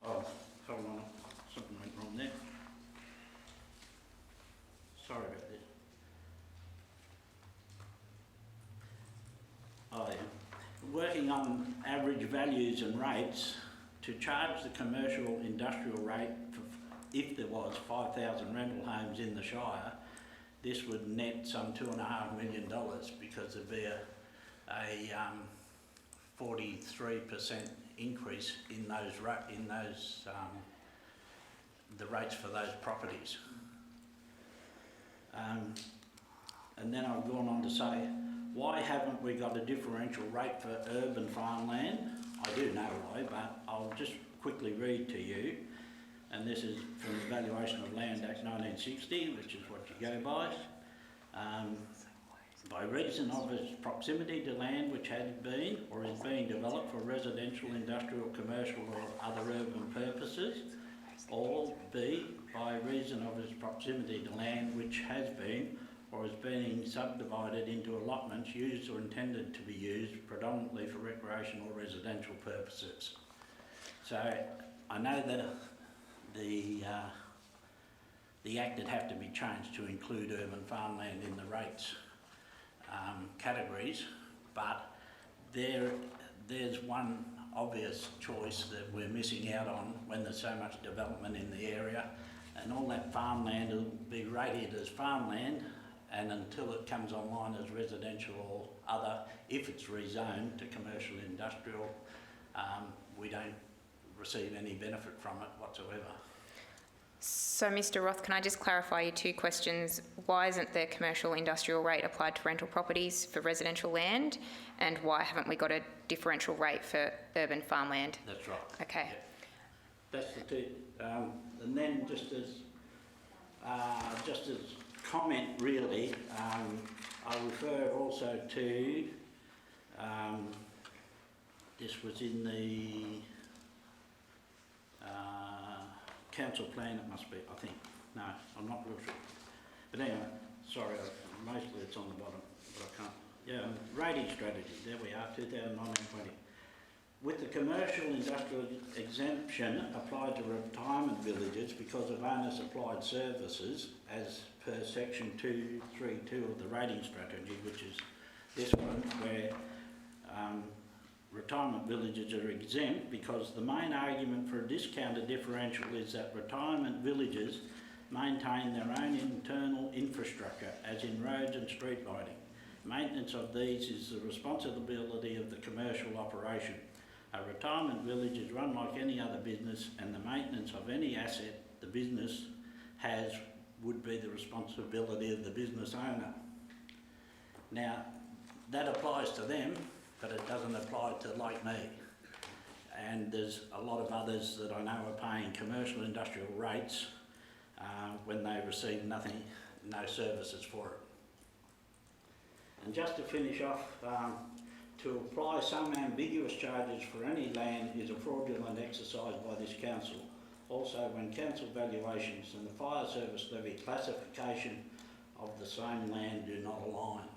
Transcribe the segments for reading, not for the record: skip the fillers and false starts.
Oh, hold on, something went wrong there. Sorry about this. Oh yeah. Working on average values and rates to charge the commercial industrial rate for, if there was 5,000 rental homes in the Shire, this would net some $2.5 million because there'd be a 43% increase in the rates for those properties. And then I've gone on to say, why haven't we got a differential rate for urban farmland? I do know why, but I'll just quickly read to you. And this is from the Valuation of Land Act 1960, which is what you go by. By reason of its proximity to land which has been or is being developed for residential, industrial, commercial or other urban purposes, or B, by reason of its proximity to land which has been or is being subdivided into allotments used or intended to be used predominantly for recreational or residential purposes. So I know that the Act would have to be changed to include urban farmland in the rates categories, but there's one obvious choice that we're missing out on when there's so much development in the area, and all that farmland will be rated as farmland, and until it comes online as residential or other, if it's rezoned to commercial industrial, we don't receive any benefit from it whatsoever. So, Mr. Roth, can I just clarify your two questions? Why isn't the commercial industrial rate applied to rental properties for residential land? And why haven't we got a differential rate for urban farmland? That's right. Okay. Yep. That's the two. And then just as comment really, I refer also to, this was in the council plan, it must be, I think. No, I'm not real sure. But anyway, sorry, mostly it's on the bottom, but I can't. Yeah, rating strategy, there we are, 2019-20. With the commercial industrial exemption applied to retirement villages because of owner supplied services as per section 232 of the rating strategy, which is this one, where retirement villages are exempt because the main argument for a discounted differential is that retirement villages maintain their own internal infrastructure, as in roads and street lighting. Maintenance of these is the responsibility of the commercial operation. A retirement village is run like any other business, and the maintenance of any asset the business has would be the responsibility of the business owner. Now, that applies to them, but it doesn't apply to like me. And there's a lot of others that I know are paying commercial industrial rates when they receive nothing, no services for it. And just to finish off, to apply some ambiguous charges for any land is a fraudulent exercise by this council. Also, when council valuations and the fire service levy classification of the same land do not align.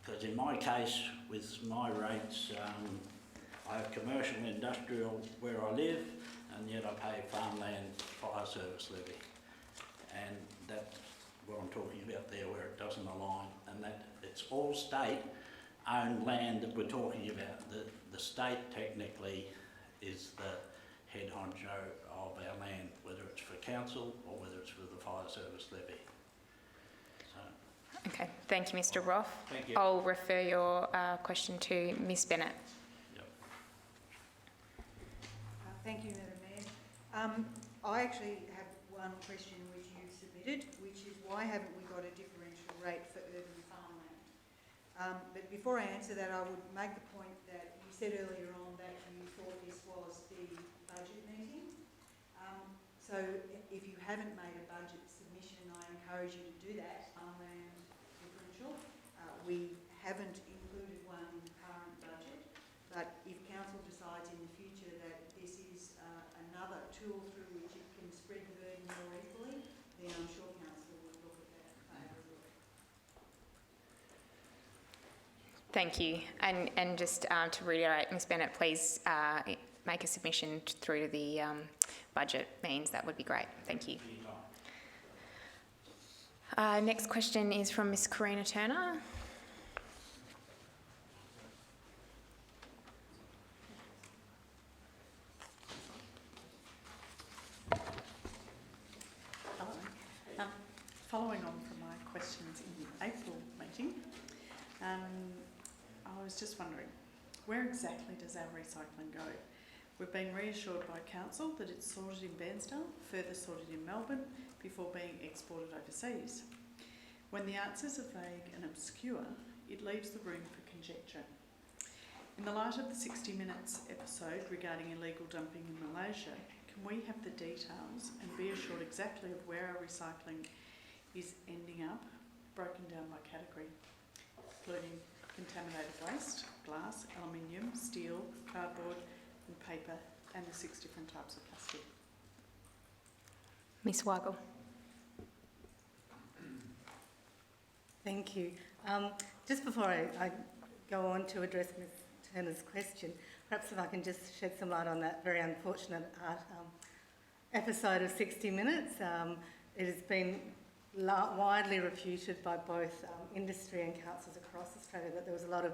Because in my case, with my rates, I have commercial and industrial where I live, and yet I pay farmland fire service levy. And that's what I'm talking about there, where it doesn't align, and that it's all state-owned land that we're talking about. The state technically is the head honcho of our land, whether it's for council or whether it's for the fire service levy. So. Okay, thank you, Mr. Roth. Thank you. I'll refer your question to Ms. Bennett. Yep. Thank you, Madam Mayor. I actually have one question which you submitted, which is why haven't we got a differential rate for urban farmland? But before I answer that, I would make the point that you said earlier on that you thought this was the budget meeting. So if you haven't made a budget submission, I encourage you to do that. Farmland differential. We haven't included one in the current budget, but if council decides in the future that this is another tool through which it can spread the burden more equally, then I'm sure council would look at that favourably. Thank you. And just to reiterate, Ms. Bennett, please make a submission through to the budget means, that would be great. Thank you. Next question is from Ms Karina Turner. Hello. Following on from my questions in the April meeting, I was just wondering, where exactly does our recycling go? We've been reassured by Council that it's sorted in Bairnsdale, further sorted in Melbourne, before being exported overseas. When the answers are vague and obscure, it leaves the room for conjecture. In the light of the 60 Minutes episode regarding illegal dumping in Malaysia, can we have the details and be assured exactly of where our recycling is ending up, broken down by category, including contaminated waste, glass, aluminium, steel, cardboard and paper, and the 6 different types of plastic? Ms Weigel. Thank you. Just before I go on to address Ms Turner's question, perhaps if I can just shed some light on that very unfortunate episode of 60 Minutes. It has been widely refuted by both industry and councils across Australia that there was a lot of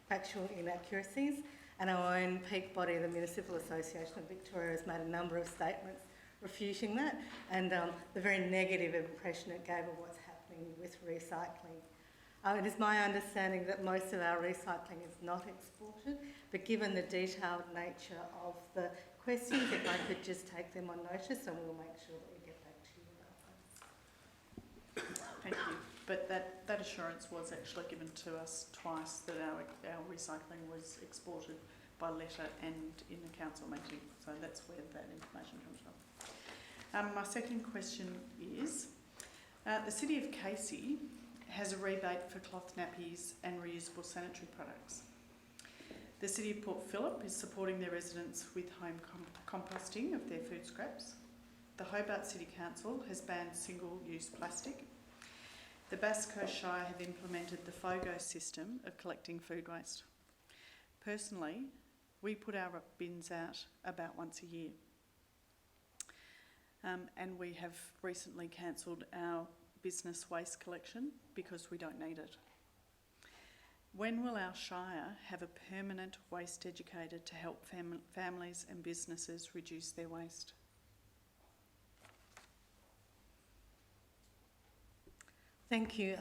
factual inaccuracies, and our own peak body, the Municipal Association of Victoria, has made a number of statements refuting that, and the very negative impression it gave of what's happening with recycling. It is my understanding that most of our recycling is not exported, but given the detailed nature of the questions, if I could just take them on notice, and we'll make sure that we get back to you about those. Thank you. But that assurance was actually given to us twice, that our recycling was exported by letter and in the council meeting. So that's where that information comes from. My second question is, the City of Casey has a rebate for cloth nappies and reusable sanitary products. The City of Port Phillip is supporting their residents with home composting of their food scraps. The Hobart City Council has banned single-use plastic. The Bass Coast Shire have implemented the FOGO system of collecting food waste. Personally, we put our bins out about once a year. And we have recently cancelled our business waste collection because we don't need it. When will our Shire have a permanent waste educator to help families and businesses reduce their waste? Thank you.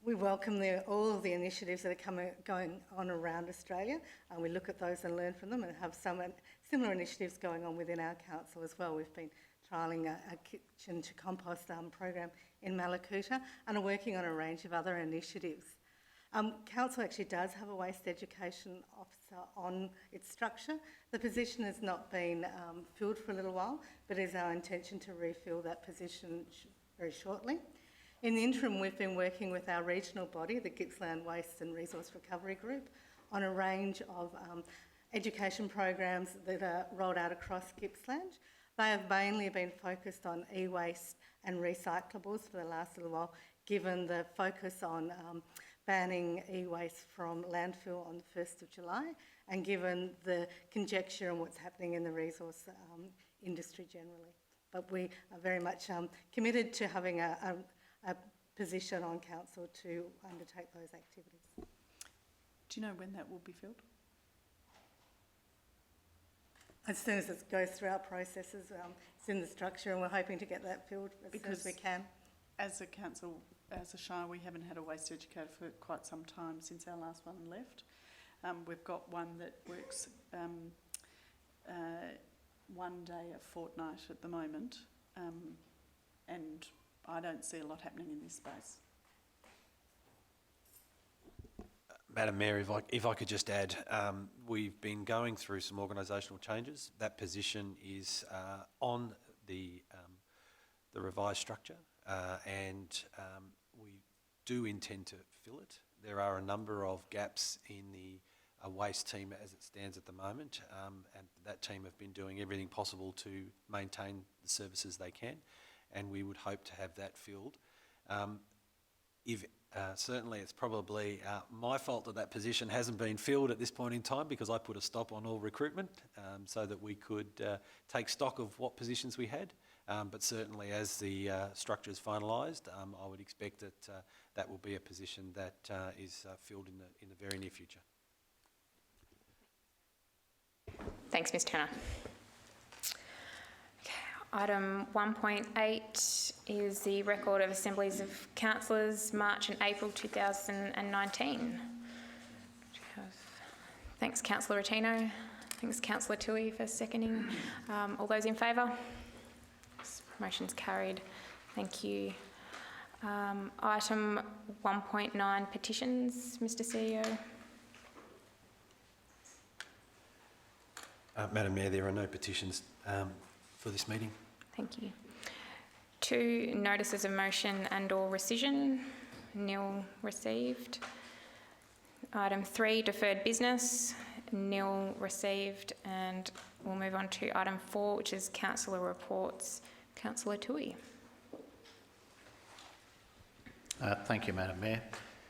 We welcome all of the initiatives that are going on around Australia. We look at those and learn from them, and have some similar initiatives going on within our council as well. We've been trialling a kitchen to compost program in Malakuta, and are working on a range of other initiatives. Council actually does have a waste education officer on its structure. The position has not been filled for a little while, but it is our intention to refill that position very shortly. In the interim, we've been working with our regional body, the Gippsland Waste and Resource Recovery Group, on a range of education programs that are rolled out across Gippsland. They have mainly been focused on e-waste and recyclables for the last little while, given the focus on banning e-waste from landfill on the 1st of July, and given the conjecture and what's happening in the resource industry generally. But we are very much committed to having a position on council to undertake those activities. Do you know when that will be filled? As soon as it goes through our processes, it's in the structure, and we're hoping to get that filled as soon as we can. As a council, as a Shire, we haven't had a waste educator for quite some time, since our last one left. We've got one that works one day a fortnight at the moment, and I don't see a lot happening in this space. Madam Mayor, if I could just add, we've been going through some organisational changes. That position is on the revised structure, and we do intend to fill it. There are a number of gaps in the waste team as it stands at the moment, and that team have been doing everything possible to maintain the services they can, and we would hope to have that filled. If Certainly, it's probably my fault that that position hasn't been filled at this point in time, because I put a stop on all recruitment so that we could take stock of what positions we had. But certainly, as the structure is finalised, I would expect that that will be a position that is filled in the very near future. Thanks, Ms Turner. Item 1.8 is the record of assemblies of councillors, March and April 2019. Thanks, Councillor Rotino. Thanks, Councillor Tui, for seconding. All those in favour? Motion's carried. Thank you. Item 1.9, petitions, Mr CEO. Madam Mayor, there are no petitions for this meeting. Thank you. 2 notices of motion and/or rescission, nil received. Item 3, deferred business, nil received. And we'll move on to item 4, which is councillor reports. Councillor Tui. Thank you, Madam Mayor.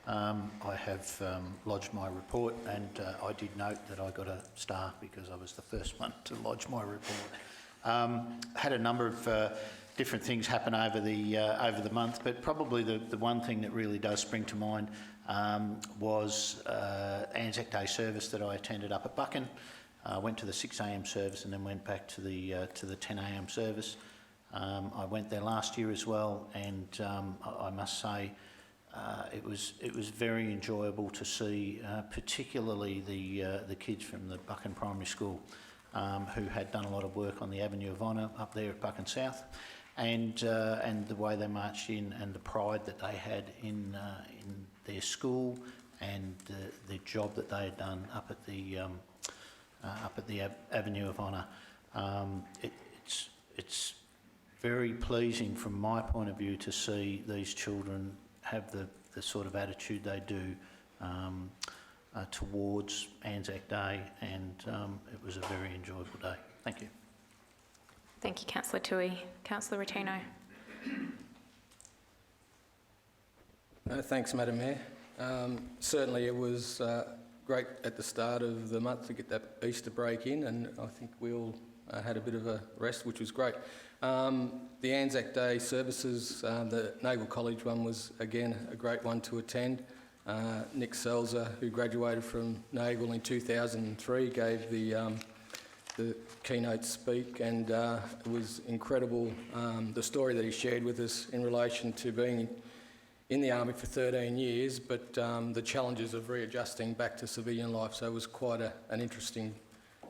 I have lodged my report, and I did note that I got a star because I was the first one to lodge my report. Had a number of different things happen over the month, but probably the one thing that really does spring to mind was Anzac Day service that I attended up at Buchan. I went to the 6 a.m. service and then went back to the 10 a.m. service. I went there last year as well, and I must say it was very enjoyable to see, particularly the kids from the Buchan Primary School, who had done a lot of work on the Avenue of Honour up there at Buchan South, and the way they marched in, and the pride that they had in their school, and the job that they had done up at the Avenue of Honour. It's very pleasing from my point of view to see these children have the sort of attitude they do towards Anzac Day, and it was a very enjoyable day. Thank you. Thank you, Councillor Tui. Councillor Rotino. Thanks, Madam Mayor. Certainly it was great at the start of the month to get that Easter break in, and I think we all had a bit of a rest, which was great. The Anzac Day services, the Naval College one was again a great one to attend. Nick Selzer, who graduated from Naval in 2003, gave the keynote speak, and it was incredible, the story that he shared with us in relation to being in the Army for 13 years, but the challenges of readjusting back to civilian life. So it was quite an interesting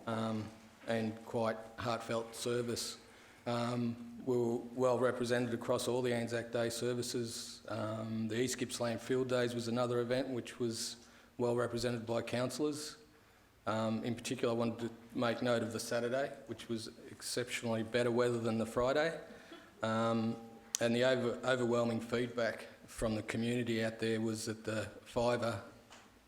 and quite heartfelt service. We were well represented across all the Anzac Day services. The East Gippsland Field Days was another event which was well represented by councillors. In particular, I wanted to make note of the Saturday, which was exceptionally better weather than the Friday. And the overwhelming feedback from the community out there was that the fiver,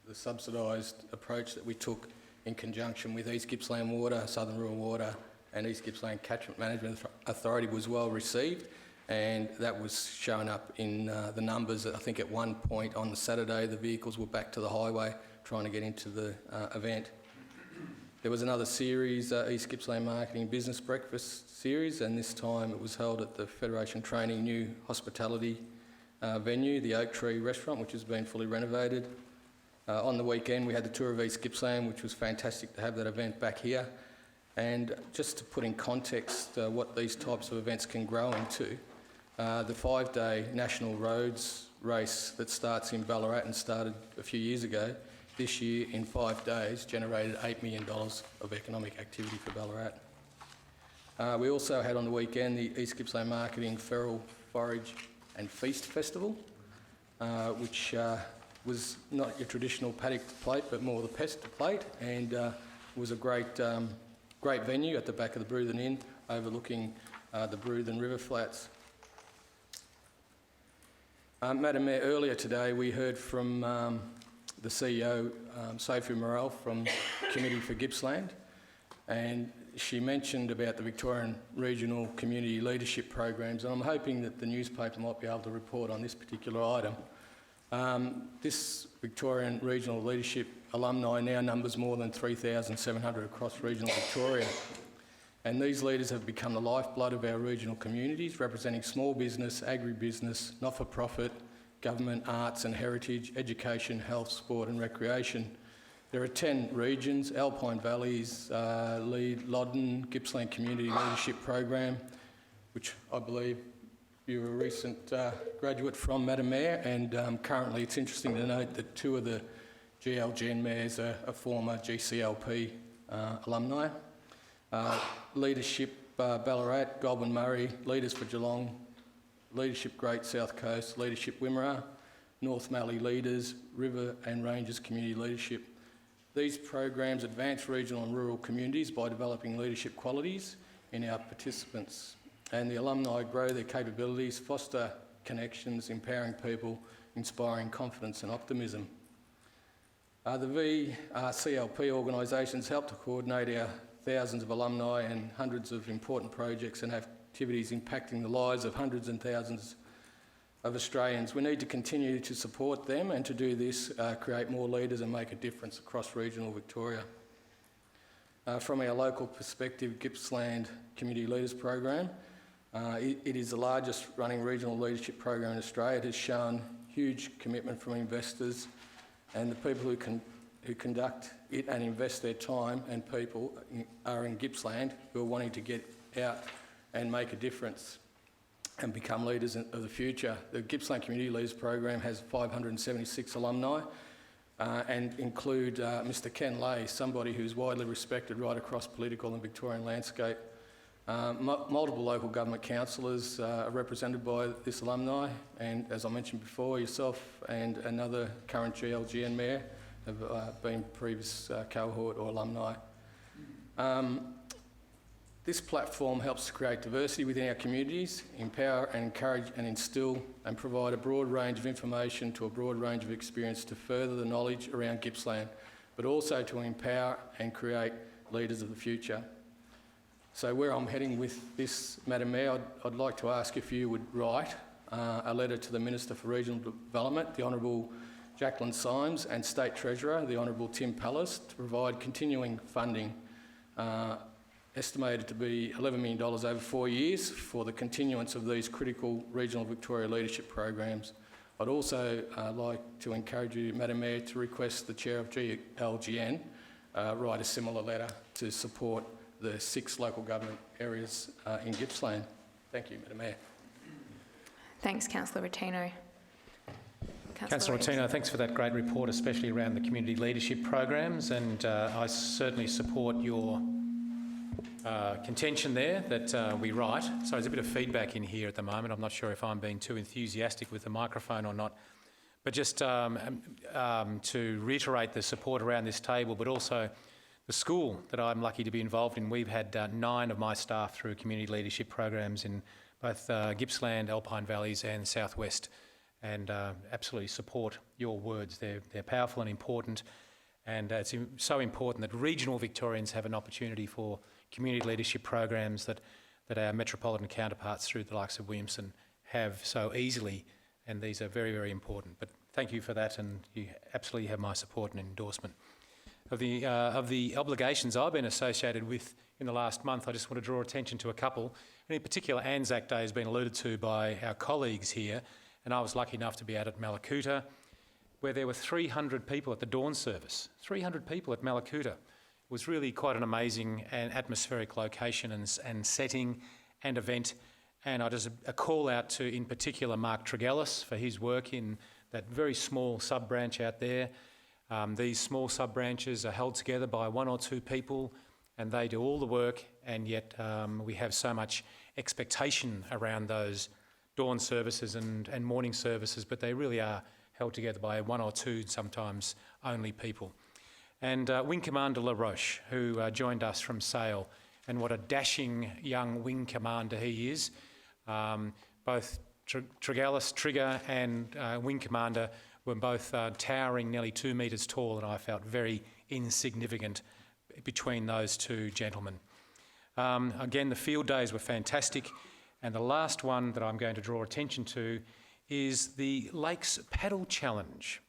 the subsidised approach that we took in conjunction with East Gippsland Water, Southern Rural Water and East Gippsland Catchment Management Authority was well received, and that was shown up in the numbers. I think at one point on the Saturday the vehicles were back to the highway trying to get into the event. There was another series, East Gippsland Marketing Business Breakfast series, and this time it was held at the Federation Training new hospitality venue, the Oak Tree Restaurant, which has been fully renovated. On the weekend we had the tour of East Gippsland, which was fantastic to have that event back here. And just to put in context what these types of events can grow into, the 5-day National Roads race that starts in Ballarat and started a few years ago, this year in 5 days generated $8 million of economic activity for Ballarat. We also had on the weekend the East Gippsland Marketing Feral Forage and Feast Festival, which was not your traditional paddock plate but more the pest plate, and was a great venue at the back of the Bruthen Inn overlooking the Bruthen River Flats. Madam Mayor, earlier today we heard from the CEO, Sophie Morrell from Committee for Gippsland, and she mentioned about the Victorian Regional Community Leadership Programs, and I'm hoping that the newspaper might be able to report on this particular item. This Victorian Regional Leadership alumni now numbers more than 3,700 across regional Victoria. And these leaders have become the lifeblood of our regional communities, representing small business, agribusiness, not-for-profit, government, arts and heritage, education, health, sport and recreation. There are 10 regions: Alpine Valleys, Loddon, Gippsland Community Leadership Program, which I believe you're a recent graduate from, Madam Mayor, and currently it's interesting to note that 2 of the GLGN mayors are former GCLP alumni. Leadership Ballarat, Goulburn Murray, Leaders for Geelong, Leadership Great South Coast, Leadership Wimmera, North Mallee Leaders, River and Ranges Community Leadership. These programs advance regional and rural communities by developing leadership qualities in our participants, and the alumni grow their capabilities, foster connections, empowering people, inspiring confidence and optimism. The VCLP organisations help to coordinate our thousands of alumni and hundreds of important projects and activities impacting the lives of hundreds and thousands of Australians. We need to continue to support them, and to do this, create more leaders and make a difference across regional Victoria. From our local perspective, Gippsland Community Leaders Program, it is the largest running regional leadership program in Australia. It has shown huge commitment from investors, and the people who conduct it and invest their time and people are in Gippsland, who are wanting to get out and make a difference and become leaders of the future. The Gippsland Community Leaders Program has 576 alumni and include Mr Ken Lay, somebody who's widely respected right across political and Victorian landscape. Multiple local government councillors are represented by this alumni, and as I mentioned before, yourself and another current GLGN mayor have been previous cohort or alumni. This platform helps to create diversity within our communities, empower and encourage and instill and provide a broad range of information to a broad range of experience to further the knowledge around Gippsland, but also to empower and create leaders of the future. So where I'm heading with this, Madam Mayor, I'd like to ask if you would write a letter to the Minister for Regional Development, the Honourable Jacqueline Symes, and State Treasurer, the Honourable Tim Pallas, to provide continuing funding estimated to be $11 million over 4 years for the continuance of these critical regional Victoria leadership programs. I'd also like to encourage you, Madam Mayor, to request the Chair of GLGN write a similar letter to support the 6 local government areas in Gippsland. Thank you, Madam Mayor. Thanks, Councillor Rotino. Councillor Rotino, thanks for that great report, especially around the community leadership programs, and I certainly support your contention there that we write. So there's a bit of feedback in here at the moment. I'm not sure if I'm being too enthusiastic with the microphone or not. But just to reiterate the support around this table, but also the school that I'm lucky to be involved in, we've had 9 of my staff through community leadership programs in both Gippsland, Alpine Valleys and Southwest, and absolutely support your words. They're powerful and important, and it's so important that regional Victorians have an opportunity for community leadership programs that our metropolitan counterparts through the likes of Williamson have so easily, and these are very, very important. But thank you for that, and you absolutely have my support and endorsement. Of the obligations I've been associated with in the last month, I just want to draw attention to a couple. And in particular, Anzac Day has been alluded to by our colleagues here, and I was lucky enough to be out at Mallacoota, where there were 300 people at the dawn service. 300 people at Mallacoota. It was really quite an amazing and atmospheric location and setting and event. And I just a call out to, in particular, Mark Tregellis for his work in that very small sub-branch out there. These small sub-branches are held together by 1 or 2 people, and they do all the work, and yet we have so much expectation around those dawn services and morning services, but they really are held together by 1 or 2, sometimes only people. And Wing Commander LaRoche, who joined us from Sale, and what a dashing young wing commander he is. Both Tregellis, Trigger and Wing Commander were both towering nearly 2 metres tall, and I felt very insignificant between those 2 gentlemen. Again, the field days were fantastic, and the last one that I'm going to draw attention to is the Lakes Paddle Challenge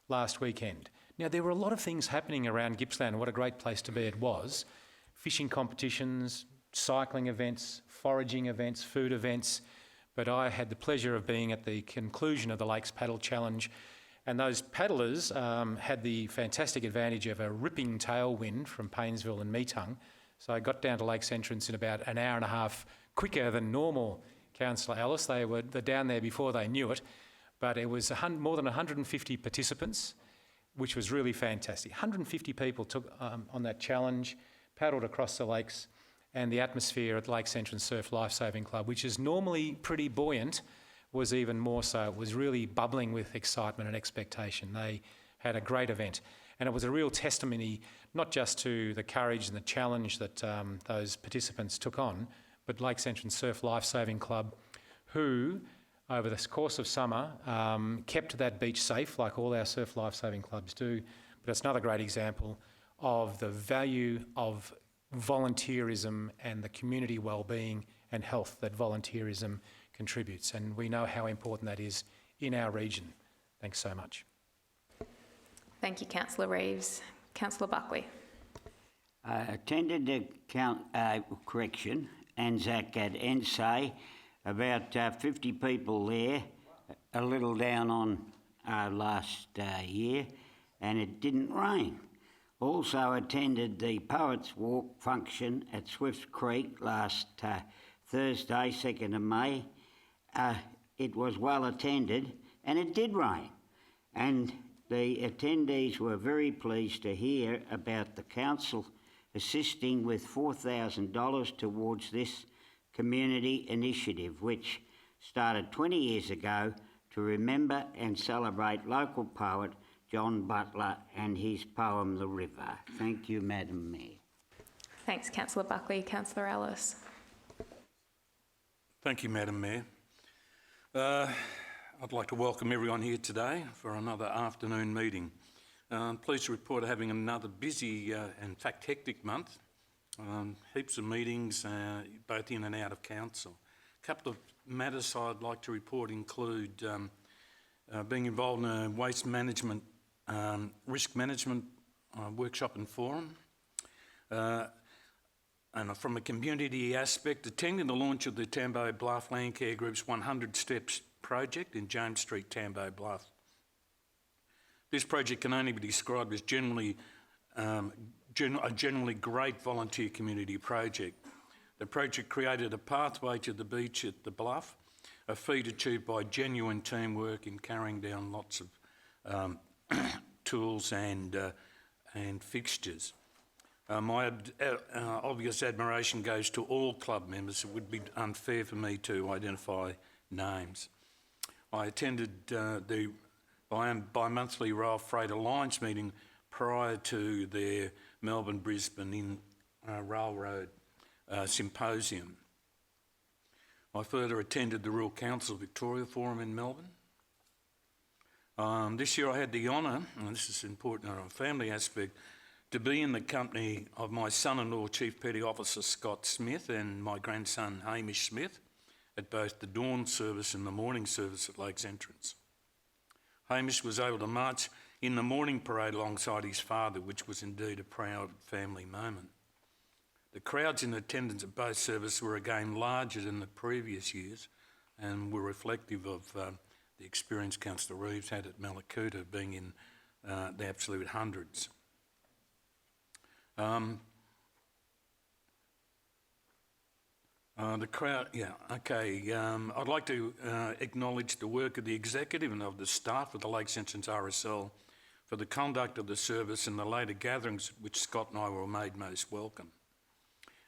last weekend. Now, there were a lot of things happening around Gippsland, and what a great place to be it was. Fishing competitions, cycling events, foraging events, food events, but I had the pleasure of being at the conclusion of the Lakes Paddle Challenge, and those paddlers had the fantastic advantage of a ripping tailwind from Paynesville and Meetung, so I got down to Lakes Entrance in about an hour and a half quicker than normal, Councillor Ellis. They were down there before they knew it, but it was more than 150 participants, which was really fantastic. 150 people took on that challenge, paddled across the lakes, and the atmosphere at Lakes Entrance Surf Lifesaving Club, which is normally pretty buoyant, was even more so. It was really bubbling with excitement and expectation. They had a great event, and it was a real testimony not just to the courage and the challenge that those participants took on, but Lakes Entrance Surf Lifesaving Club, who over the course of summer kept that beach safe like all our surf lifesaving clubs do. But it's another great example of the value of volunteerism and the community wellbeing and health that volunteerism contributes, and we know how important that is in our region. Thanks so much. Thank you, Councillor Reeves. Councillor Buckley. I attended the Anzac at Ensay, about 50 people there, a little down on last year, and it didn't rain. Also attended the Poets Walk function at Swifts Creek last Thursday, 2nd of May. It was well attended and it did rain. And the attendees were very pleased to hear about the council assisting with $4,000 towards this community initiative, which started 20 years ago to remember and celebrate local poet John Butler and his poem The River. Thank you, Madam Mayor. Thanks, Councillor Buckley. Councillor Ellis. Thank you, Madam Mayor. I'd like to welcome everyone here today for another afternoon meeting. I'm pleased to report having another busy, in fact hectic month. Heaps of meetings, both in and out of council. A couple of matters I'd like to report include being involved in a waste management, risk management workshop and forum. And from a community aspect, attending the launch of the Tambo Bluff Landcare Group's 100 Steps project in James Street, Tambo Bluff. This project can only be described as a generally great volunteer community project. The project created a pathway to the beach at the Bluff, a feat achieved by genuine teamwork in carrying down lots of tools and fixtures. My obvious admiration goes to all club members. It would be unfair for me to identify names. I attended the bi-monthly Rail Freight Alliance meeting prior to their Melbourne-Brisbane Railroad Symposium. I further attended the Rural Council Victoria Forum in Melbourne. This year I had the honour, and this is important on a family aspect, to be in the company of my son-in-law, Chief Petty Officer Scott Smith, and my grandson Hamish Smith, at both the dawn service and the morning service at Lakes Entrance. Hamish was able to march in the morning parade alongside his father, which was indeed a proud family moment. The crowds in attendance at both services were again larger than the previous years and were reflective of the experience Councillor Reeves had at Malakuta, being in the absolute hundreds. The crowd, yeah, okay. I'd like to acknowledge the work of the executive and of the staff of the Lakes Entrance RSL for the conduct of the service and the later gatherings at which Scott and I were made most welcome.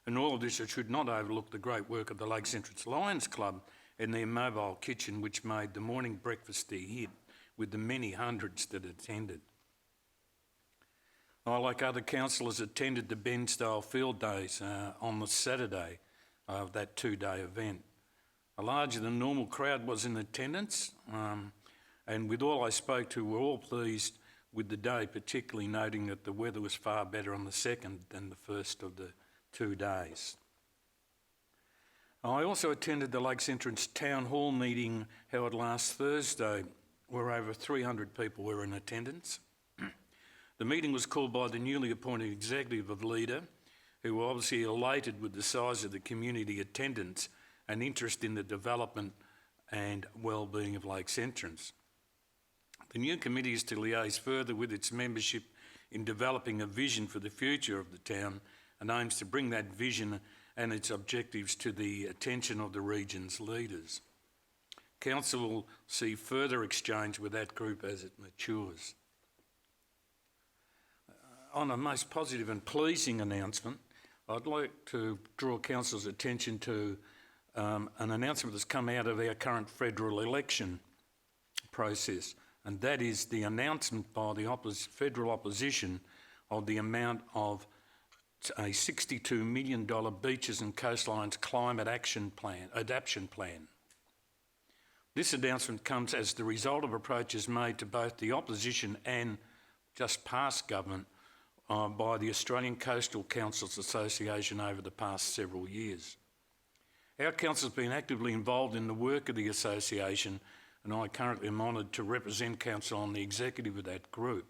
And all of this, I should not overlook the great work of the Lakes Entrance Lions Club and their mobile kitchen, which made the morning breakfast a hit with the many hundreds that attended. I, like other councillors, attended the Bensdale Field Days on the Saturday of that two-day event. A larger than normal crowd was in attendance, and with all I spoke to were all pleased with the day, particularly noting that the weather was far better on the second than the first of the 2 days. I also attended the Lakes Entrance Town Hall meeting held last Thursday, where over 300 people were in attendance. The meeting was called by the newly appointed executive leader, who were obviously elated with the size of the community attendance and interest in the development and well-being of Lakes Entrance. The new committee is to liaise further with its membership in developing a vision for the future of the town and aims to bring that vision and its objectives to the attention of the region's leaders. Council will see further exchange with that group as it matures. On a most positive and pleasing announcement, I'd like to draw Council's attention to an announcement that's come out of our current federal election process, and that is the announcement by the federal opposition of the amount of a $62 million Beaches and Coastlines Climate Adaptation Plan. This announcement comes as the result of approaches made to both the opposition and just past government by the Australian Coastal Councils Association over the past several years. Our council has been actively involved in the work of the association, and I currently am honoured to represent council on the executive of that group.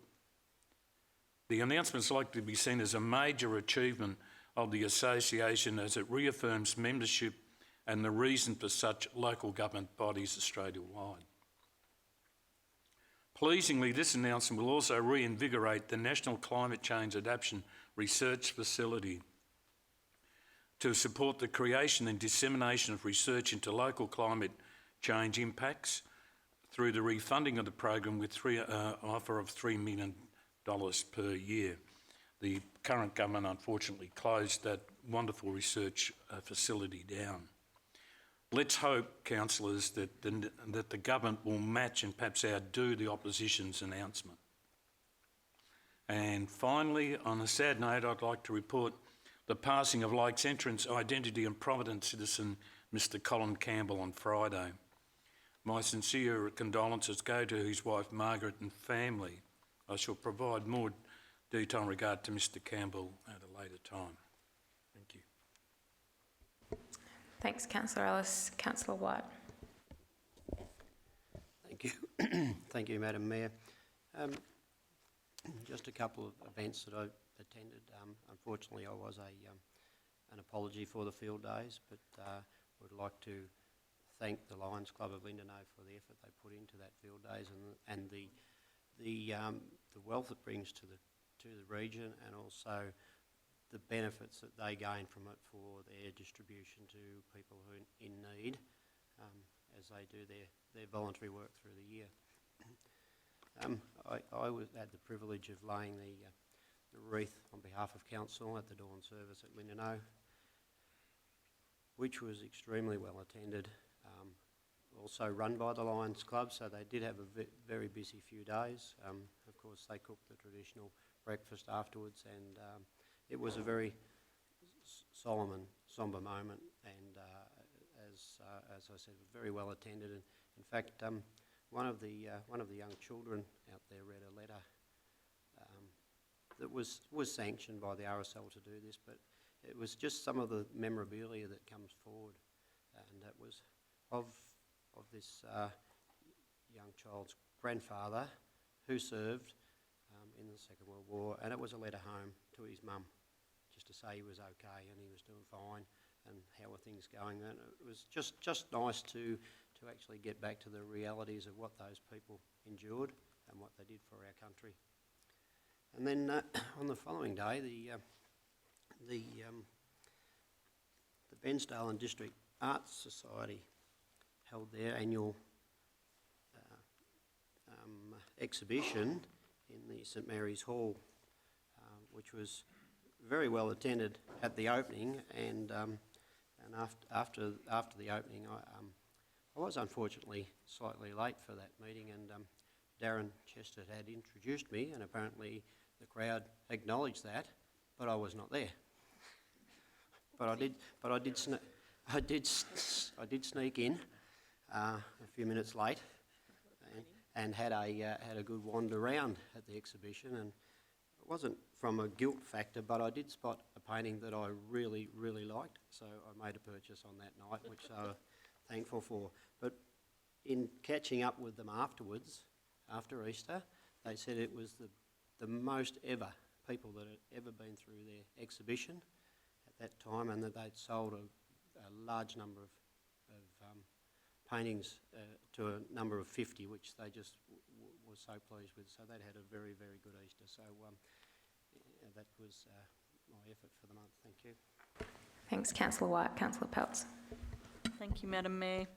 The announcement is likely to be seen as a major achievement of the association as it reaffirms membership and the reason for such local government bodies Australia-wide. Pleasingly, this announcement will also reinvigorate the National Climate Change Adaptation Research Facility to support the creation and dissemination of research into local climate change impacts through the refunding of the program with offer of $3 million per year. The current government unfortunately closed that wonderful research facility down. Let's hope, councillors, that the government will match and perhaps outdo the opposition's announcement. And finally, on a sad note, I'd like to report the passing of Lakes Entrance Identity and Providence citizen Mr. Colin Campbell on Friday. My sincere condolences go to his wife Margaret and family. I shall provide more detail in regard to Mr. Campbell at a later time. Thank you. Thanks, Councillor Ellis. Councillor White. Thank you. Thank you, Madam Mayor. Just a couple of events that I attended. Unfortunately, I was an apology for the field days, but would like to thank the Lions Club of Lindenau for the effort they put into that field days and the wealth it brings to the region, and also the benefits that they gain from it for their distribution to people who are in need as they do their voluntary work through the year. I had the privilege of laying the wreath on behalf of council at the dawn service at Lindenau, which was extremely well attended, also run by the Lions Club, so they did have a very busy few days. Of course, they cooked the traditional breakfast afterwards, and it was a very solemn and sombre moment, and as I said, very well attended. And in fact, one of the young children out there read a letter that was sanctioned by the RSL to do this, but it was just some of the memorabilia that comes forward, and that was of this young child's grandfather who served in the Second World War, and it was a letter home to his mum, just to say he was okay and he was doing fine and how are things going. And it was just nice to actually get back to the realities of what those people endured and what they did for our country. And then on the following day, the Bensdale and District Arts Society held their annual exhibition in the St Mary's Hall, which was very well attended at the opening, and after the opening, I was unfortunately slightly late for that meeting, and Darren Chester had introduced me, and apparently the crowd acknowledged that, but I was not there. But I did sneak in a few minutes late, and had a good wander around at the exhibition, and it wasn't from a guilt factor, but I did spot a painting that I really, really liked, so I made a purchase on that night, which I was thankful for. But in catching up with them afterwards, after Easter, they said it was the most ever people that had ever been through their exhibition at that time, and that they'd sold a large number of paintings to a number of 50, which they just were so pleased with. So they'd had a very, very good Easter. So that was my effort for the month. Thank you. Thanks, Councillor White. Councillor Peltz. Thank you, Madam Mayor.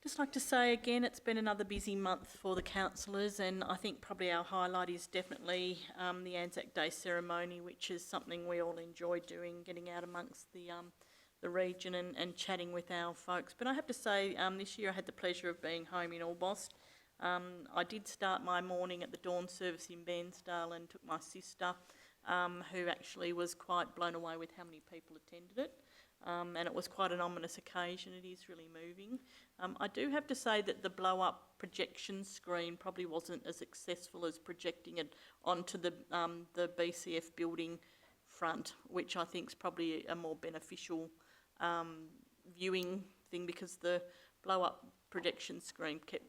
Just like to say again, it's been another busy month for the councillors, and I think probably our highlight is definitely the Anzac Day ceremony, which is something we all enjoy doing, getting out amongst the region and chatting with our folks. But I have to say, this year I had the pleasure of being home in Orbost. I did start my morning at the dawn service in Bairnsdale and took my sister, who actually was quite blown away with how many people attended it. And it was quite an ominous occasion. It is really moving. I do have to say that the blow-up projection screen probably wasn't as successful as projecting it onto the BCF building front, which I think is probably a more beneficial viewing thing, because the blow-up projection screen kept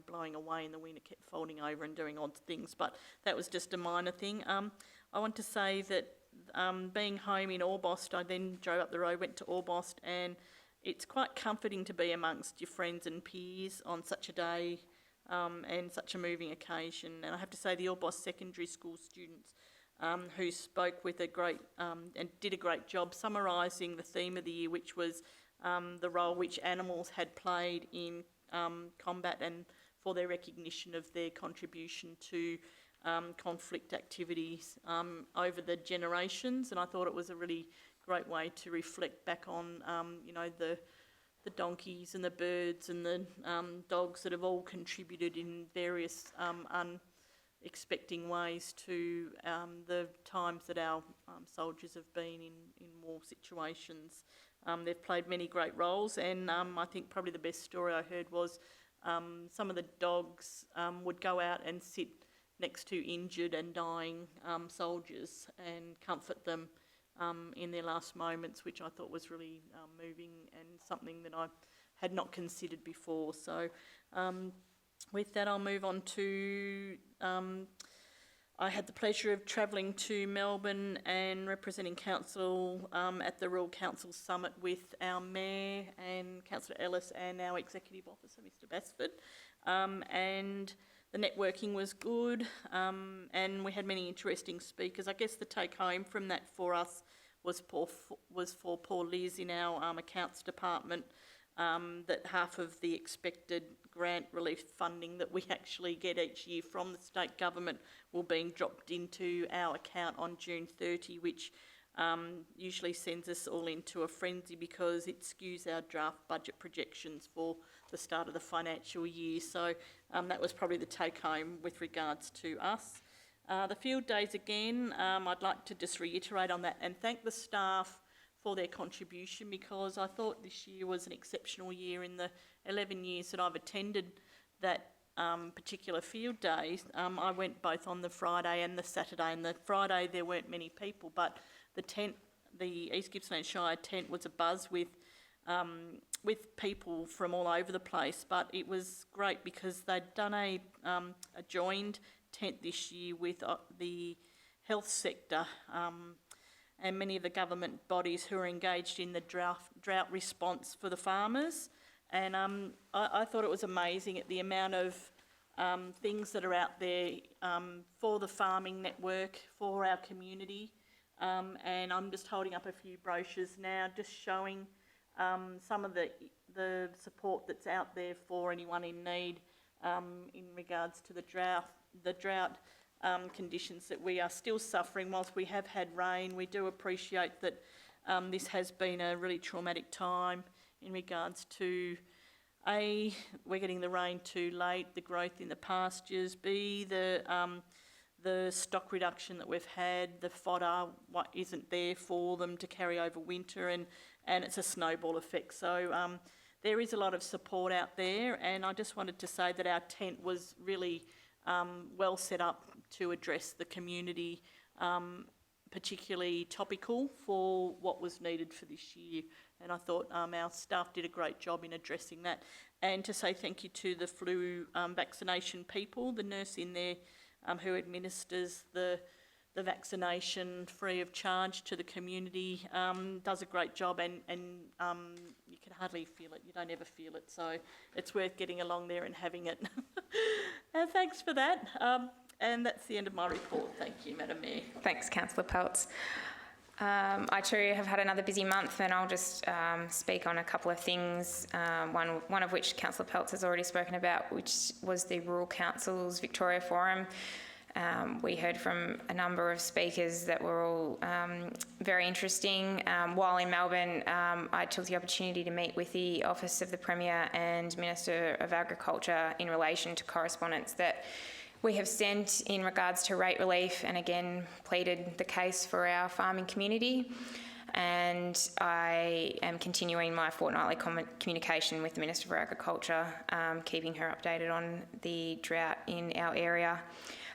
blowing away in the wind. It kept folding over and doing odd things, but that was just a minor thing. I want to say that being home in Orbost, I then drove up the road, went to Orbost, and it's quite comforting to be amongst your friends and peers on such a day and such a moving occasion. And I have to say the Orbost Secondary School students who spoke with a great and did a great job summarising the theme of the year, which was the role which animals had played in combat and for their recognition of their contribution to conflict activities over the generations. And I thought it was a really great way to reflect back on, the donkeys and the birds and the dogs that have all contributed in various unexpecting ways to the times that our soldiers have been in war situations. They've played many great roles, and I think probably the best story I heard was some of the dogs would go out and sit next to injured and dying soldiers and comfort them in their last moments, which I thought was really moving and something that I had not considered before. So with that, I'll move on to I had the pleasure of travelling to Melbourne and representing council at the Rural Council Summit with our Mayor and Councillor Ellis and our Executive Officer, Mr Basford. And the networking was good, and we had many interesting speakers. I guess the take home from that for us was for poor Liz in our accounts department, that half of the expected grant relief funding that we actually get each year from the state government will be dropped into our account on June 30, which usually sends us all into a frenzy because it skews our draft budget projections for the start of the financial year. So that was probably the take home with regards to us. The field days again, I'd like to just reiterate on that and thank the staff for their contribution, because I thought this year was an exceptional year. In the 11 years that I've attended that particular field days, I went both on the Friday and the Saturday. And the Friday there weren't many people, but the tent, the East Gippsland Shire tent, was abuzz with people from all over the place. But it was great because they'd done a joined tent this year with the health sector and many of the government bodies who are engaged in the drought response for the farmers. And I thought it was amazing at the amount of things that are out there for the farming network, for our community. And I'm just holding up a few brochures now, just showing some of the support that's out there for anyone in need in regards to the drought conditions that we are still suffering. Whilst we have had rain, we do appreciate that this has been a really traumatic time in regards to A, we're getting the rain too late, the growth in the pastures, B, the stock reduction that we've had, the fodder what isn't there for them to carry over winter, and it's a snowball effect. So there is a lot of support out there, and I just wanted to say that our tent was really well set up to address the community, particularly topical for what was needed for this year. And I thought our staff did a great job in addressing that. And to say thank you to the flu vaccination people, the nurse in there who administers the vaccination free of charge to the community, does a great job, and you can hardly feel it. You don't ever feel it, so it's worth getting along there and having it. And thanks for that. And that's the end of my report. Thank you, Madam Mayor. Thanks, Councillor Peltz. I too have had another busy month, and I'll just speak on a couple of things, one of which Councillor Peltz has already spoken about, which was the Rural Council's Victoria Forum. We heard from a number of speakers that were all very interesting. While in Melbourne, I took the opportunity to meet with the Office of the Premier and Minister of Agriculture in relation to correspondence that we have sent in regards to rate relief, and again pleaded the case for our farming community. And I am continuing my fortnightly communication with the Minister for Agriculture, keeping her updated on the drought in our area.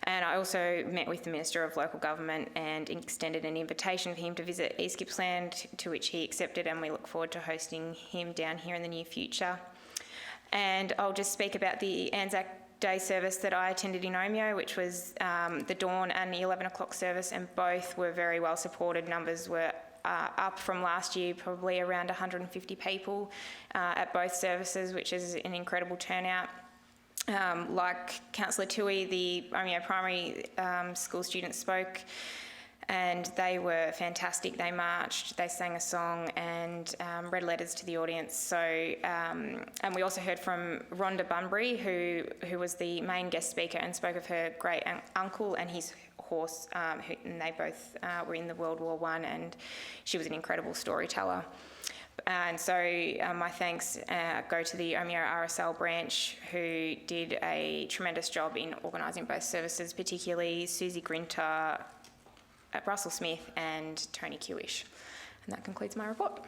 And I also met with the Minister of Local Government and extended an invitation for him to visit East Gippsland, to which he accepted, and we look forward to hosting him down here in the near future. And I'll just speak about the Anzac Day service that I attended in Omeo, which was the dawn and the 11 o'clock service, and both were very well supported. Numbers were up from last year, probably around 150 people at both services, which is an incredible turnout. Like Councillor Toohey, the Omeo Primary School students spoke, and they were fantastic. They marched, they sang a song, and read letters to the audience. So, and we also heard from Rhonda Bunbury, who was the main guest speaker, and spoke of her great uncle and his horse, and they both were in the World War I, and she was an incredible storyteller. And so my thanks go to the Omeo RSL branch, who did a tremendous job in organising both services, particularly Susie Grinter, Russell Smith and Tony Kewish. And that concludes my report.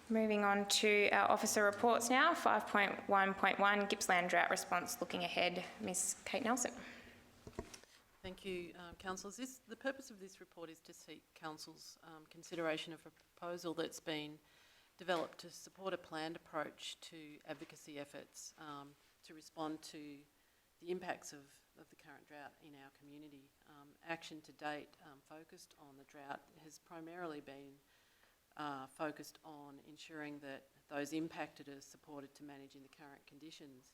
Moving on to our officer reports now. 5.1.1, Gippsland drought response looking ahead. Ms Kate Nelson. Thank you, councillors. The purpose of this report is to seek council's consideration of a proposal that's been developed to support a planned approach to advocacy efforts to respond to the impacts of the current drought in our community. Action to date focused on the drought has primarily been focused on ensuring that those impacted are supported to manage in the current conditions,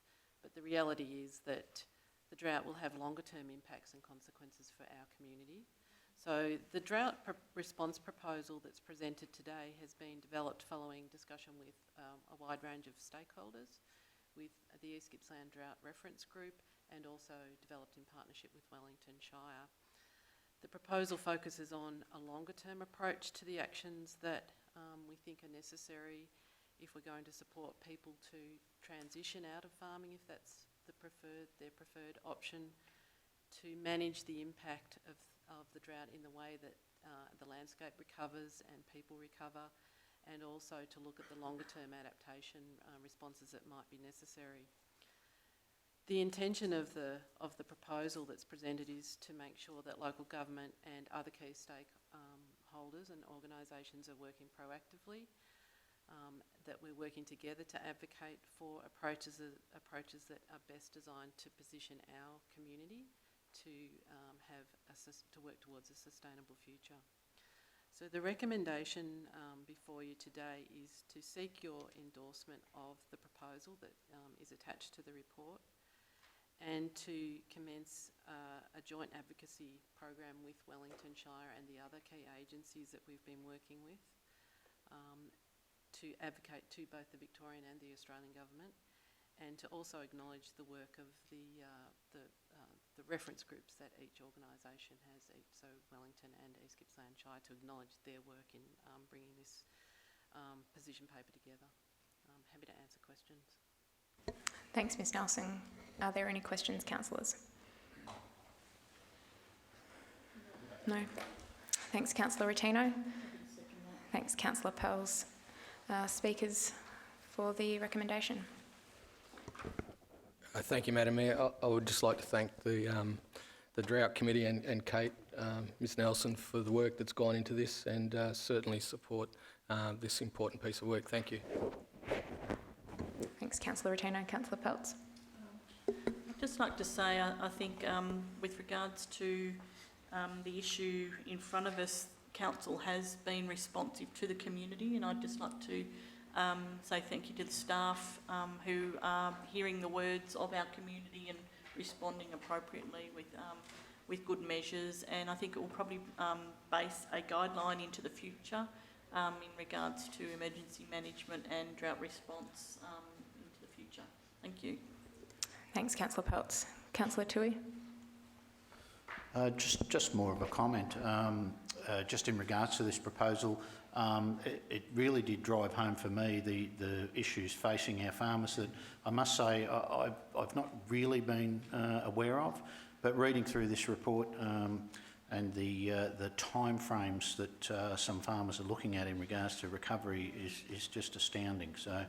but the reality is that the drought will have longer-term impacts and consequences for our community. So the drought response proposal that's presented today has been developed following discussion with a wide range of stakeholders, with the East Gippsland Drought Reference Group, and also developed in partnership with Wellington Shire. The proposal focuses on a longer-term approach to the actions that we think are necessary if we're going to support people to transition out of farming, if that's their preferred option, to manage the impact of the drought in the way that the landscape recovers and people recover, and also to look at the longer term adaptation responses that might be necessary. The intention of the proposal that's presented is to make sure that local government and other key stakeholders and organisations are working proactively, that we're working together to advocate for approaches that are best designed to position our community to work towards a sustainable future. So the recommendation before you today is to seek your endorsement of the proposal that is attached to the report, and to commence a joint advocacy program with Wellington Shire and the other key agencies that we've been working with, to advocate to both the Victorian and the Australian government, and to also acknowledge the work of the reference groups that each organisation has, so Wellington and East Gippsland Shire, to acknowledge their work in bringing this position paper together. I'm happy to answer questions. Thanks, Ms Nelson. Are there any questions, councillors? No. Thanks, Councillor Rotino. Thanks, Councillor Pells. Speakers for the recommendation. Thank you, Madam Mayor. I would just like to thank the Drought Committee and Kate, Ms Nelson, for the work that's gone into this, and certainly support this important piece of work. Thank you. Thanks, Councillor Rotino. Councillor Peltz. I'd just like to say, I think with regards to the issue in front of us, Council has been responsive to the community, and I'd just like to say thank you to the staff who are hearing the words of our community and responding appropriately with good measures. And I think it will probably base a guideline into the future in regards to emergency management and drought response into the future. Thank you. Thanks, Councillor Peltz. Councillor Toohey. Just more of a comment. Just in regards to this proposal, it really did drive home for me the issues facing our farmers that I must say I've not really been aware of, but reading through this report and the time frames that some farmers are looking at in regards to recovery is just astounding. So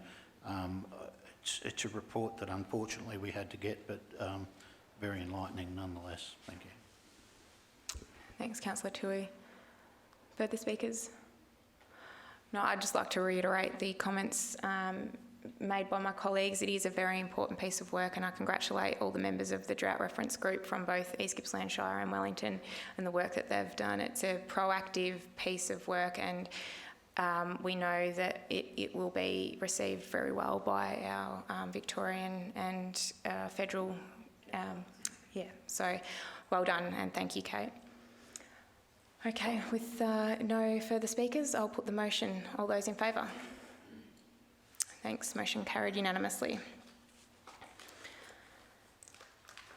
it's a report that unfortunately we had to get, but very enlightening nonetheless. Thank you. Thanks, Councillor Toohey. Further speakers? No, I'd just like to reiterate the comments made by my colleagues. It is a very important piece of work, and I congratulate all the members of the Drought Reference Group from both East Gippsland, Shire and Wellington and the work that they've done. It's a proactive piece of work, and we know that it will be received very well by our Victorian and federal, so well done, and thank you, Kate. Okay, with no further speakers, I'll put the motion. All those in favour? Thanks. Motion carried unanimously.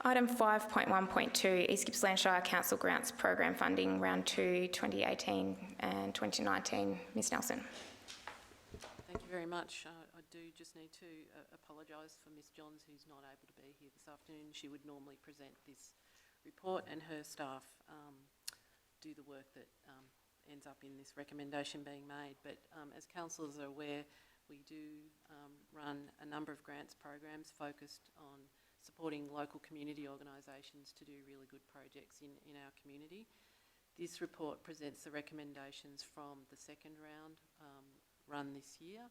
Item 5.1.2, East Gippsland Shire Council Grants Program Funding, Round 2, 2018 and 2019. Ms Nelson. Thank you very much. I do just need to apologise for Ms Johns, who's not able to be here this afternoon. She would normally present this report, and her staff do the work that ends up in this recommendation being made. But as councillors are aware, we do run a number of grants programs focused on supporting local community organisations to do really good projects in our community. This report presents the recommendations from the second round run this year.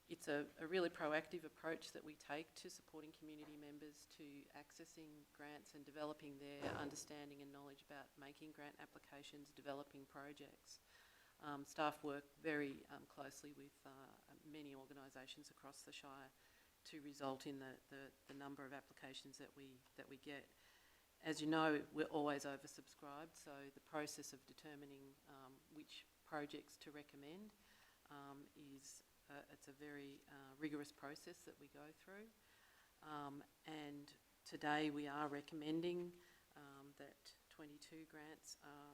It's a really proactive approach that we take to supporting community members to accessing grants and developing their understanding and knowledge about making grant applications, developing projects. Staff work very closely with many organisations across the Shire to result in the number of applications that we get. As you know, we're always oversubscribed, so the process of determining which projects to recommend it's a very rigorous process that we go through, and today we are recommending that 22 grants are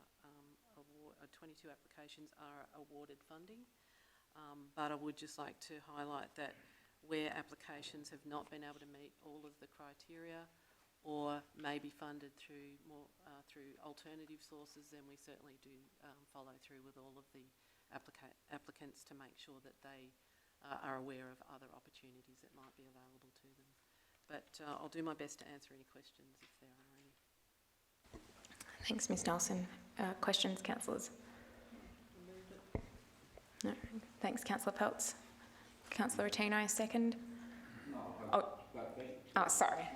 22 applications are awarded funding, but I would just like to highlight that where applications have not been able to meet all of the criteria or may be funded through through alternative sources, then we certainly do follow through with all of the applicants to make sure that they are aware of other opportunities that might be available to them. But I'll do my best to answer any questions if there are any. Thanks, Ms Nelson. Questions, councillors? No. Thanks, Councillor Peltz. Councillor Rotino, second. Oh, sorry.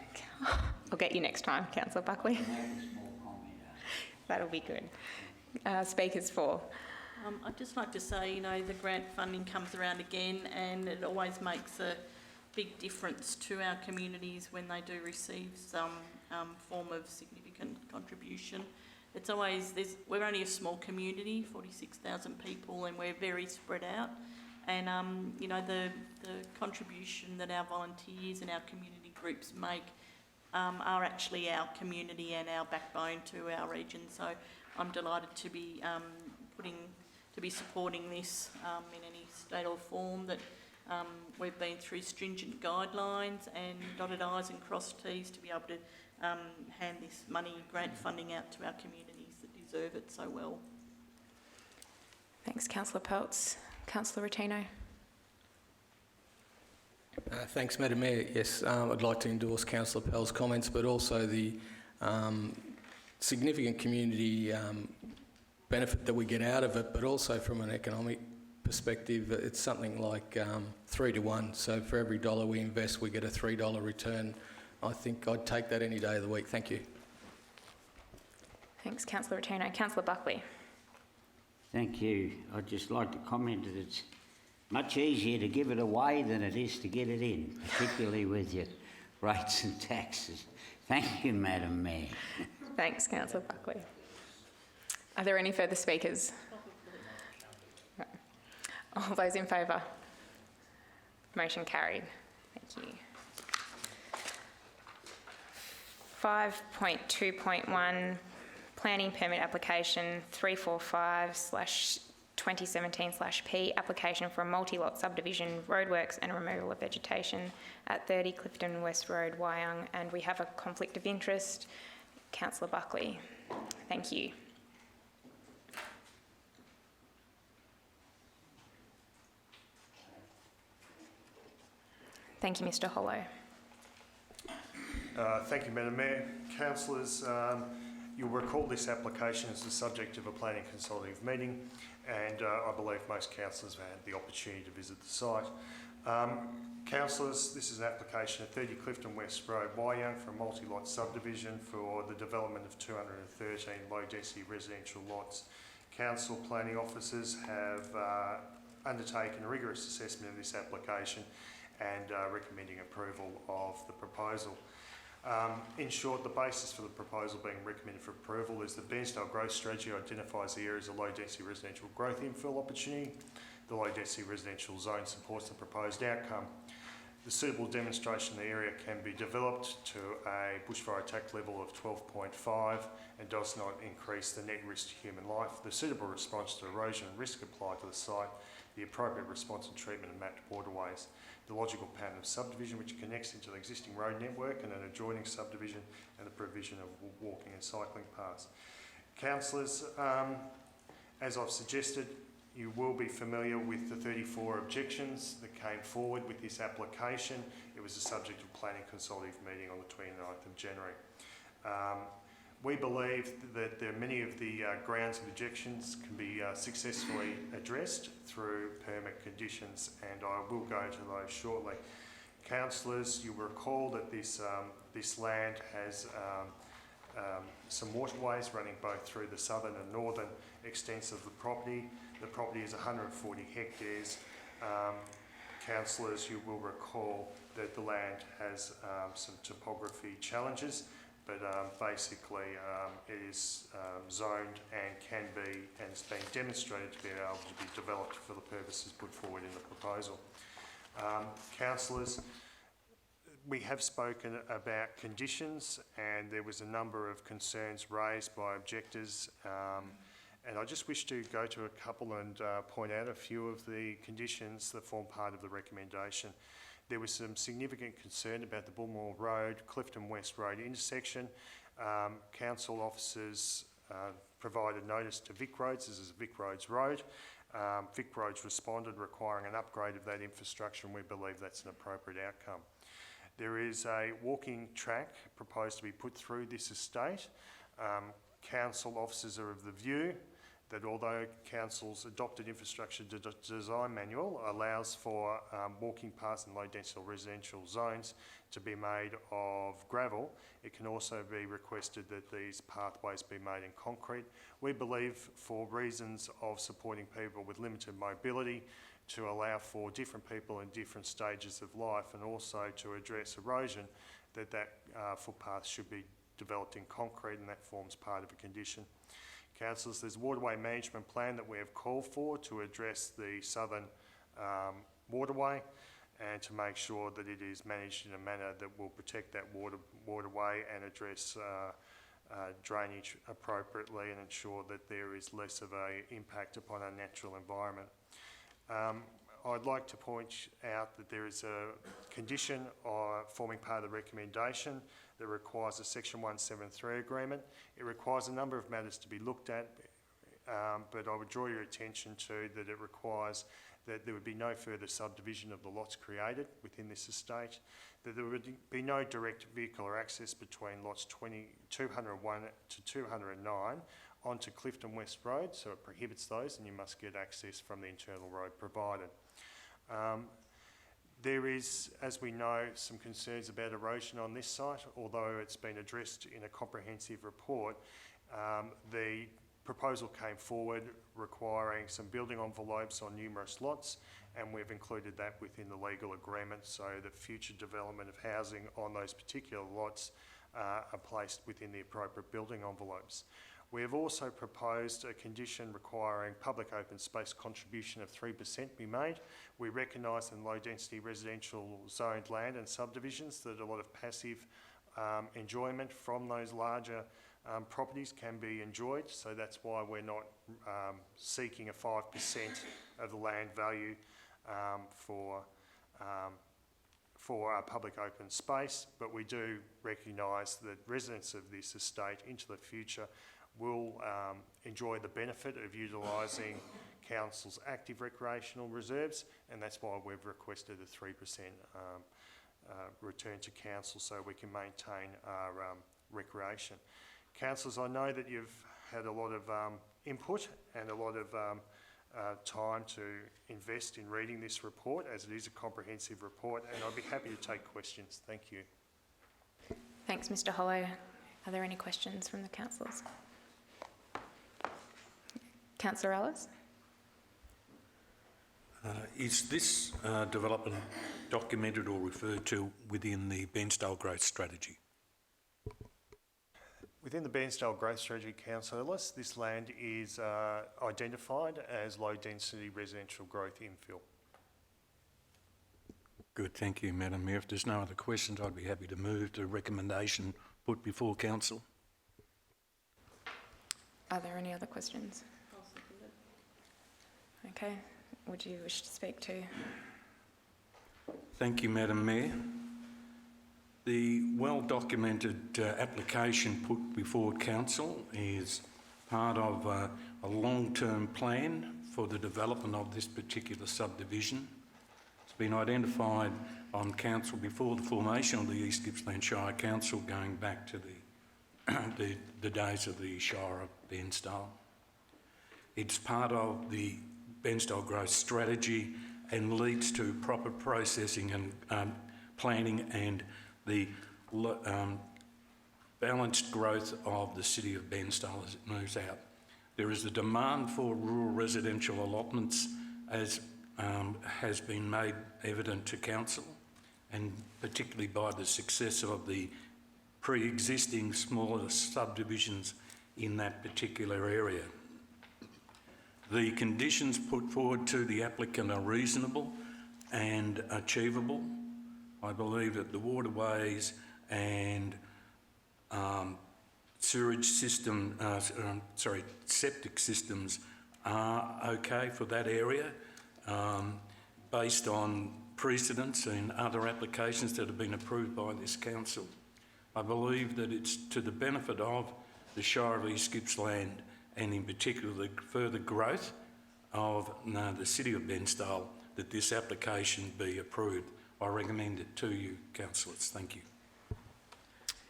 I'll get you next time, Councillor Buckley. That'll be good. Speakers for. I'd just like to say, the grant funding comes around again, and it always makes a big difference to our communities when they do receive some form of significant contribution. It's always, we're only a small community, 46,000 people, and we're very spread out. And, the contribution that our volunteers and our community groups make are actually our community and our backbone to our region. So I'm delighted to be supporting this in any state or form, that we've been through stringent guidelines and dotted I's and crossed T's to be able to hand this money, grant funding, out to our communities that deserve it so well. Thanks, Councillor Peltz. Councillor Rotino. Thanks, Madam Mayor. Yes, I'd like to endorse Councillor Pell's comments, but also the significant community benefit that we get out of it, but also from an economic perspective, it's something like 3 to 1. So for every dollar we invest, we get a $3 return. I think I'd take that any day of the week. Thank you. Thanks, Councillor Rotuno. Councillor Buckley. Thank you. I'd just like to comment that it's much easier to give it away than it is to get it in, particularly with your rates and taxes. Thank you, Madam Mayor. Thanks, Councillor Buckley. Are there any further speakers? No. All those in favour? Motion carried. Thank you. 5.2.1 Planning Permit Application 345/2017/P, application for a multi-lot subdivision, roadworks and removal of vegetation at 30 Clifton West Road, Wyong, and we have a conflict of interest. Councillor Buckley. Thank you. Thank you, Mr. Hollow. Thank you, Madam Mayor. Councillors, you'll recall this application is the subject of a planning consultative meeting, and I believe most councillors have had the opportunity to visit the site. Councillors, this is an application at 30 Clifton West Road, Wyong, for a multi-lot subdivision for the development of 213 low-density residential lots. Council planning officers have undertaken a rigorous assessment of this application and recommending approval of the proposal. In short, the basis for the proposal being recommended for approval is the Bairnsdale growth strategy identifies the areas of low-density residential growth infill opportunity. The low-density residential zone supports the proposed outcome. The suitable demonstration of the area can be developed to a bushfire attack level of 12.5 and does not increase the net risk to human life. The suitable response to erosion and risk applied to the site, the appropriate response and treatment of mapped waterways, the logical pattern of subdivision which connects into the existing road network and an adjoining subdivision, and the provision of walking and cycling paths. Councillors, as I've suggested, you will be familiar with the 34 objections that came forward with this application. It was the subject of a planning consultative meeting on the 29th of January. We believe that many of the grounds of objections can be successfully addressed through permit conditions, and I will go into those shortly. Councillors, you'll recall that this land has some waterways running both through the southern and northern extents of the property. The property is 140 hectares. Councillors, you will recall that the land has some topography challenges, but basically it is zoned and can be, and it's been demonstrated to be able to be developed for the purposes put forward in the proposal. Councillors, we have spoken about conditions, and there was a number of concerns raised by objectors, and I just wish to go to a couple and point out a few of the conditions that form part of the recommendation. There was some significant concern about the Bullmore Road, Clifton West Road intersection. Council officers provided notice to Vic Roads. This is Vic Roads Road. Vic Roads responded requiring an upgrade of that infrastructure, and we believe that's an appropriate outcome. There is a walking track proposed to be put through this estate. Council officers are of the view that although Council's adopted infrastructure design manual allows for walking paths in low-density residential zones to be made of gravel, it can also be requested that these pathways be made in concrete. We believe, for reasons of supporting people with limited mobility, to allow for different people in different stages of life, and also to address erosion, that footpath should be developed in concrete, and that forms part of a condition. Councillors, there's a waterway management plan that we have called for to address the southern waterway and to make sure that it is managed in a manner that will protect that waterway and address drainage appropriately and ensure that there is less of an impact upon our natural environment. I'd like to point out that there is a condition forming part of the recommendation that requires a Section 173 agreement. It requires a number of matters to be looked at, but I would draw your attention to that it requires that there would be no further subdivision of the lots created within this estate, that there would be no direct vehicular access between lots 201 to 209 onto Clifton West Road, so it prohibits those, and you must get access from the internal road provided. There is, as we know, some concerns about erosion on this site, although it's been addressed in a comprehensive report. The proposal came forward requiring some building envelopes on numerous lots, and we've included that within the legal agreement so that future development of housing on those particular lots are placed within the appropriate building envelopes. We have also proposed a condition requiring public open space contribution of 3% be made. We recognise in low density residential zoned land and subdivisions that a lot of passive enjoyment from those larger properties can be enjoyed, so that's why we're not seeking a 5% of the land value for our public open space, but we do recognise that residents of this estate into the future will enjoy the benefit of utilising Council's active recreational reserves, and that's why we've requested a 3% return to Council so we can maintain our recreation. Councillors, I know that you've had a lot of input and a lot of time to invest in reading this report, as it is a comprehensive report, and I'd be happy to take questions. Thank you. Thanks, Mr Hollow. Are there any questions from the councillors? Councillor Ellis? Is this development documented or referred to within the Bairnsdale Growth Strategy? Within the Bairnsdale Growth Strategy, Councillor Ellis, this land is identified as low density residential growth infill. Good, thank you, Madam Mayor. If there's no other questions, I'd be happy to move the recommendation put before Council. Are there any other questions? Okay, would you wish to speak to? Thank you, Madam Mayor. The well-documented application put before Council is part of a long-term plan for the development of this particular subdivision. It's been identified on Council before the formation of the East Gippsland Shire Council, going back to the days of the Shire of Bairnsdale. It's part of the Bairnsdale Growth Strategy and leads to proper processing and planning and the balanced growth of the city of Bairnsdale as it moves out. There is a demand for rural residential allotments, as has been made evident to Council, and particularly by the success of the pre-existing smaller subdivisions in that particular area. The conditions put forward to the applicant are reasonable and achievable. I believe that the waterways and septic systems are okay for that area, based on precedents and other applications that have been approved by this council. I believe that it's to the benefit of the Shire of East Gippsland, and in particular the further growth of the city of Bairnsdale, that this application be approved. I recommend it to you, councillors. Thank you.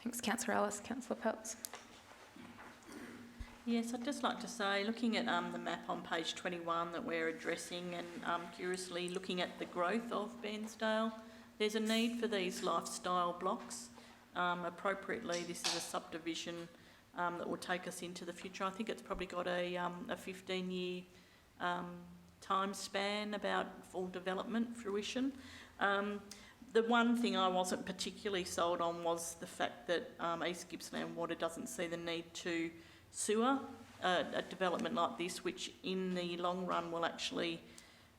Thanks, Councillor Ellis. Councillor Peltz. Yes, I'd just like to say, looking at the map on page 21 that we're addressing, and curiously looking at the growth of Bairnsdale, there's a need for these lifestyle blocks. Appropriately, this is a subdivision that will take us into the future. I think it's probably got a 15-year time span about full development fruition. The one thing I wasn't particularly sold on was the fact that East Gippsland Water doesn't see the need to sewer a development like this, which in the long run will actually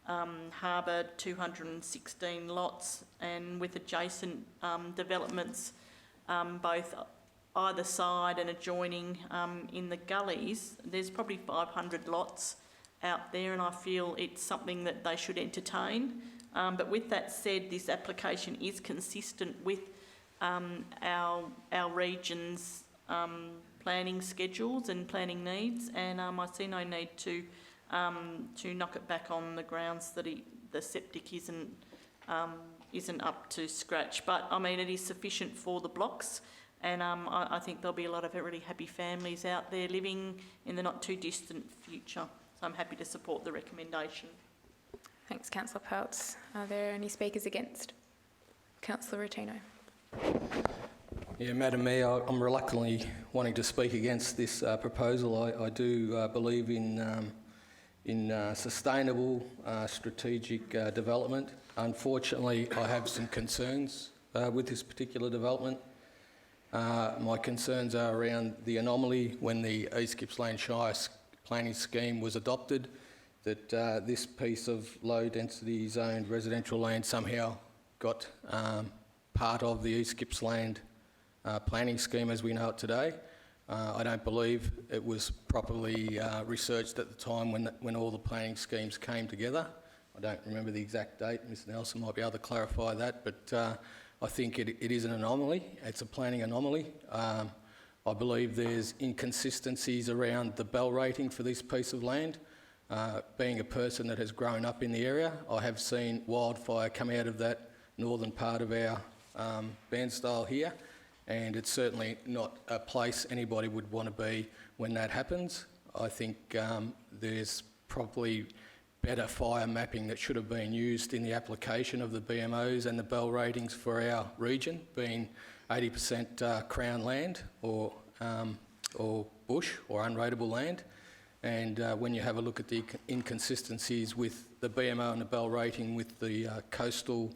harbour 216 lots, and with adjacent developments both either side and adjoining in the gullies. There's probably 500 lots out there, and I feel it's something that they should entertain. But with that said, this application is consistent with our region's planning schedules and planning needs, and I see no need to knock it back on the grounds that the septic isn't up to scratch. But I mean, it is sufficient for the blocks, and I think there'll be a lot of really happy families out there living in the not too distant future. So I'm happy to support the recommendation. Thanks, Councillor Peltz. Are there any speakers against? Councillor Rotino. Yeah, Madam Mayor, I'm reluctantly wanting to speak against this proposal. I do believe in sustainable strategic development. Unfortunately, I have some concerns with this particular development. My concerns are around the anomaly when the East Gippsland Shire planning scheme was adopted, that this piece of low-density zoned residential land somehow got part of the East Gippsland planning scheme as we know it today. I don't believe it was properly researched at the time when all the planning schemes came together. I don't remember the exact date. Mr Nelson might be able to clarify that, but I think it is an anomaly. It's a planning anomaly. I believe there's inconsistencies around the bell rating for this piece of land. Being a person that has grown up in the area, I have seen wildfire come out of that northern part of our Bairnsdale here, and it's certainly not a place anybody would want to be when that happens. I think there's probably better fire mapping that should have been used in the application of the BMOs and the bell ratings for our region, being 80% Crown land or bush or unrateable land. And when you have a look at the inconsistencies with the BMO and the bell rating with the coastal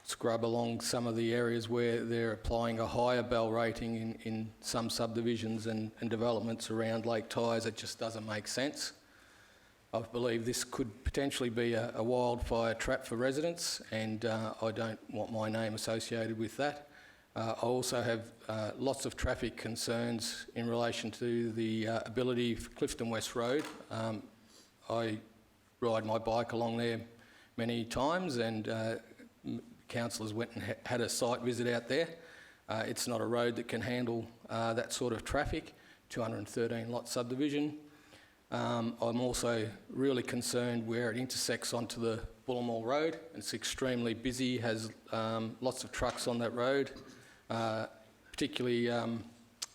scrub along some of the areas where they're applying a higher bell rating in some subdivisions and developments around Lake Tyers, it just doesn't make sense. I believe this could potentially be a wildfire trap for residents, and I don't want my name associated with that. I also have lots of traffic concerns in relation to the ability for Clifton West Road. I ride my bike along there many times, and councillors went and had a site visit out there. It's not a road that can handle that sort of traffic, 213 lot subdivision. I'm also really concerned where it intersects onto the Bullamore Road. It's extremely busy, has lots of trucks on that road, particularly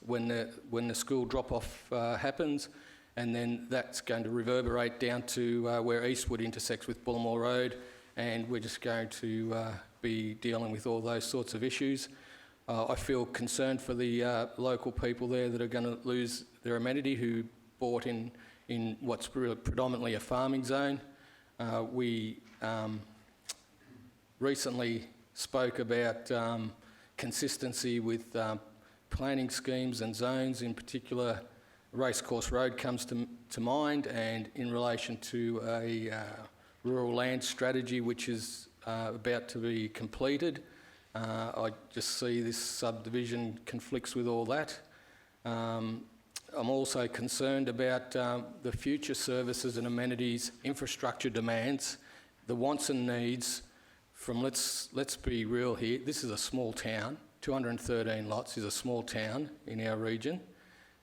when the school drop-off happens, and then that's going to reverberate down to where Eastwood intersects with Bullamore Road, and we're just going to be dealing with all those sorts of issues. I feel concerned for the local people there that are going to lose their amenity who bought in what's really predominantly a farming zone. We recently spoke about consistency with planning schemes and zones. In particular, Racecourse Road comes to mind, and in relation to a rural land strategy which is about to be completed. I just see this subdivision conflicts with all that. I'm also concerned about the future services and amenities, infrastructure demands, the wants and needs from, let's be real here, this is a small town, 213 lots is a small town in our region.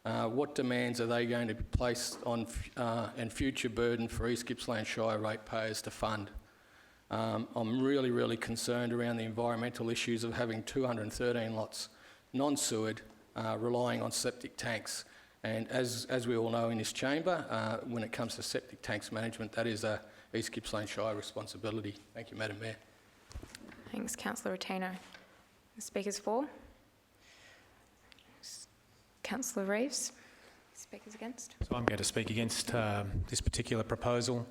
What demands are they going to be placed on and future burden for East Gippsland Shire ratepayers to fund? I'm really, really concerned around the environmental issues of having 213 lots non-sewered, relying on septic tanks. And as we all know in this chamber, when it comes to septic tanks management, that is a East Gippsland Shire responsibility. Thank you, Madam Mayor. Thanks, Councillor Rotino. Speakers for? Councillor Reeves. Speakers against? So I'm going to speak against this particular proposal,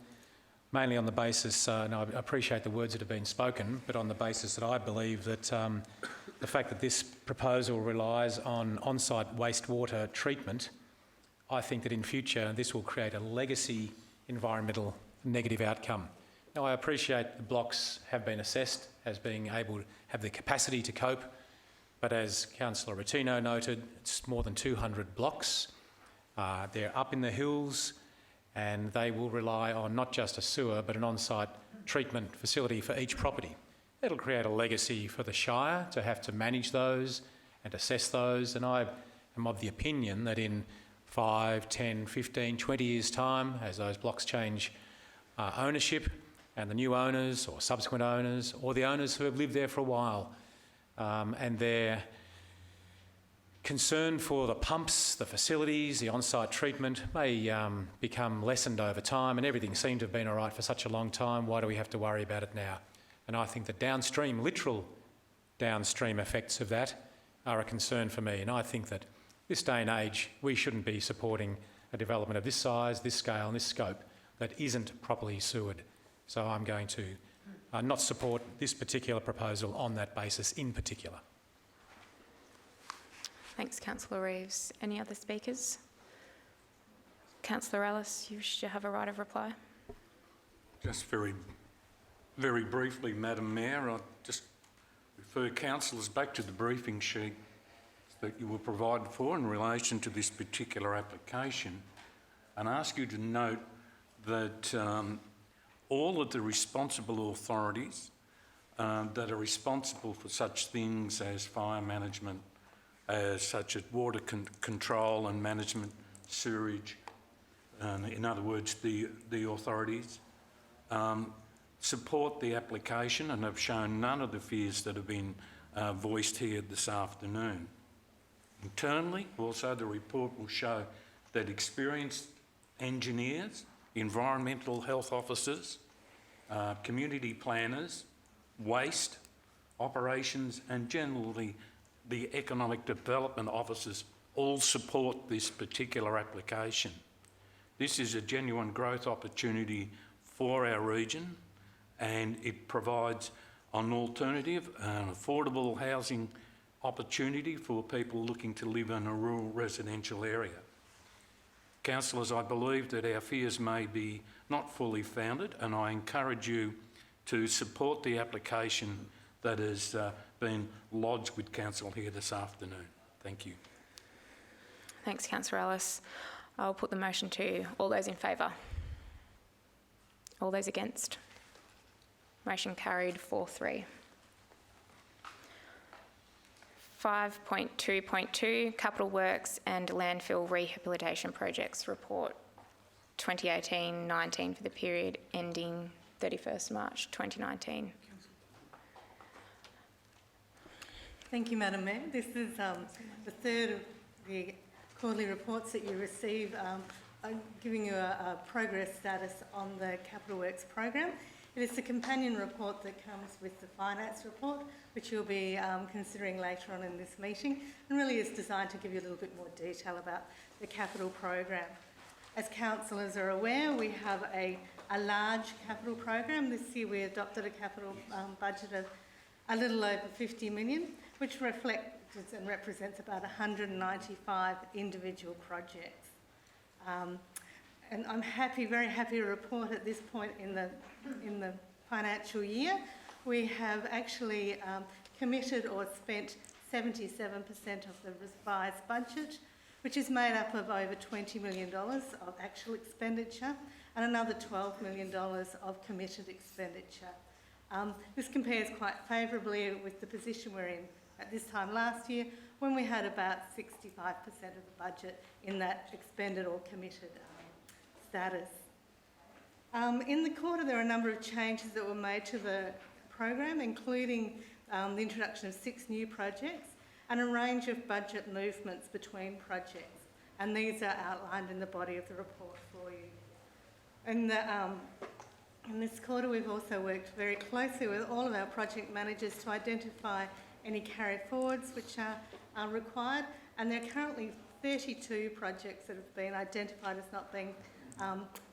mainly on the basis, and I appreciate the words that have been spoken, but on the basis that I believe that the fact that this proposal relies on on-site wastewater treatment, I think that in future this will create a legacy environmental negative outcome. Now, I appreciate the blocks have been assessed as being able to have the capacity to cope, but as Councillor Rotino noted, it's more than 200 blocks. They're up in the hills, and they will rely on not just a sewer but an on-site treatment facility for each property. it'll create a legacy for the Shire to have to manage those and assess those. And I am of the opinion that in 5, 10, 15, 20 years' time, as those blocks change ownership, and the new owners or subsequent owners or the owners who have lived there for a while, and their concern for the pumps, the facilities, the on-site treatment may become lessened over time, and everything seemed to have been all right for such a long time. Why do we have to worry about it now? And I think the downstream, literal downstream effects of that are a concern for me. And I think that this day and age, we shouldn't be supporting a development of this size, this scale and this scope that isn't properly sewered. So I'm going to not support this particular proposal on that basis in particular. Thanks, Councillor Reeves. Any other speakers? Councillor Ellis, you should have a right of reply. Just very briefly, Madam Mayor, I just refer councillors back to the briefing sheet that you were provided for in relation to this particular application, and ask you to note that all of the responsible authorities that are responsible for such things as fire management, such as water control and management, sewerage, in other words, the authorities, support the application and have shown none of the fears that have been voiced here this afternoon. Internally, also, the report will show that experienced engineers, environmental health officers, community planners, waste, operations and generally the economic development officers all support this particular application. This is a genuine growth opportunity for our region, and it provides an alternative, an affordable housing opportunity for people looking to live in a rural residential area. Councillors, I believe that our fears may be not fully founded, and I encourage you to support the application that has been lodged with Council here this afternoon. Thank you. Thanks, Councillor Ellis. I'll put the motion to all those in favour. All those against? Motion carried 4-3. 5.2.2 Capital Works and Landfill Rehabilitation Projects Report 2018-19 for the period ending 31st March 2019. Thank you, Madam Mayor. This is the third of the quarterly reports that you receive, giving you a progress status on the Capital Works program. It is the companion report that comes with the finance report, which you'll be considering later on in this meeting, and really is designed to give you a little bit more detail about the capital program. As councillors are aware, we have a large capital program. This year we adopted a capital budget of a little over 50 million, which reflects and represents about 195 individual projects. And I'm very happy to report at this point in the financial year, we have actually committed or spent 77% of the revised budget, which is made up of over $20 million of actual expenditure and another $12 million of committed expenditure. This compares quite favourably with the position we're in at this time last year, when we had about 65% of the budget in that expended or committed status. In the quarter, there are a number of changes that were made to the program, including the introduction of 6 new projects and a range of budget movements between projects. And these are outlined in the body of the report for you. In this quarter, we've also worked very closely with all of our project managers to identify any carry forwards which are required, and there are currently 32 projects that have been identified as not being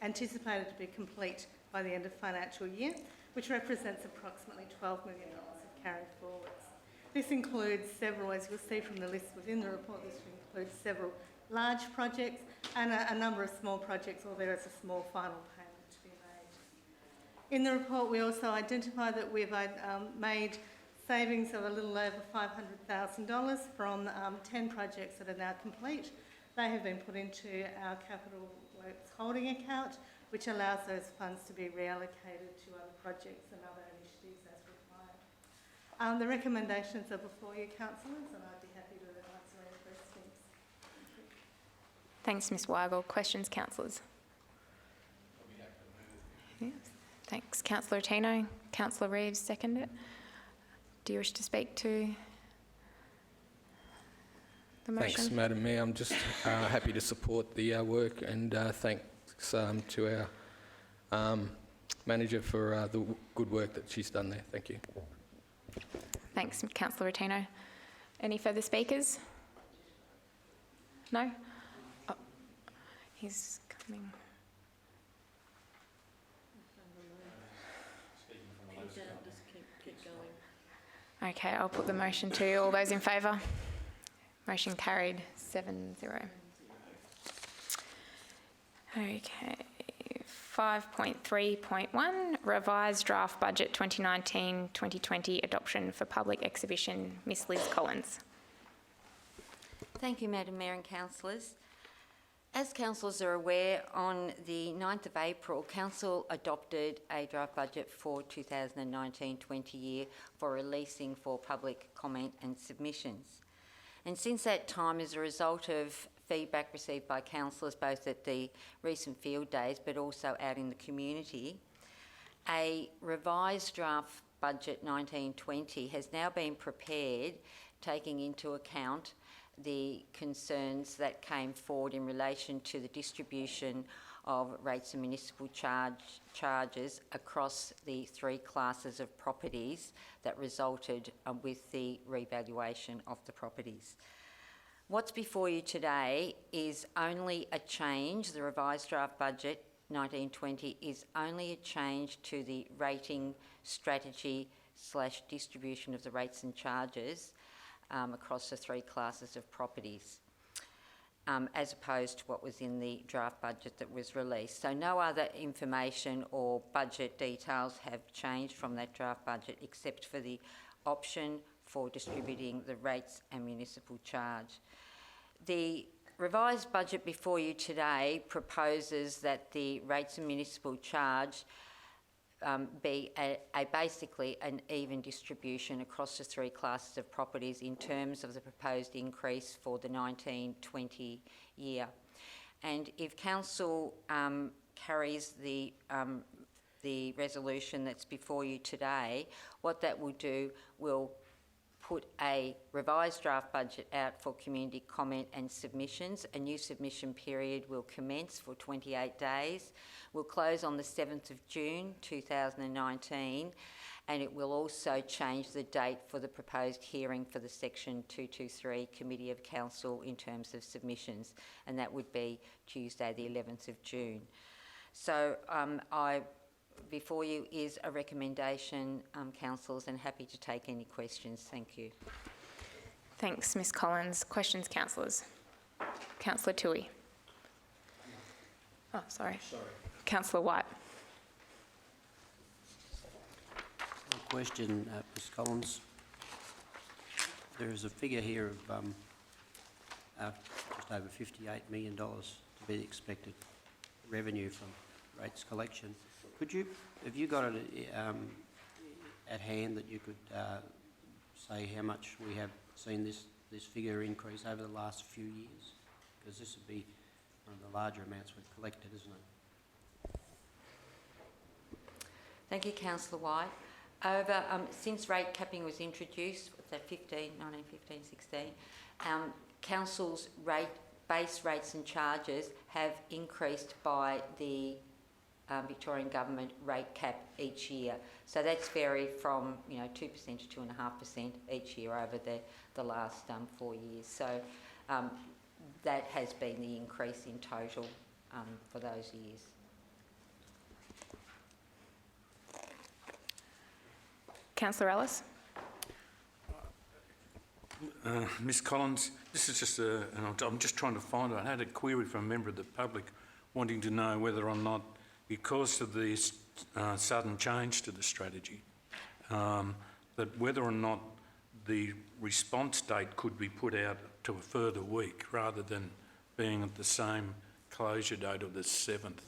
anticipated to be complete by the end of financial year, which represents approximately $12 million of carry forwards. This includes several, as you'll see from the list within the report, this includes several large projects and a number of small projects, or there is a small final payment to be made. In the report, we also identify that we've made savings of a little over $500,000 from 10 projects that are now complete. They have been put into our Capital Works holding account, which allows those funds to be reallocated to other projects and other initiatives as required. The recommendations are before you, councillors, and I'd be happy to answer any questions. Thanks, Ms Weigel. Questions, councillors? Yes. Thanks. Councillor Tino. Councillor Reeves, second it. Do you wish to speak to the motion? Thanks, Madam Mayor. I'm just happy to support the work, and thanks to our manager for the good work that she's done there. Thank you. Thanks, Councillor Rotino. Any further speakers? No? Oh, he's coming. Just keep going. Okay, I'll put the motion to you. All those in favour? Motion carried 7-0. Okay, 5.3.1, revised draft budget 2019-2020 adoption for public exhibition. Miss Liz Collins. Thank you, Madam Mayor and councillors. As councillors are aware, on the 9th of April, Council adopted a draft budget for 2019-20 year for releasing for public comment and submissions. And since that time, as a result of feedback received by councillors both at the recent field days but also out in the community, a revised draft budget 19-20 has now been prepared, taking into account the concerns that came forward in relation to the distribution of rates and municipal charges across the three classes of properties that resulted with the revaluation of the properties. What's before you today is only a change. The revised draft budget 19-20 is only a change to the rating strategy / distribution of the rates and charges across the three classes of properties, as opposed to what was in the draft budget that was released. So no other information or budget details have changed from that draft budget except for the option for distributing the rates and municipal charge. The revised budget before you today proposes that the rates and municipal charge be basically an even distribution across the three classes of properties in terms of the proposed increase for the 19-20 year. And if council carries the resolution that's before you today, what that will do will put a revised draft budget out for community comment and submissions. A new submission period will commence for 28 days. Will close on the 7th of June 2019, and it will also change the date for the proposed hearing for the Section 223 Committee of Council in terms of submissions, and that would be Tuesday the 11th of June. So before you is a recommendation, councillors, and happy to take any questions. Thank you. Thanks, Ms Collins. Questions, councillors? Councillor Toohey. Oh, sorry. Councillor White. Question, Ms Collins. There is a figure here of just over $58 million to be the expected revenue from rates collection. Have you got it at hand that you could say how much we have seen this figure increase over the last few years? Because this would be one of the larger amounts we've collected, isn't it? Thank you, Councillor White. Since rate capping was introduced, what's that, 16, council's base rates and charges have increased by the Victorian Government rate cap each year. So that's varied from 2% to 2.5% each year over the last 4 years. So that has been the increase in total for those years. Councillor Ellis. Ms Collins, this is just I'm just trying to find out. I had a query from a member of the public wanting to know whether or not, because of the sudden change to the strategy, that whether or not the response date could be put out to a further week rather than being at the same closure date of the 7th.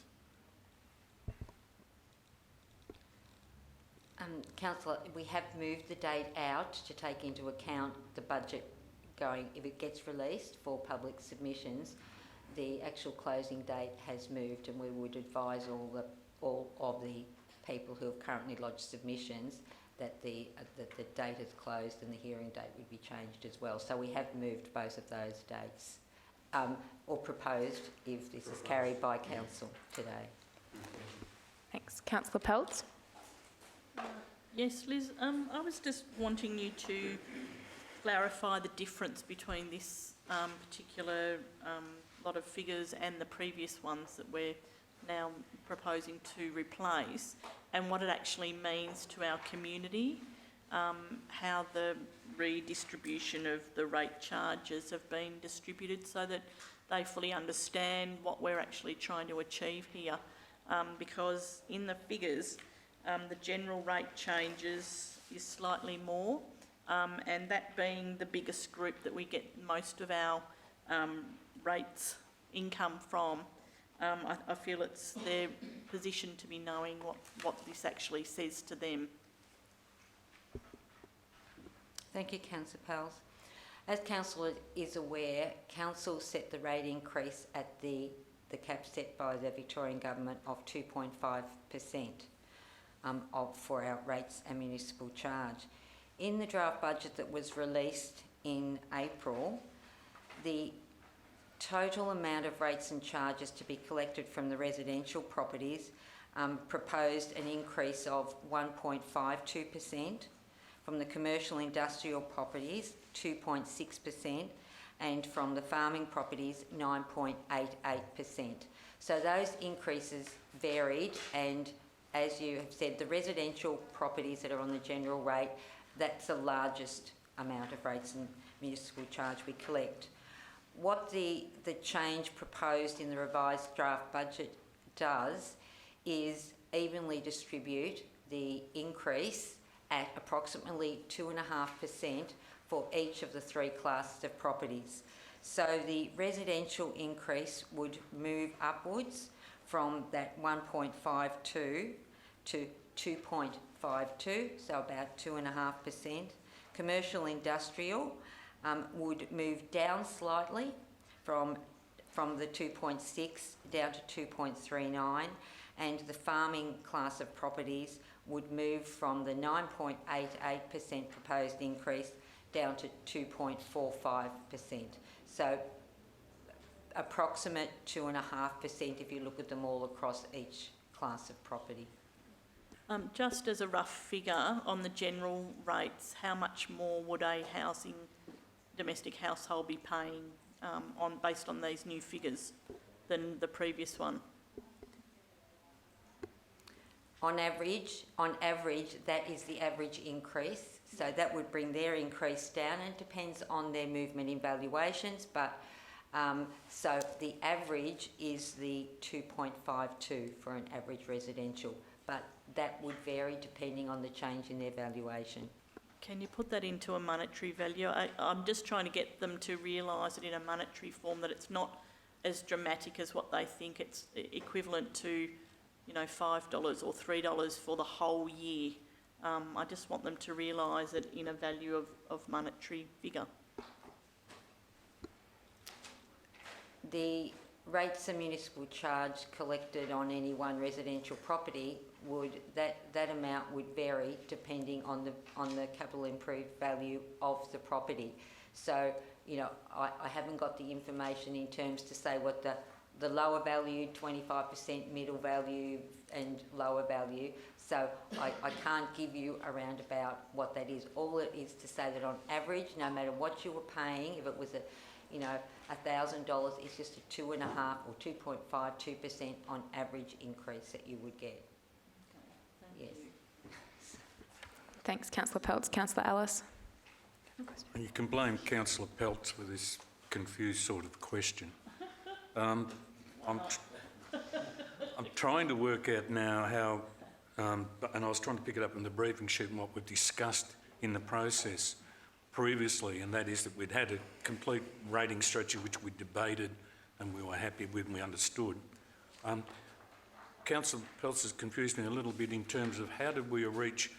Councillor, we have moved the date out to take into account the budget going, if it gets released for public submissions, the actual closing date has moved, and we would advise all of the people who have currently lodged submissions that the date is closed and the hearing date would be changed as well. So we have moved both of those dates, or proposed if this is carried by council today. Thanks. Councillor Peltz? Yes, Liz, I was just wanting you to clarify the difference between this particular lot of figures and the previous ones that we're now proposing to replace, and what it actually means to our community, how the redistribution of the rate charges have been distributed so that they fully understand what we're actually trying to achieve here. Because in the figures, the general rate changes is slightly more, and that being the biggest group that we get most of our rates income from, I feel it's their position to be knowing what this actually says to them. Thank you, Councillor Pals. As Council is aware, Council set the rate increase at the cap set by the Victorian Government of 2.5% for our rates and municipal charge. In the draft budget that was released in April, the total amount of rates and charges to be collected from the residential properties proposed an increase of 1.52%, from the commercial industrial properties 2.6%, and from the farming properties 9.88%. So those increases varied, and as you have said, the residential properties that are on the general rate, that's the largest amount of rates and municipal charge we collect. What the change proposed in the revised draft budget does is evenly distribute the increase at approximately 2.5% for each of the three classes of properties. So the residential increase would move upwards from that 1.52 to 2.52, so about 2.5%. Commercial industrial would move down slightly from the 2.6 down to 2.39, and the farming class of properties would move from the 9.88% proposed increase down to 2.45%. So approximate 2.5% if you look at them all across each class of property. Just as a rough figure on the general rates, how much more would a domestic household be paying based on these new figures than the previous one? On average, that is the average increase. So that would bring their increase down, and it depends on their movement in valuations. But so the average is the 2.52 for an average residential, but that would vary depending on the change in their valuation. Can you put that into a monetary value? I'm just trying to get them to realise it in a monetary form, that it's not as dramatic as what they think. It's equivalent to, $5 or $3 for the whole year. I just want them to realise it in a value of monetary figure. The rates and municipal charge collected on any one residential property that amount would vary depending on the capital improved value of the property. So I haven't got the information in terms to say what the lower value, 25%, middle value and lower value. So I can't give you a roundabout what that is. All it is to say that on average, no matter what you were paying, if it was $1,000, it's just a 2.5 or 2.52% on average increase that you would get. Okay, yes. Thanks, Councillor Peltz. Councillor Ellis? You can blame Councillor Peltz for this confused sort of question. I'm trying to work out now how, and I was trying to pick it up in the briefing sheet and what we've discussed in the process previously, and that is that we'd had a complete rating structure which we debated and we were happy with and we understood. Councillor Peltz has confused me a little bit in terms of how did we reach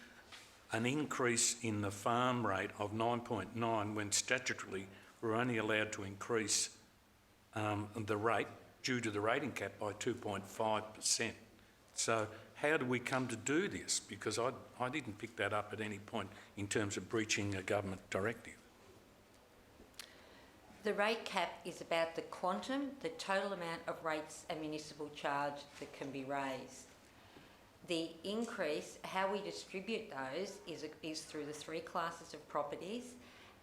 an increase in the farm rate of 9.9 when statutorily we're only allowed to increase the rate due to the rating cap by 2.5%. So how do we come to do this? Because I didn't pick that up at any point in terms of breaching a government directive. The rate cap is about the quantum, the total amount of rates and municipal charge that can be raised. The increase, how we distribute those is through the 3 classes of properties,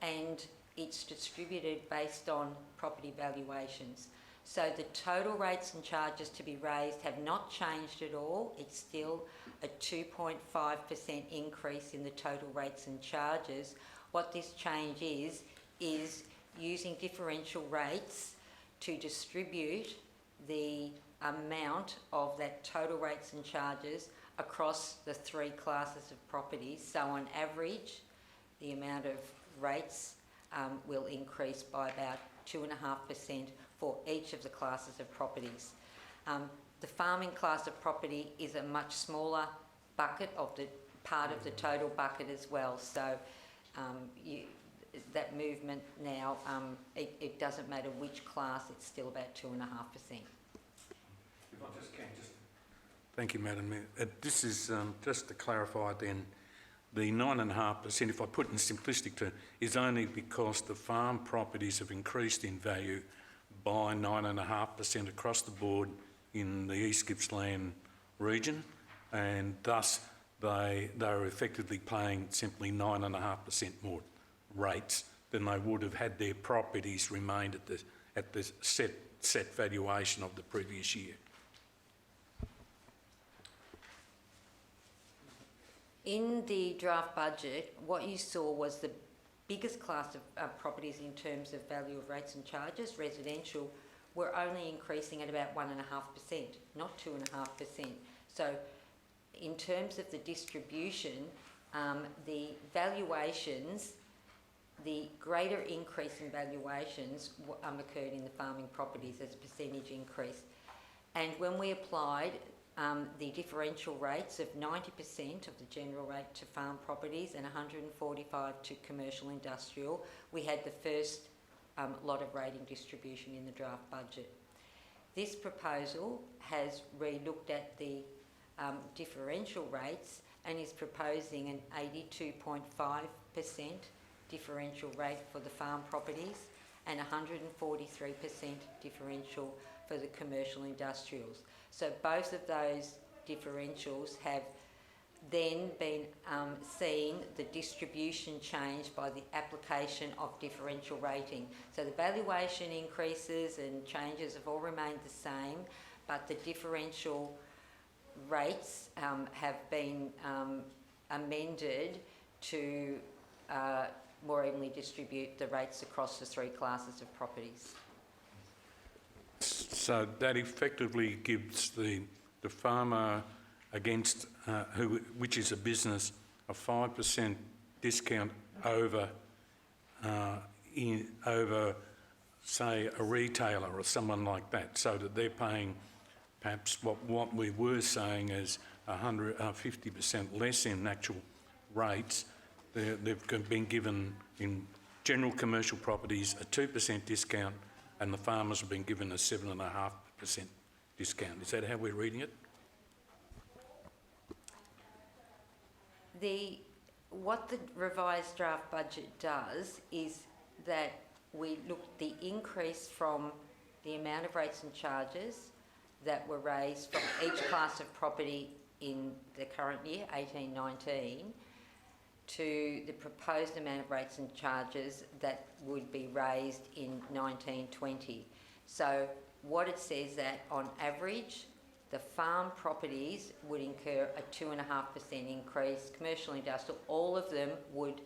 and it's distributed based on property valuations. So the total rates and charges to be raised have not changed at all. It's still a 2.5% increase in the total rates and charges. What this change is using differential rates to distribute the amount of that total rates and charges across the 3 classes of properties. So on average, the amount of rates will increase by about 2.5% for each of the classes of properties. The farming class of property is a much smaller bucket of the part of the total bucket as well. So that movement now, it doesn't matter which class, it's still about 2.5%. If I just can, Thank you, Madam Mayor. This is, just to clarify then, the 9.5%, if I put it in simplistic terms, is only because the farm properties have increased in value by 9.5% across the board in the East Gippsland region, and thus they are effectively paying simply 9.5% more rates than they would have had their properties remained at the set valuation of the previous year. In the draft budget, what you saw was the biggest class of properties in terms of value of rates and charges, residential, were only increasing at about 1.5%, not 2.5%. So in terms of the distribution, the valuations, the greater increase in valuations occurred in the farming properties as a percentage increase. And when we applied the differential rates of 90% of the general rate to farm properties and 145 to commercial industrial, we had the first lot of rating distribution in the draft budget. This proposal has re-looked at the differential rates and is proposing an 82.5% differential rate for the farm properties and 143% differential for the commercial industrials. So both of those differentials have then been seen the distribution change by the application of differential rating. So the valuation increases and changes have all remained the same, but the differential rates have been amended to more evenly distribute the rates across the 3 classes of properties. So that effectively gives the farmer against which is a business, a 5% discount over say a retailer or someone like that, so that they're paying perhaps what we were saying is 50% less in actual rates. They've been given in general commercial properties a 2% discount, and the farmers have been given a 7.5% discount. Is that how we're reading it? What the revised draft budget does is that we look at the increase from the amount of rates and charges that were raised from each class of property in the current year, 18-19, to the proposed amount of rates and charges that would be raised in 19-20. So what it says that on average, the farm properties would incur a 2.5% increase, commercial, industrial, all of them would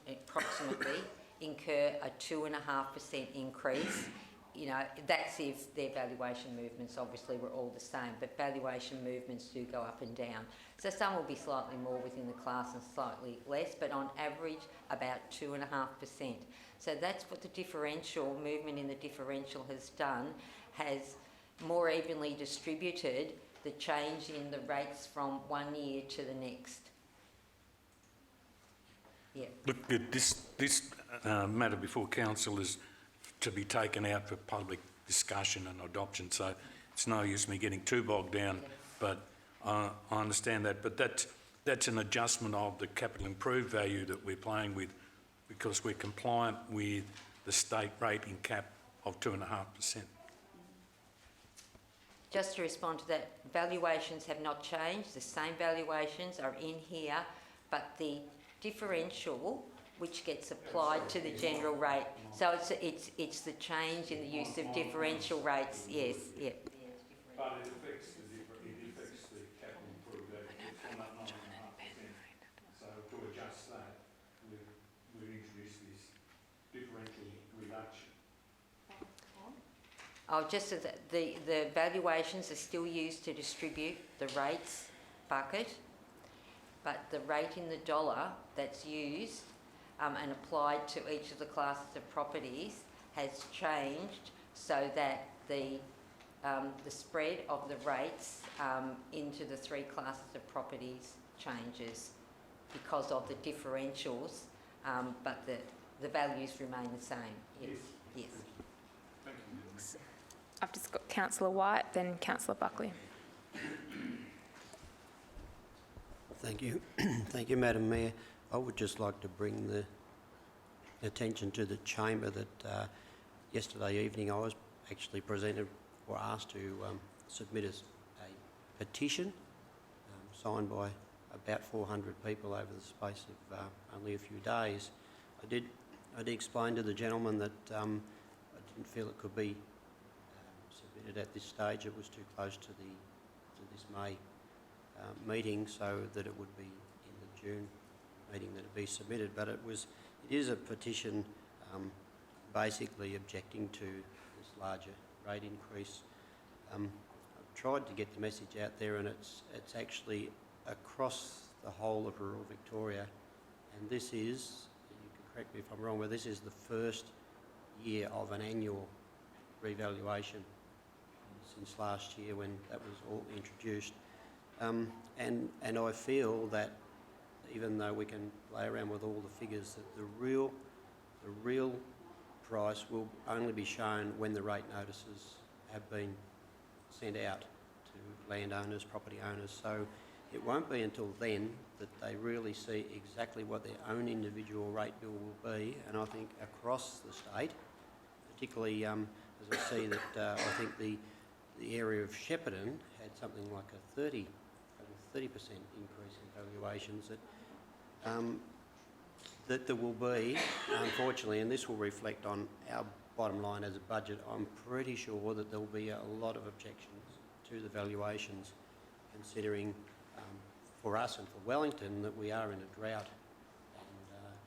approximately incur a 2.5% increase. You know, that's if their valuation movements obviously were all the same, but valuation movements do go up and down. So some will be slightly more within the class and slightly less, but on average about 2.5%. So that's what the differential movement in the differential has done, has more evenly distributed the change in the rates from one year to the next. Yeah. Look, this matter before council is to be taken out for public discussion and adoption, so it's no use me getting too bogged down, but I understand that. But that's an adjustment of the capital improved value that we're playing with, because we're compliant with the state rating cap of 2.5%. Just to respond to that, valuations have not changed. The same valuations are in here, but the differential which gets applied to the general rate. So it's the change in the use of differential rates. Yes, yeah. But it affects the capital improved value. It's on that 9.5%. So to adjust that, we've introduced this differential reduction. Oh, just so that the valuations are still used to distribute the rates bucket, but the rate in the dollar that's used and applied to each of the classes of properties has changed so that the spread of the rates into the three classes of properties changes because of the differentials, but the values remain the same. Yes. Yes. Thank you. I've just got Councillor White, then Councillor Buckley. Thank you. Thank you, Madam Mayor. I would just like to bring the attention to the chamber that yesterday evening I was actually presented or asked to submit a petition signed by about 400 people over the space of only a few days. I did explain to the gentleman that I didn't feel it could be submitted at this stage. It was too close to this May meeting, so that it would be in the June meeting that it be submitted. But it is a petition basically objecting to this larger rate increase. I've tried to get the message out there, and it's actually across the whole of rural Victoria, and this is, you can correct me if I'm wrong, but this is the first year of an annual revaluation since last year when that was all introduced. And I feel that even though we can play around with all the figures, that the real price will only be shown when the rate notices have been sent out to landowners, property owners. So it won't be until then that they really see exactly what their own individual rate bill will be. And I think across the state, particularly as I see that I think the area of Shepparton had something like a 30% increase in valuations, that there will be, unfortunately, and this will reflect on our bottom line as a budget, I'm pretty sure that there will be a lot of objections to the valuations, considering for us and for Wellington that we are in a drought, and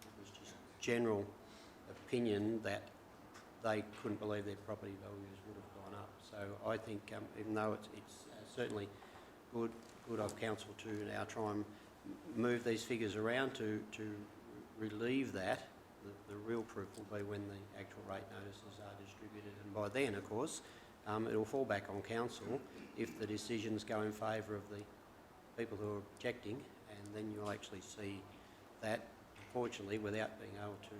it was just general opinion that they couldn't believe their property values would have gone up. So I think even though it's certainly good of council to now try and move these figures around to relieve that, the real proof will be when the actual rate notices are distributed, and by then, of course, it will fall back on council if the decisions go in favour of the people who are objecting, and then you'll actually see that, unfortunately, without being able to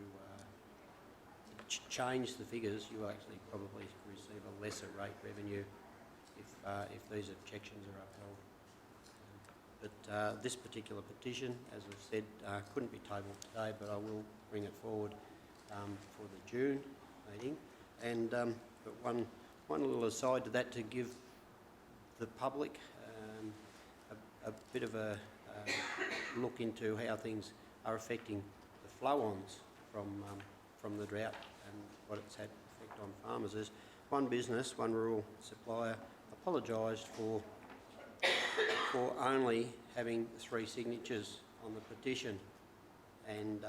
change the figures, you will actually probably receive a lesser rate revenue if these objections are upheld. But this particular petition, as I've said, couldn't be tabled today, but I will bring it forward for the June meeting. And but one little aside to that, to give the public a bit of a look into how things are affecting the flow-ons from the drought and what it's had effect on farmers. Is one business, one rural supplier, apologised for only having 3 signatures on the petition, and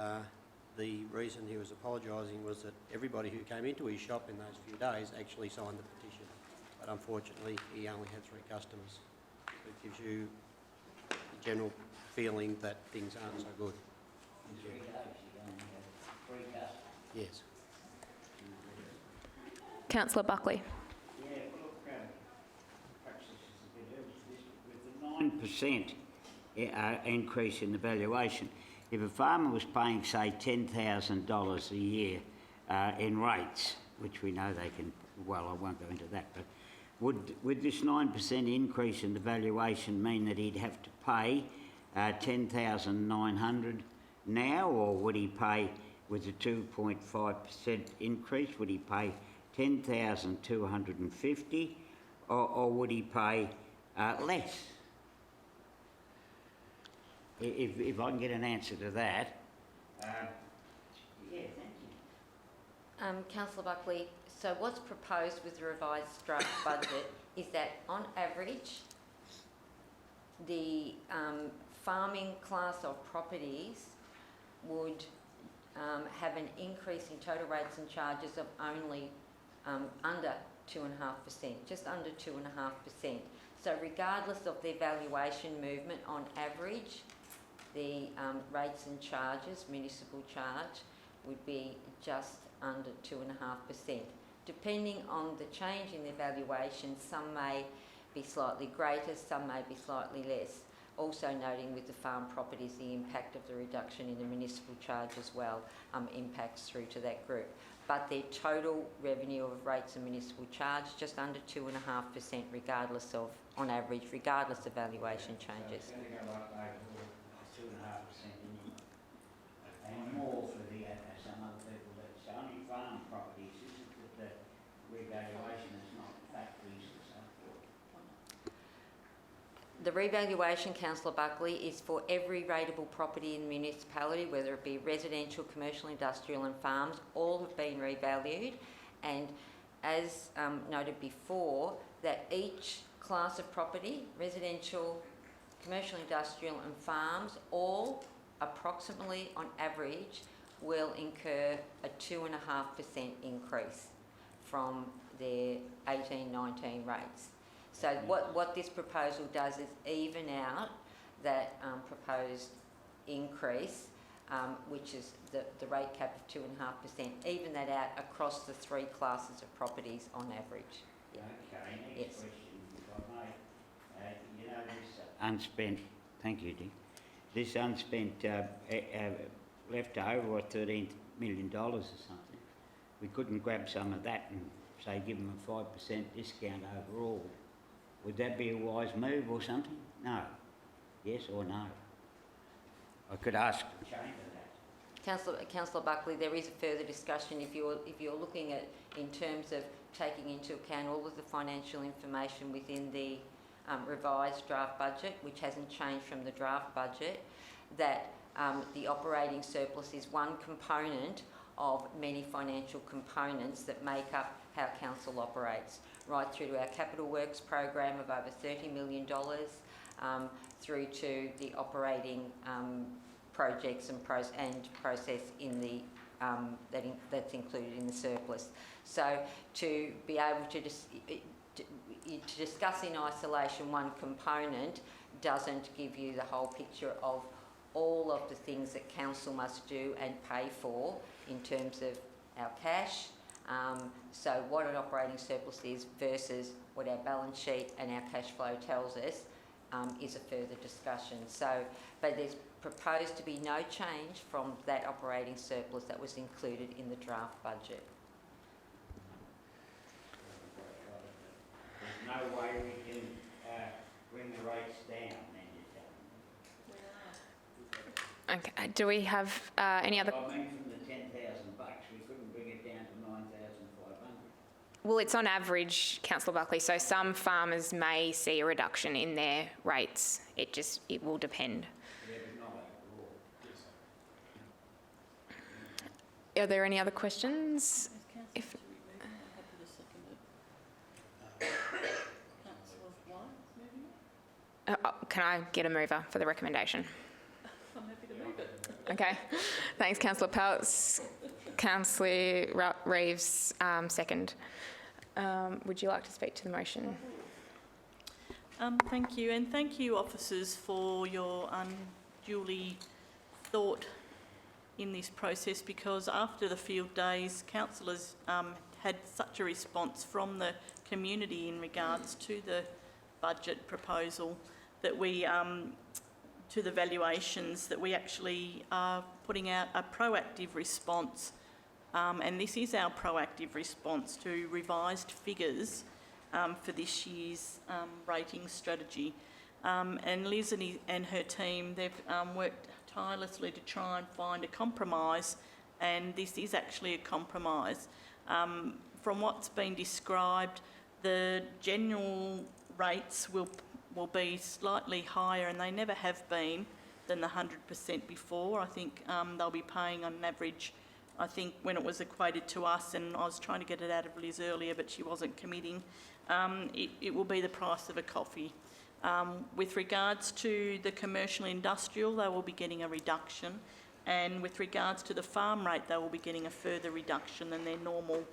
the reason he was apologising was that everybody who came into his shop in those few days actually signed the petition, but unfortunately he only had 3 customers. It gives you a general feeling that things aren't so good. In 3 days you only had 3 customers? Yes. Councillor Buckley. Yeah, well, look, perhaps this is a bit early, with the 9% increase in the valuation, if a farmer was paying, say, $10,000 a year in rates, which we know they can, well, I won't go into that, but would this 9% increase in the valuation mean that he'd have to pay $10,900 now, or would he pay, with a 2.5% increase, would he pay $10,250, or would he pay less? If I can get an answer to that. Yeah, thank you. Councillor Buckley, so what's proposed with the revised draft budget is that on average, the farming class of properties would have an increase in total rates and charges of only under 2.5%, just under 2.5%. So regardless of their valuation movement, on average, the rates and charges, municipal charge, would be just under 2.5%. Depending on the change in their valuation, some may be slightly greater, some may be slightly less. Also noting with the farm properties, the impact of the reduction in the municipal charge as well impacts through to that group. But their total revenue of rates and municipal charge, just under 2.5%, regardless of, on average, regardless of valuation changes. So it's going to go up overall 2.5% and more for the some other people that's only farm properties. Isn't it that the revaluation is not factories and so forth? The revaluation, Councillor Buckley, is for every rateable property in the municipality, whether it be residential, commercial, industrial and farms, all have been revalued. And as noted before, that each class of property, residential, commercial, industrial and farms, all approximately on average will incur a 2.5% increase from their 18-19 rates. So what this proposal does is even out that proposed increase, which is the rate cap of 2.5%, even that out across the three classes of properties on average. Yeah. Okay, next Yes. question, if I may. You know, this unspent, thank you, Dick, this unspent left over, what, $13 million or something. We couldn't grab some of that and, say, give them a 5% discount overall. Would that be a wise move or something? No. Yes or no? I could ask the chamber that. Councillor Buckley, there is a further discussion if you're looking at in terms of taking into account all of the financial information within the revised draft budget, which hasn't changed from the draft budget, that the operating surplus is one component of many financial components that make up how council operates, right through to our capital works program of over $30 million, through to the operating projects and process in the that's included in the surplus. So to be able to discuss in isolation one component doesn't give you the whole picture of all of the things that council must do and pay for in terms of our cash. So what an operating surplus is versus what our balance sheet and our cash flow tells us is a further discussion. So, but there's proposed to be no change from that operating surplus that was included in the draft budget. There's no way we can bring the rates down, then, is that? Okay, do we have any other... I mean, from the $10,000, we couldn't bring it down to 9,500. Well, it's on average, Councillor Buckley, so some farmers may see a reduction in their rates. It will depend. Yeah, but not overall. Are there any other questions? If, can I get a mover for the recommendation? I'm happy to move it. Okay. Thanks, Councillor Peltz. Councillor Reeves, second. Would you like to speak to the motion? Thank you, and thank you, officers, for your unduly thought in this process, because after the field days, councillors had such a response from the community in regards to the budget proposal that we to the valuations that we actually are putting out a proactive response, and this is our proactive response to revised figures for this year's rating strategy. And Liz and her team, they've worked tirelessly to try and find a compromise, and this is actually a compromise. From what's been described, the general rates will be slightly higher, and they never have been, than the 100% before. I think they'll be paying on average, I think when it was equated to us, and I was trying to get it out of Liz earlier, but she wasn't committing, it will be the price of a coffee. With regards to the commercial industrial, they will be getting a reduction, and with regards to the farm rate, they will be getting a further reduction than their normal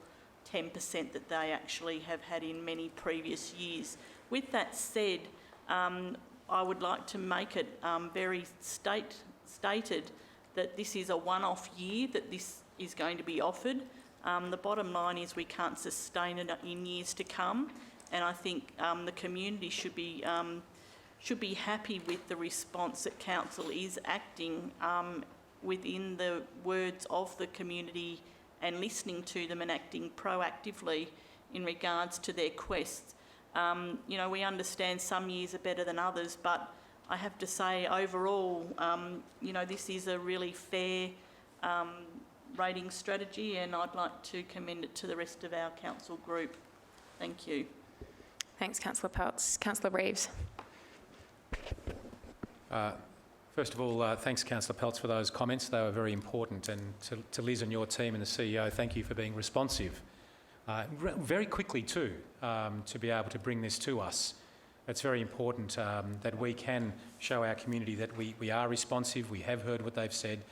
10% that they actually have had in many previous years. With that said, I would like to make it very stated that this is a one-off year that this is going to be offered. The bottom line is we can't sustain it in years to come, and I think the community should be happy with the response that council is acting within the words of the community and listening to them and acting proactively in regards to their quests. You know, we understand some years are better than others, but I have to say overall, you know, this is a really fair rating strategy, and I'd like to commend it to the rest of our council group. Thank you. Thanks, Councillor Peltz. Councillor Reeves. First of all, thanks, Councillor Peltz, for those comments. They were very important. And to Liz and your team and the CEO, thank you for being responsive. Very quickly too, to be able to bring this to us. It's very important that we can show our community that we are responsive, we have heard what they've said,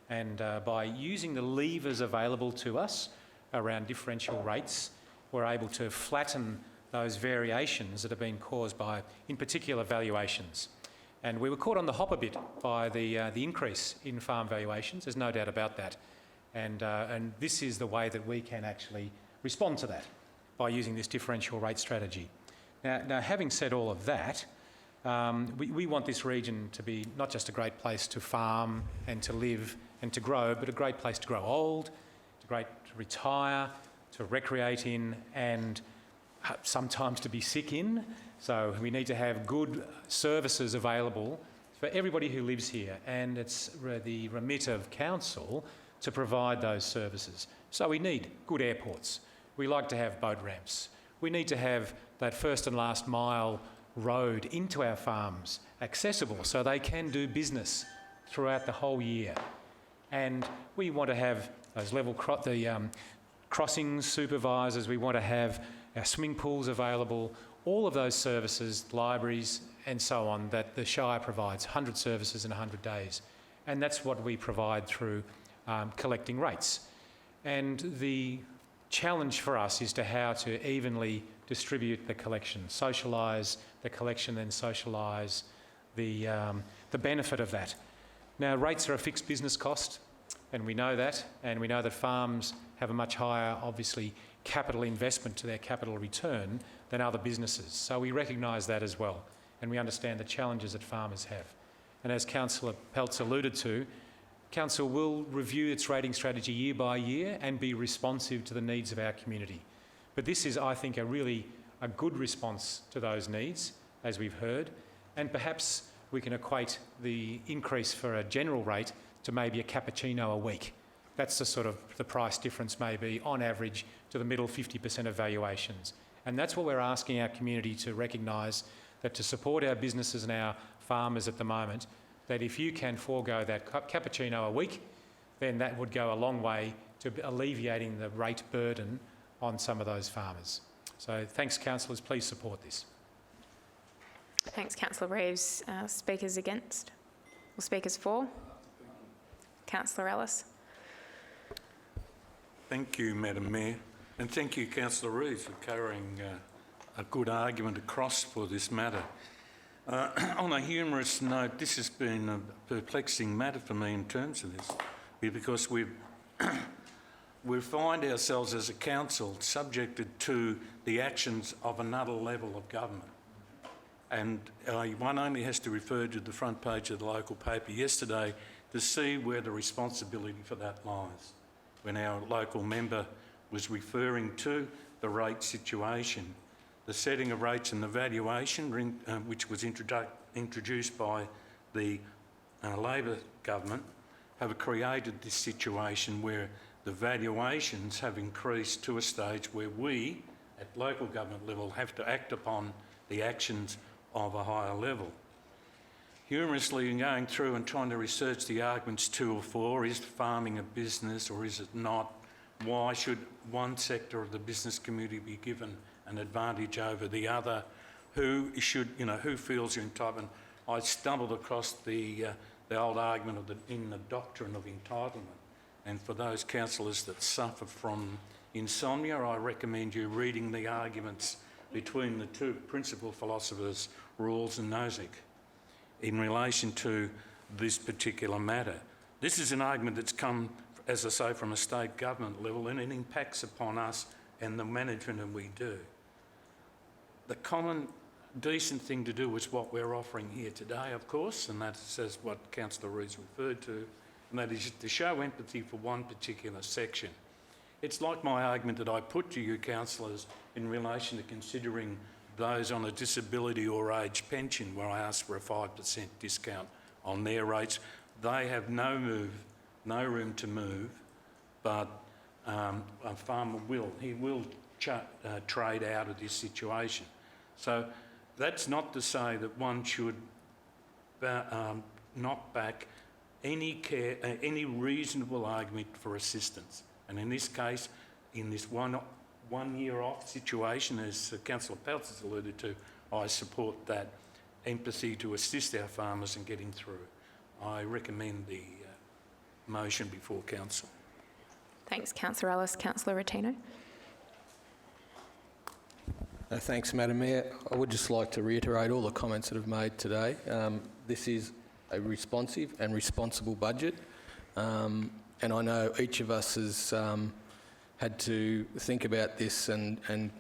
and by using the levers available to us around differential rates, we're able to flatten those variations that have been caused by, in particular, valuations. And we were caught on the hop a bit by the increase in farm valuations, there's no doubt about that. And this is the way that we can actually respond to that, by using this differential rate strategy. Now having said all of that, we want this region to be not just a great place to farm and to live and to grow, but a great place to grow old, to retire, to recreate in, and sometimes to be sick in. So we need to have good services available for everybody who lives here, and it's the remit of council to provide those services. So we need good airports. We like to have boat ramps. We need to have that first and last mile road into our farms accessible so they can do business throughout the whole year. And we want to have those crossings supervisors. We want to have our swimming pools available, all of those services, libraries and so on that the Shire provides, 100 services in 100 days. And that's what we provide through collecting rates. And the challenge for us is to how to evenly distribute the collection, socialise the collection, then socialise the benefit of that. Now, rates are a fixed business cost, and we know that farms have a much higher, obviously, capital investment to their capital return than other businesses. So we recognise that as well, and we understand the challenges that farmers have. And as Councillor Peltz alluded to, Council will review its rating strategy year by year and be responsive to the needs of our community. But this is, I think, a good response to those needs, as we've heard, and perhaps we can equate the increase for a general rate to maybe a cappuccino a week. That's the sort of the price difference maybe on average to the middle 50% of valuations. And that's what we're asking our community to recognise, that to support our businesses and our farmers at the moment, that if you can forego that cappuccino a week, then that would go a long way to alleviating the rate burden on some of those farmers. So thanks, councillors. Please support this. Thanks, Councillor Reeves. Speakers against? Or speakers for? Councillor Ellis. Thank you, Madam Mayor, and thank you, Councillor Reeves, for carrying a good argument across for this matter. On a humorous note, this has been a perplexing matter for me in terms of this, because we find ourselves as a council subjected to the actions of another level of government. And one only has to refer to the front page of the local paper yesterday to see where the responsibility for that lies, when our local member was referring to the rate situation. The setting of rates and the valuation, which was introduced by the Labor government, have created this situation where the valuations have increased to a stage where we, at local government level, have to act upon the actions of a higher level. Humorously, in going through and trying to research the arguments to or for, is farming a business or is it not? Why should one sector of the business community be given an advantage over the other? Who feels entitlement? I stumbled across the old argument in the doctrine of entitlement. And for those councillors that suffer from insomnia, I recommend you reading the arguments between the two principal philosophers, Rawls and Nozick, in relation to this particular matter. This is an argument that's come, as I say, from a state government level, and it impacts upon us and the management that we do. The common decent thing to do is what we're offering here today, of course, and that's what Councillor Reid's referred to, and that is to show empathy for one particular section. It's like my argument that I put to you, councillors, in relation to considering those on a disability or age pension, where I asked for a 5% discount on their rates. They have no room to move, but a farmer will. He will trade out of this situation. So that's not to say that one should knock back any reasonable argument for assistance. And in this case, in this one year off situation, as Councillor Peltz has alluded to, I support that empathy to assist our farmers in getting through. I recommend the motion before council. Thanks, Councillor Ellis. Councillor Rotino. Thanks, Madam Mayor. I would just like to reiterate all the comments that I've made today. This is a responsive and responsible budget, and I know each of us has had to think about this and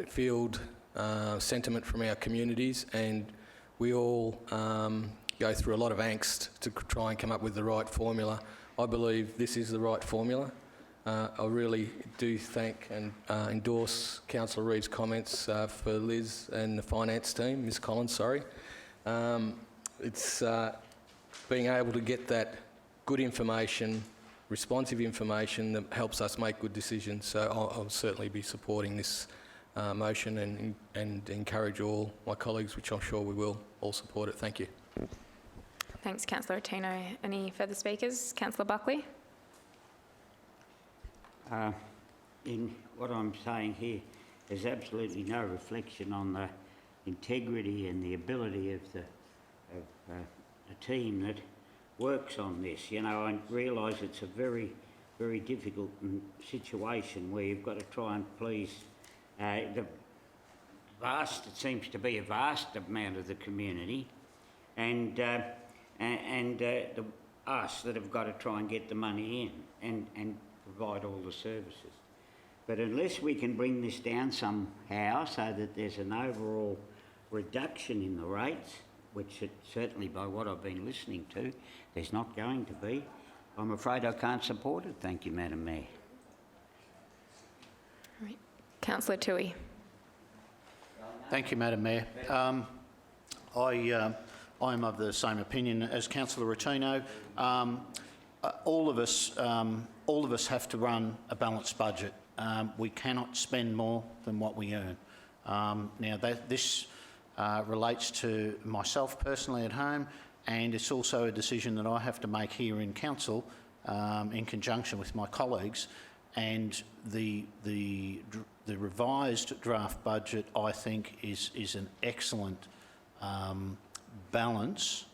field sentiment from our communities, and we all go through a lot of angst to try and come up with the right formula. I believe this is the right formula. I really do thank and endorse Councillor Reid's comments for Liz and the finance team, Ms Collins, sorry. It's being able to get that good information, responsive information that helps us make good decisions. So I'll certainly be supporting this motion and encourage all my colleagues, which I'm sure we will, all support it. Thank you. Thanks, Councillor Rotino. Any further speakers? Councillor Buckley. In what I'm saying here, there's absolutely no reflection on the integrity and the ability of a team that works on this. You know, I realise it's a very, very difficult situation where you've got to try and please it seems to be a vast amount of the community, and us that have got to try and get the money in and provide all the services. But unless we can bring this down somehow so that there's an overall reduction in the rates, which certainly by what I've been listening to, there's not going to be, I'm afraid I can't support it. Thank you, Madam Mayor. All right. Councillor Toohey. Thank you, Madam Mayor. I'm of the same opinion as Councillor Rotino. All of us have to run a balanced budget. We cannot spend more than what we earn. Now, this relates to myself personally at home, and it's also a decision that I have to make here in council in conjunction with my colleagues. And the revised draft budget, I think, is an excellent balance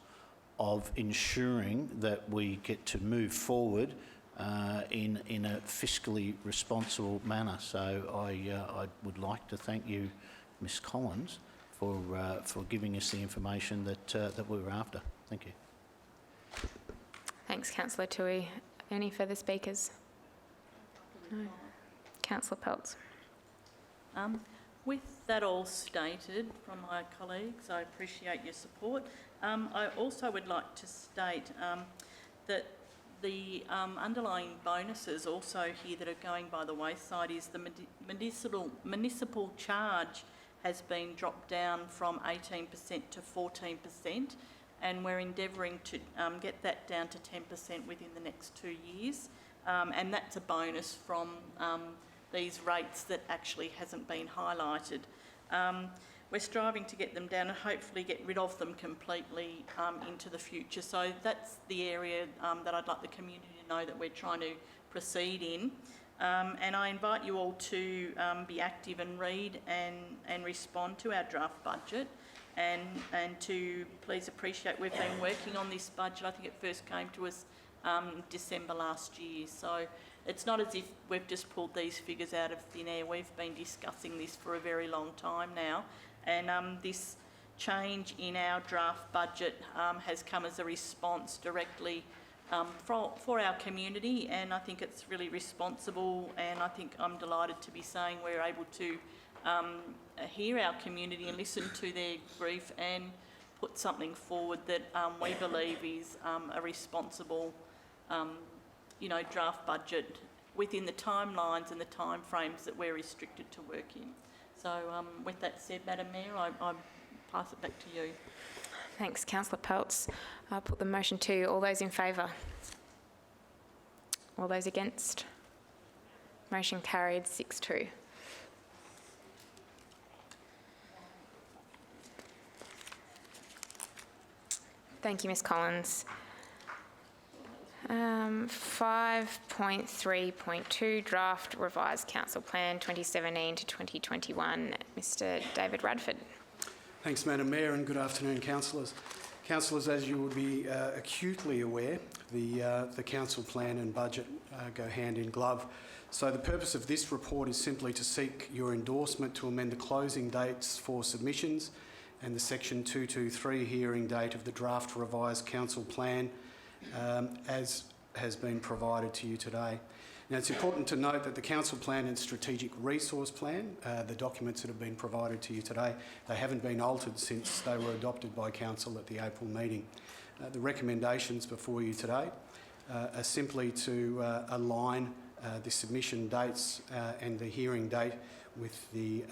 of ensuring that we get to move forward in a fiscally responsible manner. So I would like to thank you, Ms Collins, for giving us the information that we were after. Thank you. Thanks, Councillor Toohey. Any further speakers? No. Councillor Peltz. With that all stated from my colleagues, I appreciate your support. I also would like to state that the underlying bonuses also here that are going by the wayside is the municipal charge has been dropped down from 18% to 14%, and we're endeavouring to get that down to 10% within the next 2 years, and that's a bonus from these rates that actually hasn't been highlighted. We're striving to get them down and hopefully get rid of them completely into the future. So that's the area that I'd like the community to know that we're trying to proceed in. And I invite you all to be active and read and respond to our draft budget, and to please appreciate we've been working on this budget. I think it first came to us December last year. So it's not as if we've just pulled these figures out of thin air. We've been discussing this for a very long time now. And this change in our draft budget has come as a response directly for our community, and I think it's really responsible, and I think I'm delighted to be saying we're able to hear our community and listen to their grief and put something forward that we believe is a responsible draft budget within the timelines and the timeframes that we're restricted to work in. So with that said, Madam Mayor, I pass it back to you. Thanks, Councillor Peltz. I'll put the motion to you. All those in favour? All those against? Motion carried 6-2. Thank you, Ms Collins. 5.3.2 Draft Revised Council Plan 2017 to 2021. Mr David Radford. Thanks, Madam Mayor, and good afternoon, councillors. Councillors, as you would be acutely aware, the council plan and budget go hand in glove. So the purpose of this report is simply to seek your endorsement to amend the closing dates for submissions and the Section 223 hearing date of the draft revised council plan as has been provided to you today. Now, it's important to note that the council plan and strategic resource plan, the documents that have been provided to you today, they haven't been altered since they were adopted by council at the April meeting. The recommendations before you today are simply to align the submission dates and the hearing date with the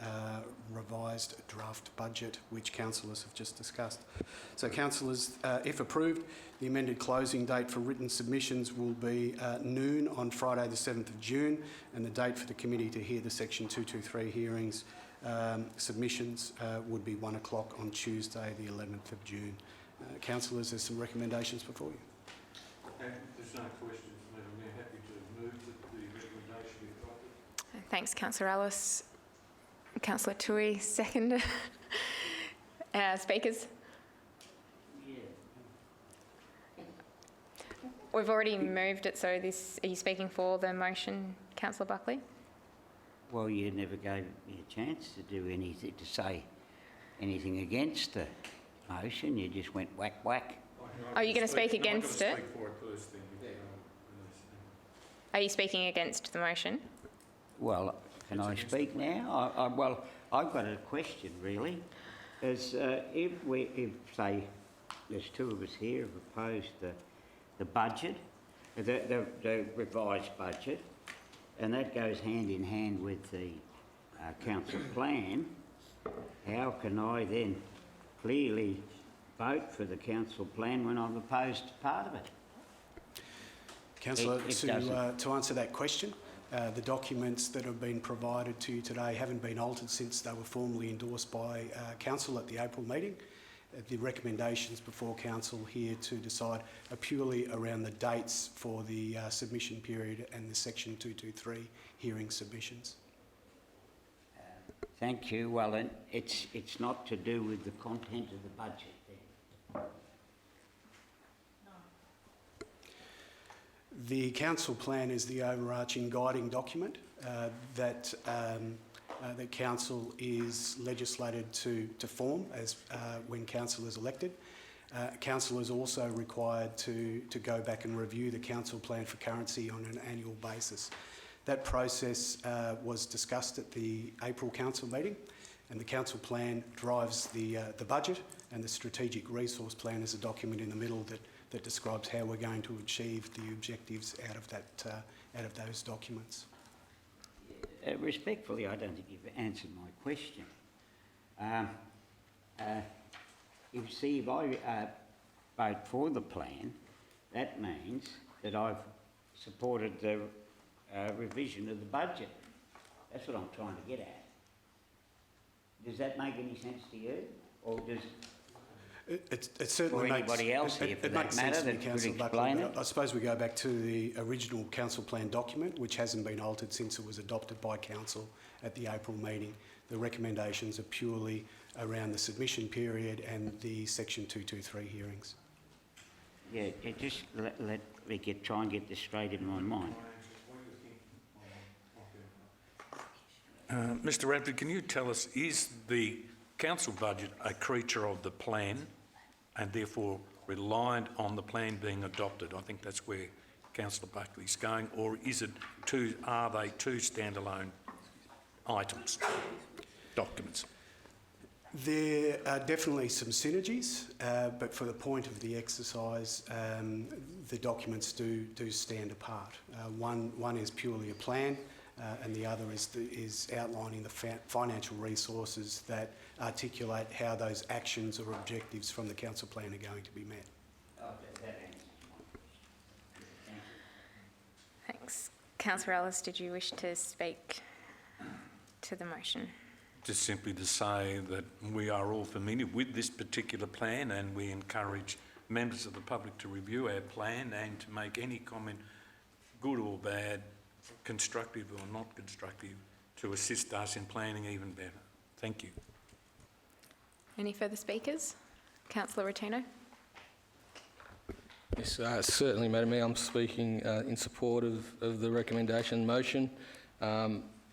revised draft budget, which councillors have just discussed. So, councillors, if approved, the amended closing date for written submissions will be noon on Friday the 7th of June, and the date for the committee to hear the Section 223 hearings submissions would be 1 o'clock on Tuesday the 11th of June. Councillors, there's some recommendations before you. Okay, if there's no questions, Madam Mayor, happy to move that the recommendation be adopted. Thanks, Councillor Ellis. Councillor Tui, second. Speakers? We've already moved it, so this, are you speaking for the motion, Councillor Buckley? Well, you never gave me a chance to do anything, to say anything against the motion. You just went whack, whack. Are you going to speak against it? Are you speaking against the motion? Well, can I speak now? Well, I've got a question, really. If say, there's two of us here have opposed the budget, the revised budget, and that goes hand in hand with the council plan, how can I then clearly vote for the council plan when I'm opposed to part of it? Councillor, to answer that question, the documents that have been provided to you today haven't been altered since they were formally endorsed by council at the April meeting. The recommendations before council here to decide are purely around the dates for the submission period and the Section 223 hearing submissions. Thank you. Well, then it's not to do with the content of the budget then. The council plan is the overarching guiding document that the council is legislated to form as when council is elected. Council is also required to go back and review the council plan for currency on an annual basis. That process was discussed at the April council meeting, And the council plan drives the budget, and the strategic resource plan is a document in the middle that describes how we're going to achieve the objectives out of those documents. Respectfully, I don't think you've answered my question. If I vote for the plan, that means that I've supported the revision of the budget. That's what I'm trying to get at. Does that make any sense to you, or does It certainly or anybody else here for that matter that could explain it? I suppose we go back to the original council plan document, which hasn't been altered since it was adopted by council at the April meeting. The recommendations are purely around the submission period and the Section 223 hearings. Yeah, just let me try and get this straight in my mind. Mr Radford, can you tell us, is the council budget a creature of the plan and therefore reliant on the plan being adopted? I think that's where Councillor Buckley's going. Or are they two standalone items, documents? There are definitely some synergies, but for the point of the exercise, the documents do stand apart. One is purely a plan, and the other is outlining the financial resources that articulate how those actions or objectives from the council plan are going to be met. That answers my question. Thanks. Councillor Ellis, did you wish to speak to the motion? Just simply to say that we are all familiar with this particular plan, and we encourage members of the public to review our plan and to make any comment, good or bad, constructive or not constructive, to assist us in planning even better. Thank you. Any further speakers? Councillor Rotino? Yes, certainly, Madam Mayor. I'm speaking in support of the recommendation motion.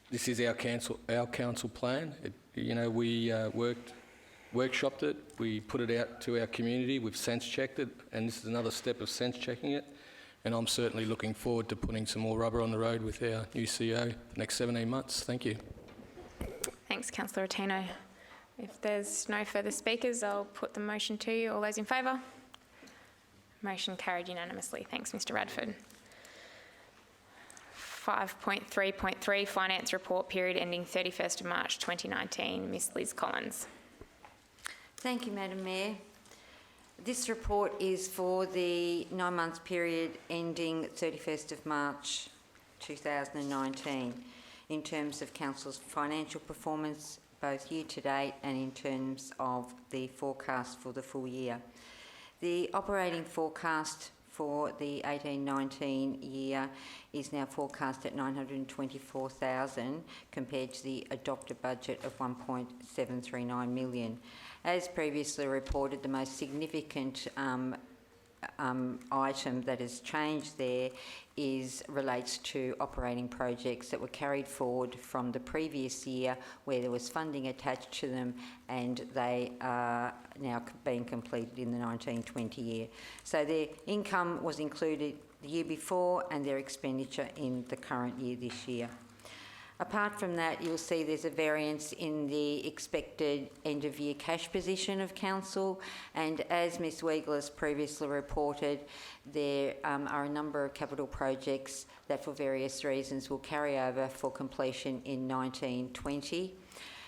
This is our council plan. We workshopped it. We put it out to our community. We've sense checked it, and this is another step of sense checking it. And I'm certainly looking forward to putting some more rubber on the road with our new CEO the next 17 months. Thank you. Thanks, Councillor Rotino. If there's no further speakers, I'll put the motion to you. All those in favour? Motion carried unanimously. Thanks, Mr Radford. 5.3.3 Finance Report period ending 31st of March 2019. Ms Liz Collins. Thank you, Madam Mayor. This report is for the 9-month period ending 31st of March 2019 in terms of Council's financial performance, both year to date and in terms of the forecast for the full year. The operating forecast for the 18-19 year is now forecast at $924,000 compared to the adopted budget of $1.739 million. As previously reported, the most significant item that has changed there relates to operating projects that were carried forward from the previous year where there was funding attached to them, and they are now being completed in the 19-20 year. So their income was included the year before and their expenditure in the current year this year. Apart from that, you'll see there's a variance in the expected end-of-year cash position of Council, and as Ms Weigel has previously reported, there are a number of capital projects that for various reasons will carry over for completion in 19-20.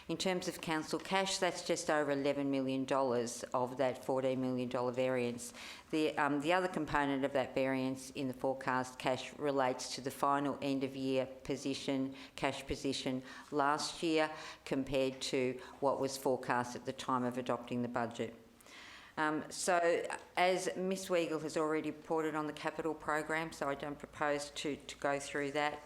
In terms of council cash, that's just over $11 million of that $14 million variance. The other component of that variance in the forecast cash relates to the final end-of-year cash position last year compared to what was forecast at the time of adopting the budget. So, as Ms Weigel has already reported on the capital program, so I don't propose to go through that.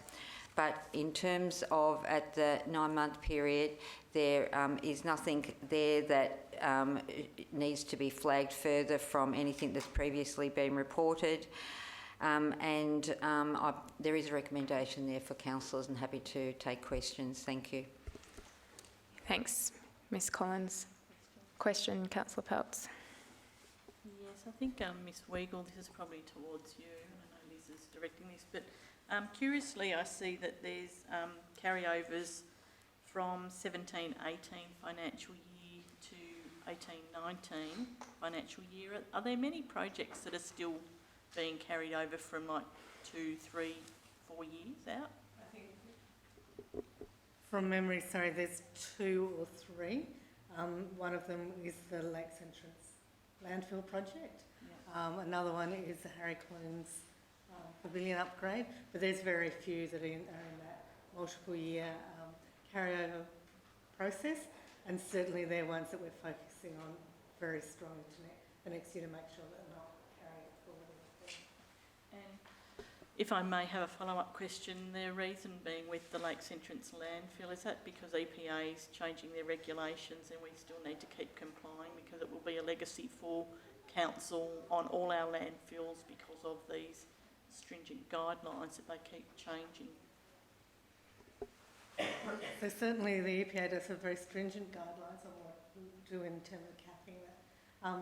But in terms of at the 9-month period, there is nothing there that needs to be flagged further from anything that's previously been reported. There is a recommendation there for councillors, and happy to take questions. Thank you. Thanks, Ms Collins. Question, Councillor Peltz. Yes, I think Ms Weigel, this is probably towards you. I know Liz is directing this, but curiously I see that there's carryovers from 17-18 financial year to 18-19 financial year. Are there many projects that are still being carried over from like 2, 3, 4 years out? I think from memory, sorry, there's 2 or 3. One of them is the Lakes Entrance landfill project. Yeah. Another one is the Harry Clunes pavilion upgrade, but there's very few that are in that multiple year carryover process, and certainly they're ones that we're focusing on very strongly for next year to make sure that they're not carrying it forward. And if I may have a follow-up question, the reason being with the Lakes Entrance landfill, is that because EPA is changing their regulations and we still need to keep complying because it will be a legacy for council on all our landfills because of these stringent guidelines that they keep changing? So certainly the EPA does have very stringent guidelines on what we do in terms of capping that.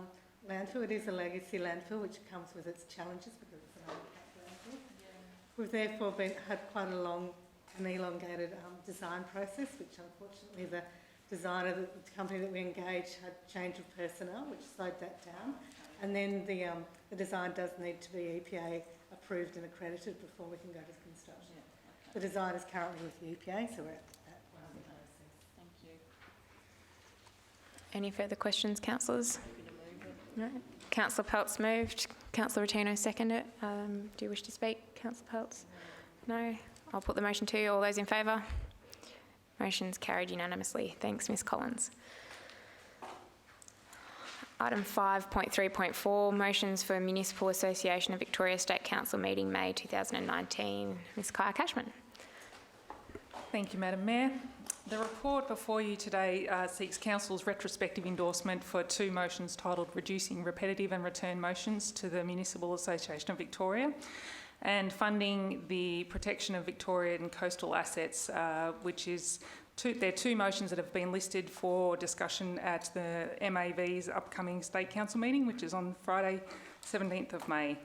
Landfill, it is a legacy landfill which comes with its challenges because it's an uncapped landfill. Yeah. We've therefore had quite a long and elongated design process, which unfortunately the designer, the company that we engaged, had change of personnel, which slowed that down. And then the design does need to be EPA approved and accredited before we can go to construction. Yeah, okay. The design is currently with the EPA, so we're at that one of the process. Thank you. Any further questions, councillors? No. Councillor Peltz moved. Councillor Rotino seconded it. Do you wish to speak, Councillor Peltz? No. I'll put the motion to you. All those in favour? Motion's carried unanimously. Thanks, Ms Collins. Item 5.3.4, motions for Municipal Association of Victoria State Council meeting May 2019. Ms Kaya Cashman. Thank you, Madam Mayor. The report before you today seeks Council's retrospective endorsement for 2 motions titled Reducing Repetitive and Return Motions to the Municipal Association of Victoria and Funding the Protection of Victorian Coastal Assets, which is they're 2 motions that have been listed for discussion at the MAV's upcoming State Council meeting, which is on Friday, 17th of May.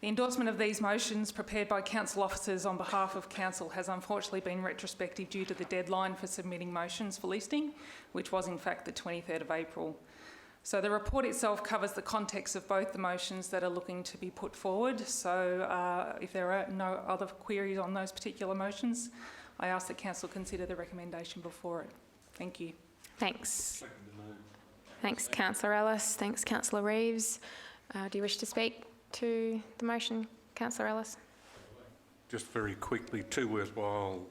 The endorsement of these motions prepared by council officers on behalf of council has unfortunately been retrospective due to the deadline for submitting motions for listing, which was in fact the 23rd of April. So the report itself covers the context of both the motions that are looking to be put forward. So if there are no other queries on those particular motions, I ask that council consider the recommendation before it. Thank you. Thanks. Thanks, Councillor Ellis. Thanks, Councillor Reeves. Do you wish to speak to the motion, Councillor Ellis? Just very quickly, 2 worthwhile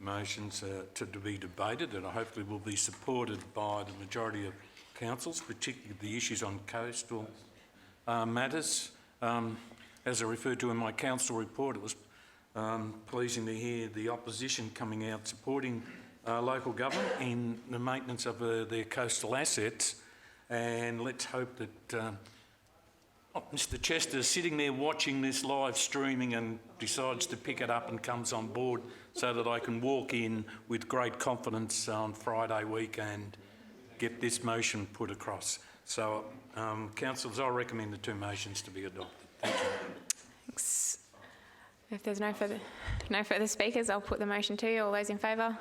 motions to be debated and hopefully will be supported by the majority of councils, particularly the issues on coastal matters. As I referred to in my council report, it was pleasing to hear the opposition coming out supporting local government in the maintenance of their coastal assets, and let's hope that Mr Chester's sitting there watching this live streaming and decides to pick it up and comes on board so that I can walk in with great confidence on Friday week and get this motion put across. So, councillors, I'll recommend the 2 motions to be adopted. Thank you. Thanks. If there's no further speakers, I'll put the motion to you. All those in favour?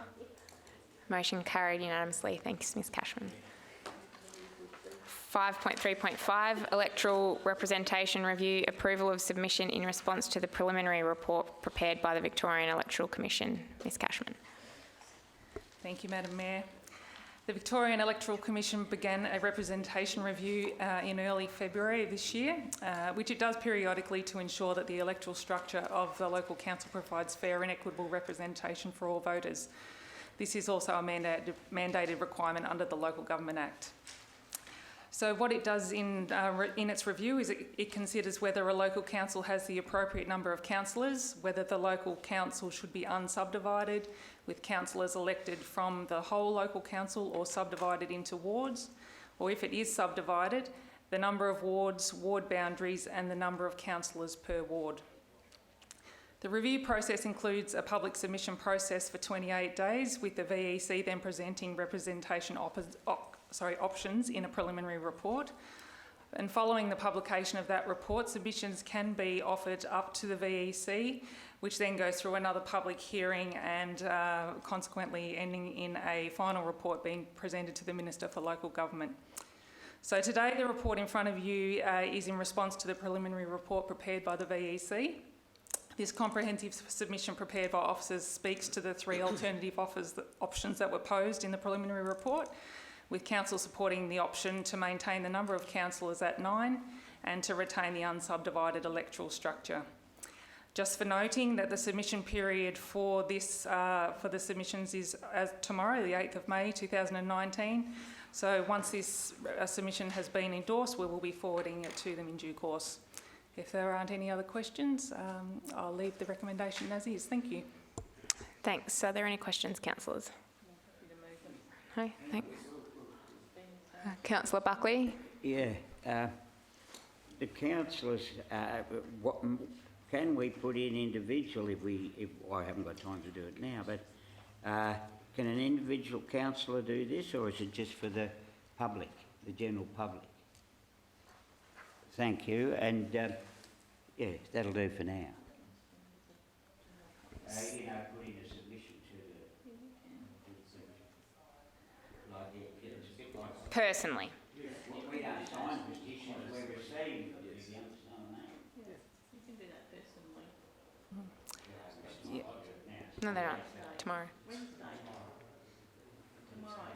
Motion carried unanimously. Thanks, Ms Cashman. 5.3.5, Electoral Representation Review, approval of submission in response to the preliminary report prepared by the Victorian Electoral Commission. Ms Cashman. Thank you, Madam Mayor. The Victorian Electoral Commission began a representation review in early February this year, which it does periodically to ensure that the electoral structure of the local council provides fair and equitable representation for all voters. This is also a mandated requirement under the Local Government Act. So what it does in its review is it considers whether a local council has the appropriate number of councillors, whether the local council should be unsubdivided, with councillors elected from the whole local council or subdivided into wards, or if it is subdivided, the number of wards, ward boundaries and the number of councillors per ward. The review process includes a public submission process for 28 days, with the VEC then presenting representation options in a preliminary report. And following the publication of that report, submissions can be offered up to the VEC, which then goes through another public hearing and consequently ending in a final report being presented to the Minister for Local Government. So today the report in front of you is in response to the preliminary report prepared by the VEC. This comprehensive submission prepared by officers speaks to the three alternative options that were posed in the preliminary report, with council supporting the option to maintain the number of councillors at 9 and to retain the unsubdivided electoral structure. Just for noting that the submission period for this for the submissions is tomorrow, the 8th of May 2019. So once this submission has been endorsed, we will be forwarding it to them in due course. If there aren't any other questions, I'll leave the recommendation as is. Thank you. Thanks. Are there any questions, councillors? No, thanks. Councillor Buckley? Yeah, the councillors, what can we put in individual if I haven't got time to do it now, but can an individual councillor do this, or is it just for the public, the general public? Thank you, and yeah, that'll do for now. You know, putting a submission to the like it's a bit like Personally? we don't sign petitions, we receive them. Do you understand that? Yeah, you can do that personally. Yeah. No, they're not. Tomorrow. Wednesday. Tomorrow.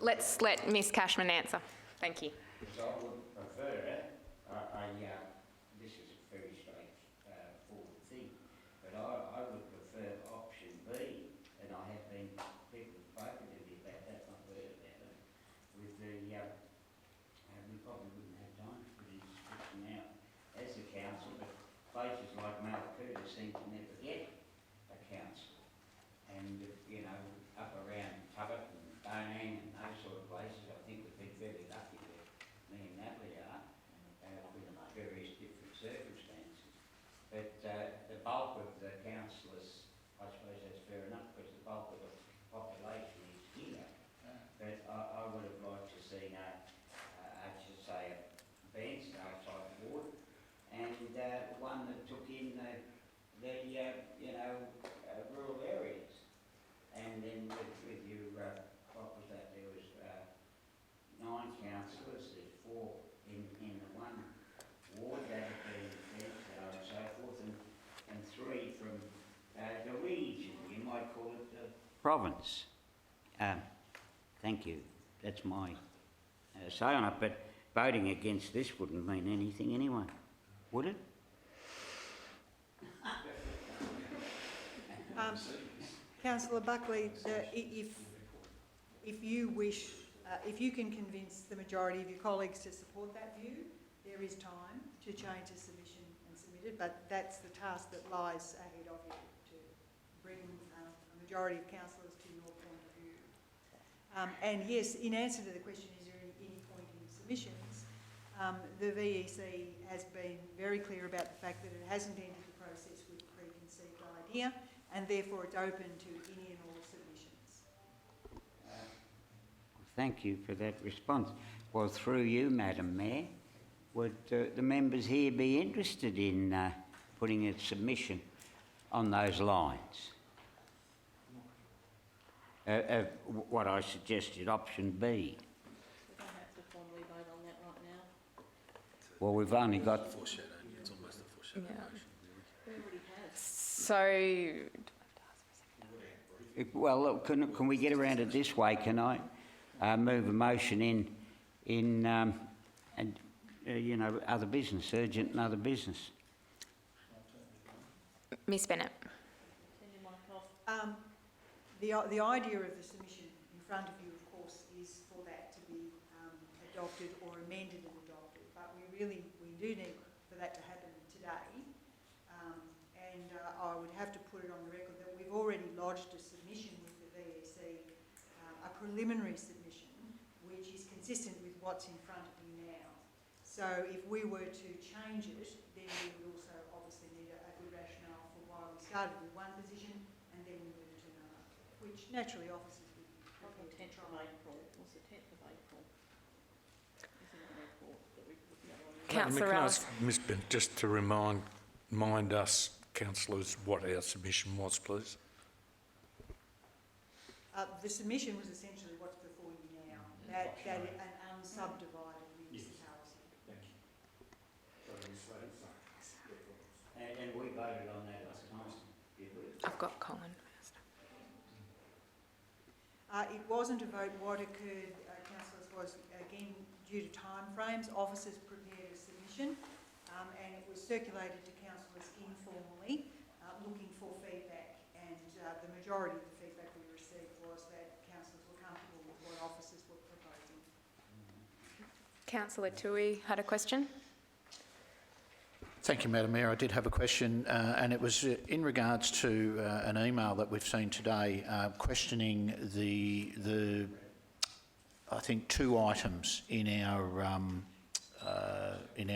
Let's let Ms Cashman answer. Thank you. So I would prefer it. This is a very straightforward thing, but I would prefer option B, and I have been, people have spoken to me about that, I've heard about it, with the, we probably wouldn't have time to put in description now as a council, but places like Malacooda seem to never get a council, and, you know, up around Tubbut and Bonang and those sort of places, I think we've been very lucky where me and Natalie are, with various different circumstances. But the bulk of the councillors, I suppose that's fair enough, because the bulk of the population is here. But I would have liked to see a Bairnsdale type ward, and one that took in the you know, rural areas. And then with your, what was that, there was 9 councillors, there's 4 in the one ward that have been Bairnsdale and so forth, and 3 from the region, you might call it the province. Thank you. That's my say on it, but voting against this wouldn't mean anything anyway, would it? Councillor Buckley, if you wish, if you can convince the majority of your colleagues to support that view, there is time to change the submission and submit it, but that's the task that lies ahead of you, to bring a majority of councillors to your point of view. And yes, in answer to the question, is there any point in submissions, the VEC has been very clear about the fact that it hasn't entered the process with a preconceived idea, and therefore it's open to any and all submissions. Thank you for that response. Well, through you, Madam Mayor, would the members here be interested in putting a submission on those lines? What I suggested, option B. We don't have to formally vote on that right now. Well, we've only got... It's almost a foreshadowing motion. We already have. So... Well, look, can we get around it this way? Can I move a motion in you know, other business, urgent and other business? Ms Bennett. The idea of the submission in front of you, of course, is for that to be adopted or amended and adopted, but we do need for that to happen today. And I would have to put it on the record that we've already lodged a submission with the VEC, a preliminary submission, which is consistent with what's in front of you now. So if we were to change it, then we would also obviously need a good rationale for why we started with one position and then we moved to another, which naturally officers would be prepared to try. April. Was the 10th of April? Councillor Can I Ellis. ask Ms Bennett just to remind us, councillors, what our submission was, please? The submission was essentially what's before you now, that an unsubdivided municipality. And we voted on that last time, did we? I've got Colin first. It wasn't a vote. What occurred, councillors, was again due to timeframes. Officers prepared a submission, and it was circulated to councillors informally, looking for feedback. And the majority of the feedback we received was that councillors were comfortable with what officers were proposing. Councillor Tui had a question. Thank you, Madam Mayor. I did have a question, and it was in regards to an email that we've seen today questioning the I think 2 items in our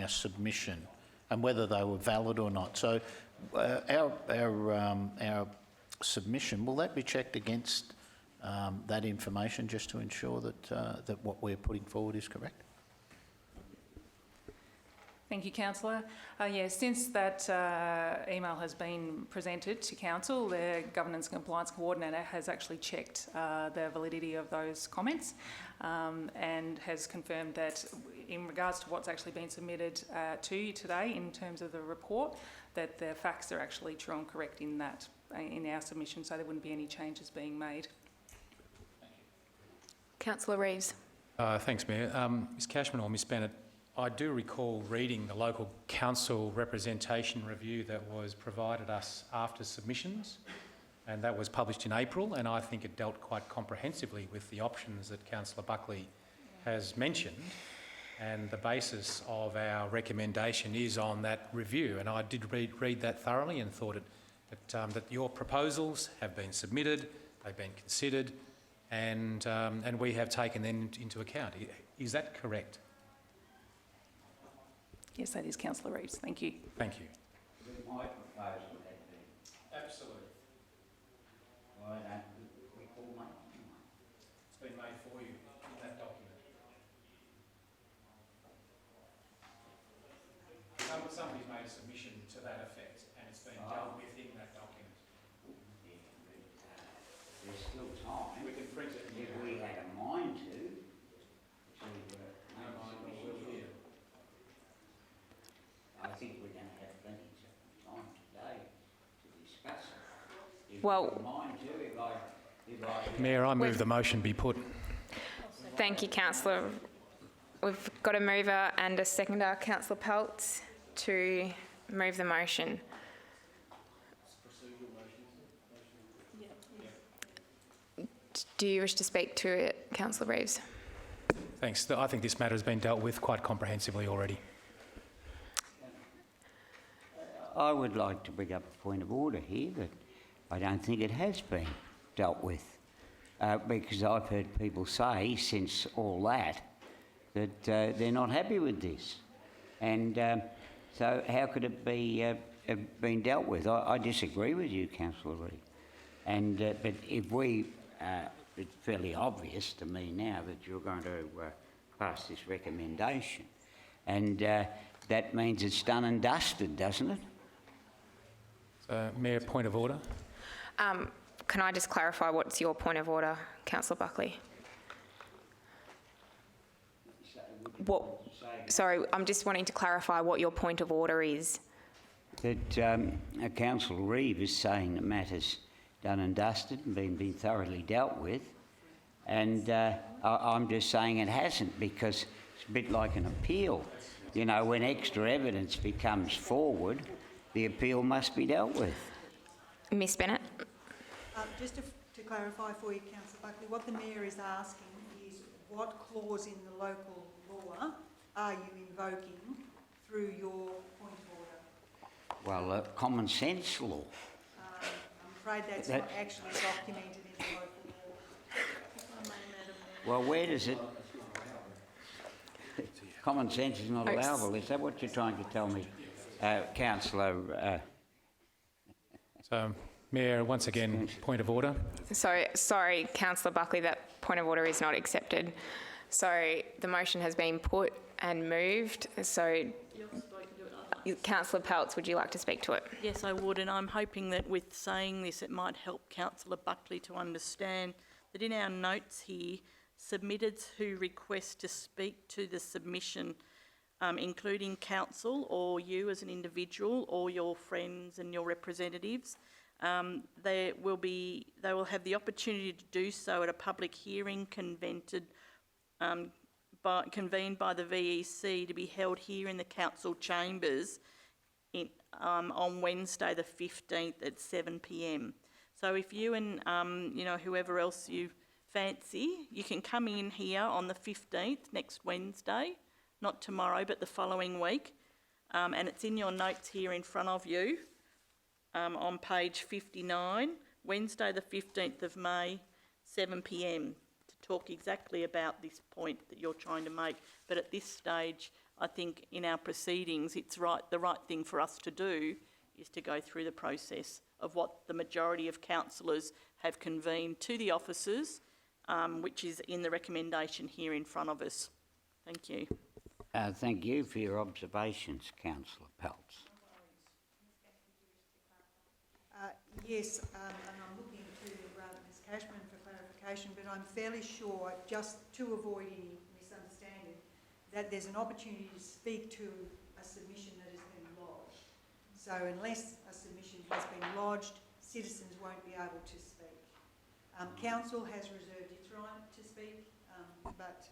submission and whether they were valid or not. So our submission, will that be checked against that information just to ensure that that what we're putting forward is correct? Thank you, Councillor. Since that email has been presented to Council, the Governance and Compliance Coordinator has actually checked the validity of those comments and has confirmed that in regards to what's actually been submitted to you today in terms of the report, that the facts are actually true and correct in that, in our submission, so there wouldn't be any changes being made. Councillor Reeves. Thanks, Mayor. Ms Cashman or Ms Bennett, I do recall reading the local council representation review that was provided us after submissions, and that was published in April, and I think it dealt quite comprehensively with the options that Councillor Buckley has mentioned, and the basis of our recommendation is on that review. And I did read that thoroughly and thought that your proposals have been submitted, they've been considered, and we have taken them into account. Is that correct? Yes, that is Councillor Reeves. Thank you. Thank you. My proposal had been. Absolutely. Well, I don't recall making one. It's been made for you in that document. Somebody's made a submission to that effect, and it's been dealt with in that document. Yeah, but, there's still time. We can print it. If we had a mind to No mind will here. I think we're going to have plenty of time today to discuss it. If Well- we've got a mind to, Mayor, I move the motion be put. Thank you, Councillor. We've got a mover and a seconder, Councillor Peltz, to move the motion. Do you wish to speak to it, Councillor Reeves? Thanks. I think this matter has been dealt with quite comprehensively already. I would like to bring up a point of order here that I don't think it has been dealt with, because I've heard people say since all that they're not happy with this, and so how could it be have been dealt with? I disagree with you, Councillor Reid, and but if we, it's fairly obvious to me now that you're going to pass this recommendation, and that means it's done and dusted, doesn't it? Mayor, point of order. Can I just clarify what's your point of order, Councillor Buckley? Sorry, I'm just wanting to clarify what your point of order is. That Councillor Reeve is saying the matter's done and dusted and been thoroughly dealt with, and I'm just saying it hasn't, because it's a bit like an appeal. You know, when extra evidence becomes forward, the appeal must be dealt with. Ms Bennett? Just to clarify for you, Councillor Buckley, what the Mayor is asking is what clause in the local law are you invoking through your point of order? Well, common sense law. I'm afraid that's not actually documented in the local law. Well, where does it... Common sense is not allowable. Is that what you're trying to tell me, Councillor? So, Mayor, once again, point of order. Sorry, Councillor Buckley, that point of order is not accepted. So the motion has been put and moved. So, Councillor Peltz, would you like to speak to it? Yes, I would, and I'm hoping that with saying this it might help Councillor Buckley to understand that in our notes here, submitters who request to speak to the submission, including council or you as an individual or your friends and your representatives, they will have the opportunity to do so at a public hearing convened by the VEC to be held here in the council chambers on Wednesday the 15th at 7 p.m. So if you and whoever else you fancy, you can come in here on the 15th, next Wednesday, not tomorrow but the following week, and it's in your notes here in front of you on page 59, Wednesday the 15th of May, 7 p.m, to talk exactly about this point that you're trying to make. But at this stage, I think in our proceedings, it's the right thing for us to do is to go through the process of what the majority of councillors have convened to the officers, which is in the recommendation here in front of us. Thank you. Thank you for your observations, Councillor Peltz. Yes, and I'm looking to Ms Cashman for clarification, but I'm fairly sure, just to avoid any misunderstanding, that there's an opportunity to speak to a submission that has been lodged. So unless a submission has been lodged, citizens won't be able to speak. Council has reserved its right to speak, but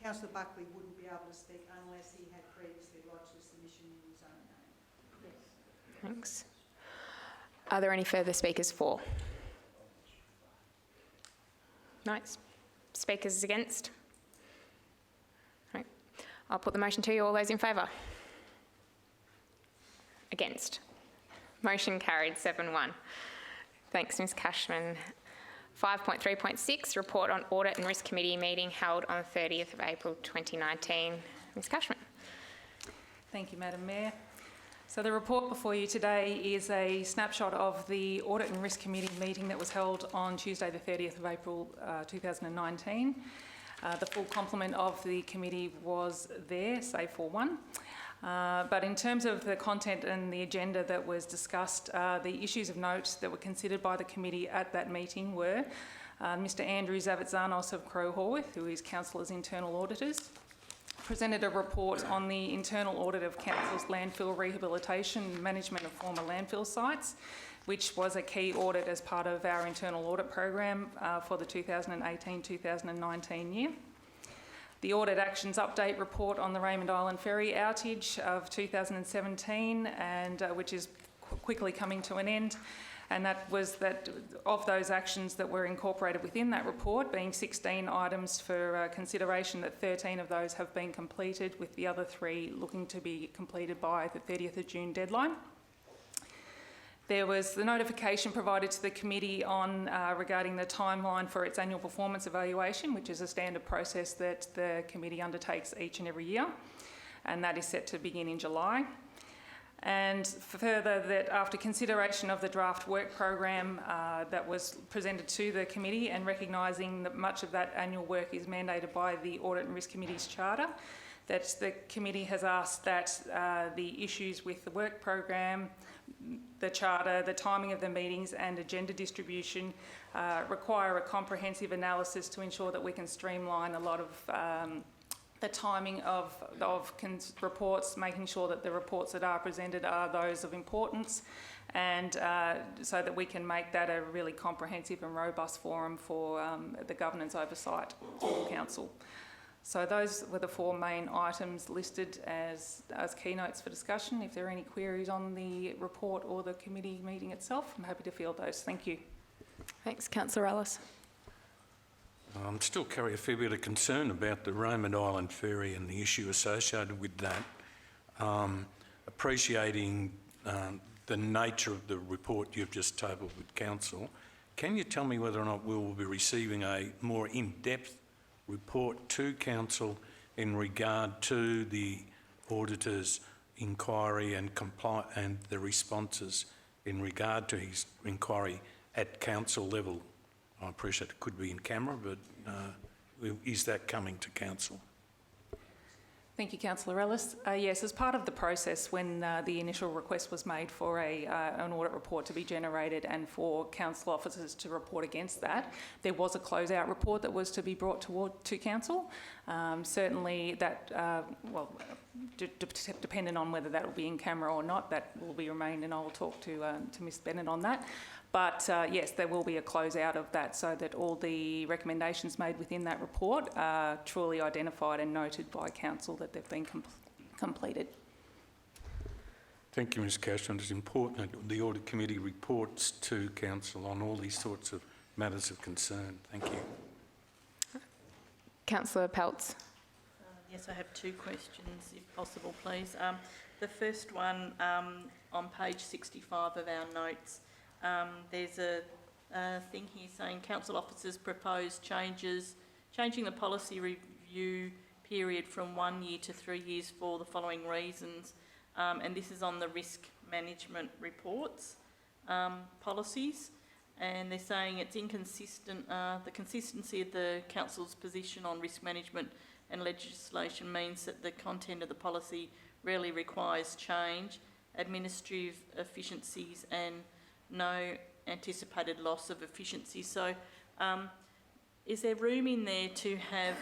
Councillor Buckley wouldn't be able to speak unless he had previously lodged a submission in his own name. Yes. Thanks. Are there any further speakers for? No. Speakers against? Right. I'll put the motion to you. All those in favour? Against? Motion carried 7-1. Thanks, Ms Cashman. 5.3.6, report on Audit and Risk Committee meeting held on 30th of April 2019. Ms Cashman. Thank you, Madam Mayor. So the report before you today is a snapshot of the Audit and Risk Committee meeting that was held on Tuesday the 30th of April 2019. The full complement of the committee was there, save for one. But in terms of the content and the agenda that was discussed, the issues of note that were considered by the committee at that meeting were Mr Andrew Zavitzanos of Crow Horwith, who is Council's internal auditors, presented a report on the internal audit of Council's landfill rehabilitation and management of former landfill sites, which was a key audit as part of our internal audit program for the 2018-2019 year. The Audit Actions Update report on the Raymond Island Ferry outage of 2017, and which is quickly coming to an end. And that was that of those actions that were incorporated within that report, being 16 items for consideration, that 13 of those have been completed, with the other 3 looking to be completed by the 30th of June deadline. There was the notification provided to the committee on regarding the timeline for its annual performance evaluation, which is a standard process that the committee undertakes each and every year, and that is set to begin in July. And further, that after consideration of the draft work program that was presented to the committee, and recognising that much of that annual work is mandated by the Audit and Risk Committee's charter, that the committee has asked that the issues with the work program, the charter, the timing of the meetings and agenda distribution require a comprehensive analysis to ensure that we can streamline a lot of the timing of reports, making sure that the reports that are presented are those of importance, and so that we can make that a really comprehensive and robust forum for the governance oversight for Council. So those were the 4 main items listed as keynotes for discussion. If there are any queries on the report or the committee meeting itself, I'm happy to field those. Thank you. Thanks, Councillor Ellis. I still carry a fair bit of concern about the Raymond Island Ferry and the issue associated with that. Appreciating the nature of the report you've just tabled with Council, can you tell me whether or not we will be receiving a more in-depth report to Council in regard to the auditor's inquiry and the responses in regard to his inquiry at Council level? I appreciate it could be in camera, but is that coming to Council? Thank you, Councillor Ellis. Yes, as part of the process, when the initial request was made for an audit report to be generated and for council officers to report against that, there was a closeout report that was to be brought to council. Certainly that, depending on whether that will be in camera or not, that will be remained, and I will talk to Ms Bennett on that. But yes, there will be a closeout of that so that all the recommendations made within that report are truly identified and noted by council that they've been completed. Thank you, Ms Cashman. It's important that the Audit Committee reports to council on all these sorts of matters of concern. Thank you. Councillor Peltz. Yes, I have two questions, if possible, please. The first one, on page 65 of our notes, there's a thing here saying council officers propose changing the policy review period from 1 year to 3 years for the following reasons. And this is on the risk management reports policies. And they're saying it's inconsistent, the consistency of the council's position on risk management and legislation means that the content of the policy rarely requires change, administrative efficiencies and no anticipated loss of efficiency. So is there room in there to have,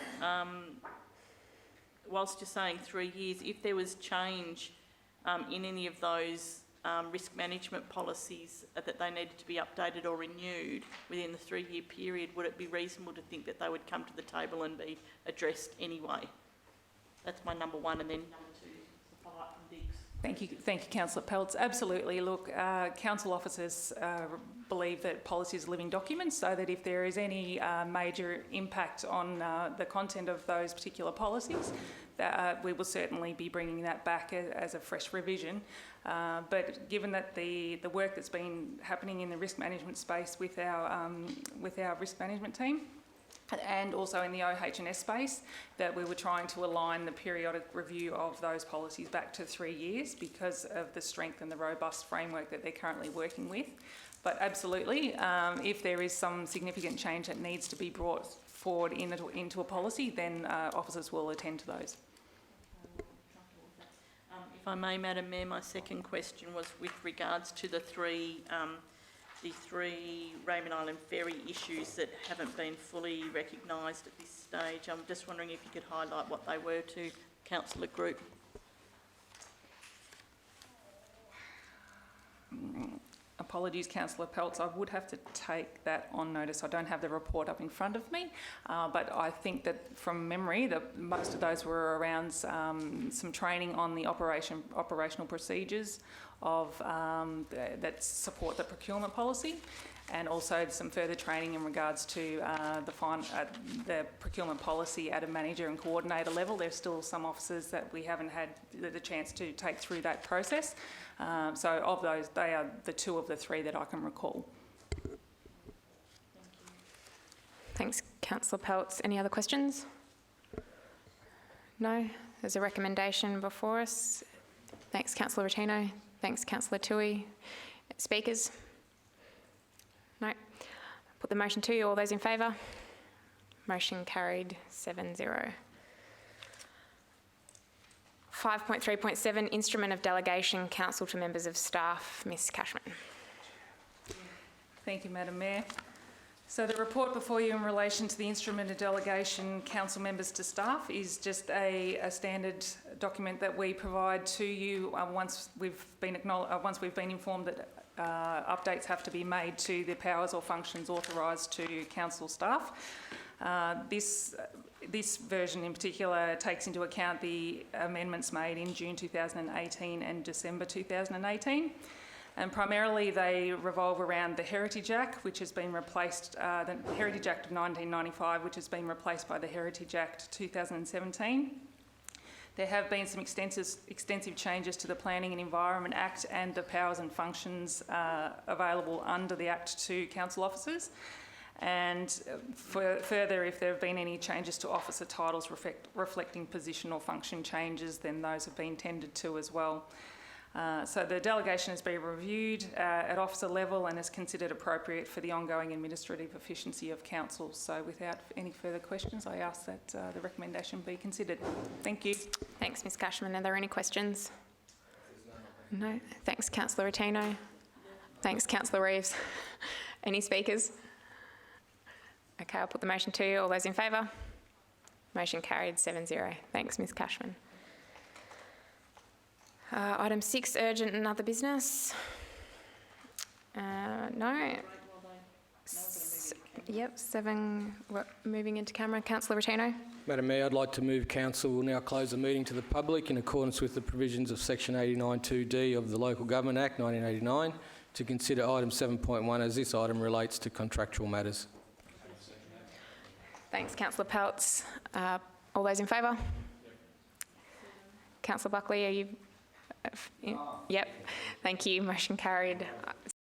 whilst you're saying 3 years, if there was change in any of those risk management policies that they needed to be updated or renewed within the 3 year period, would it be reasonable to think that they would come to the table and be addressed anyway? That's my number one, and then number two, the follow-up from Diggs. Thank you, Councillor Peltz. Absolutely. Look, council officers believe that policies are living documents, so that if there is any major impact on the content of those particular policies, that we will certainly be bringing that back as a fresh revision. But given that the work that's been happening in the risk management space with our risk management team, and also in the OH&S space, that we were trying to align the periodic review of those policies back to 3 years because of the strength and the robust framework that they're currently working with. But absolutely, if there is some significant change that needs to be brought forward into a policy, then officers will attend to those. If I may, Madam Mayor, my second question was with regards to the three Raymond Island ferry issues that haven't been fully recognised at this stage. I'm just wondering if you could highlight what they were to councillor group. Apologies, Councillor Peltz. I would have to take that on notice. I don't have the report up in front of me, but I think that from memory, that most of those were around some training on the operational procedures of that support the procurement policy, and also some further training in regards to the procurement policy at a manager and coordinator level. There's still some officers that we haven't had the chance to take through that process. So of those, they are the two of the three that I can recall. Thanks, Councillor Peltz. Any other questions? No? There's a recommendation before us. Thanks, Councillor Rotino. Thanks, Councillor Tui. Speakers? No. Put the motion to you. All those in favour? Motion carried 7-0. 5.3.7, Instrument of Delegation, Council to Members of Staff. Ms Cashman. Thank you, Madam Mayor. So the report before you in relation to the Instrument of Delegation, Council Members to Staff, is just a standard document that we provide to you once we've been informed that updates have to be made to the powers or functions authorised to council staff. This version in particular takes into account the amendments made in June 2018 and December 2018. And primarily they revolve around the Heritage Act, which has been replaced, the Heritage Act of 1995, which has been replaced by the Heritage Act 2017. There have been some extensive changes to the Planning and Environment Act and the powers and functions available under the Act to council officers. And further, if there have been any changes to officer titles reflecting position or function changes, then those have been tended to as well. So the delegation has been reviewed at officer level and is considered appropriate for the ongoing administrative efficiency of council. So without any further questions, I ask that the recommendation be considered. Thank you. Thanks, Ms Cashman. Are there any questions? No. Thanks, Councillor Rotino. Thanks, Councillor Reeves. Any speakers? Okay, I'll put the motion to you. All those in favour? Motion carried 7-0. Thanks, Ms Cashman. Item 6, urgent and other business. No. Yep, 7, we're moving into camera. Councillor Rotino. Madam Mayor, I'd like to move council will now close the meeting to the public in accordance with the provisions of section 89(2)D of the Local Government Act 1989 to consider item 7.1 as this item relates to contractual matters. Thanks, Councillor Peltz. All those in favour? Councillor Buckley, are you? Yep. Thank you. Motion carried.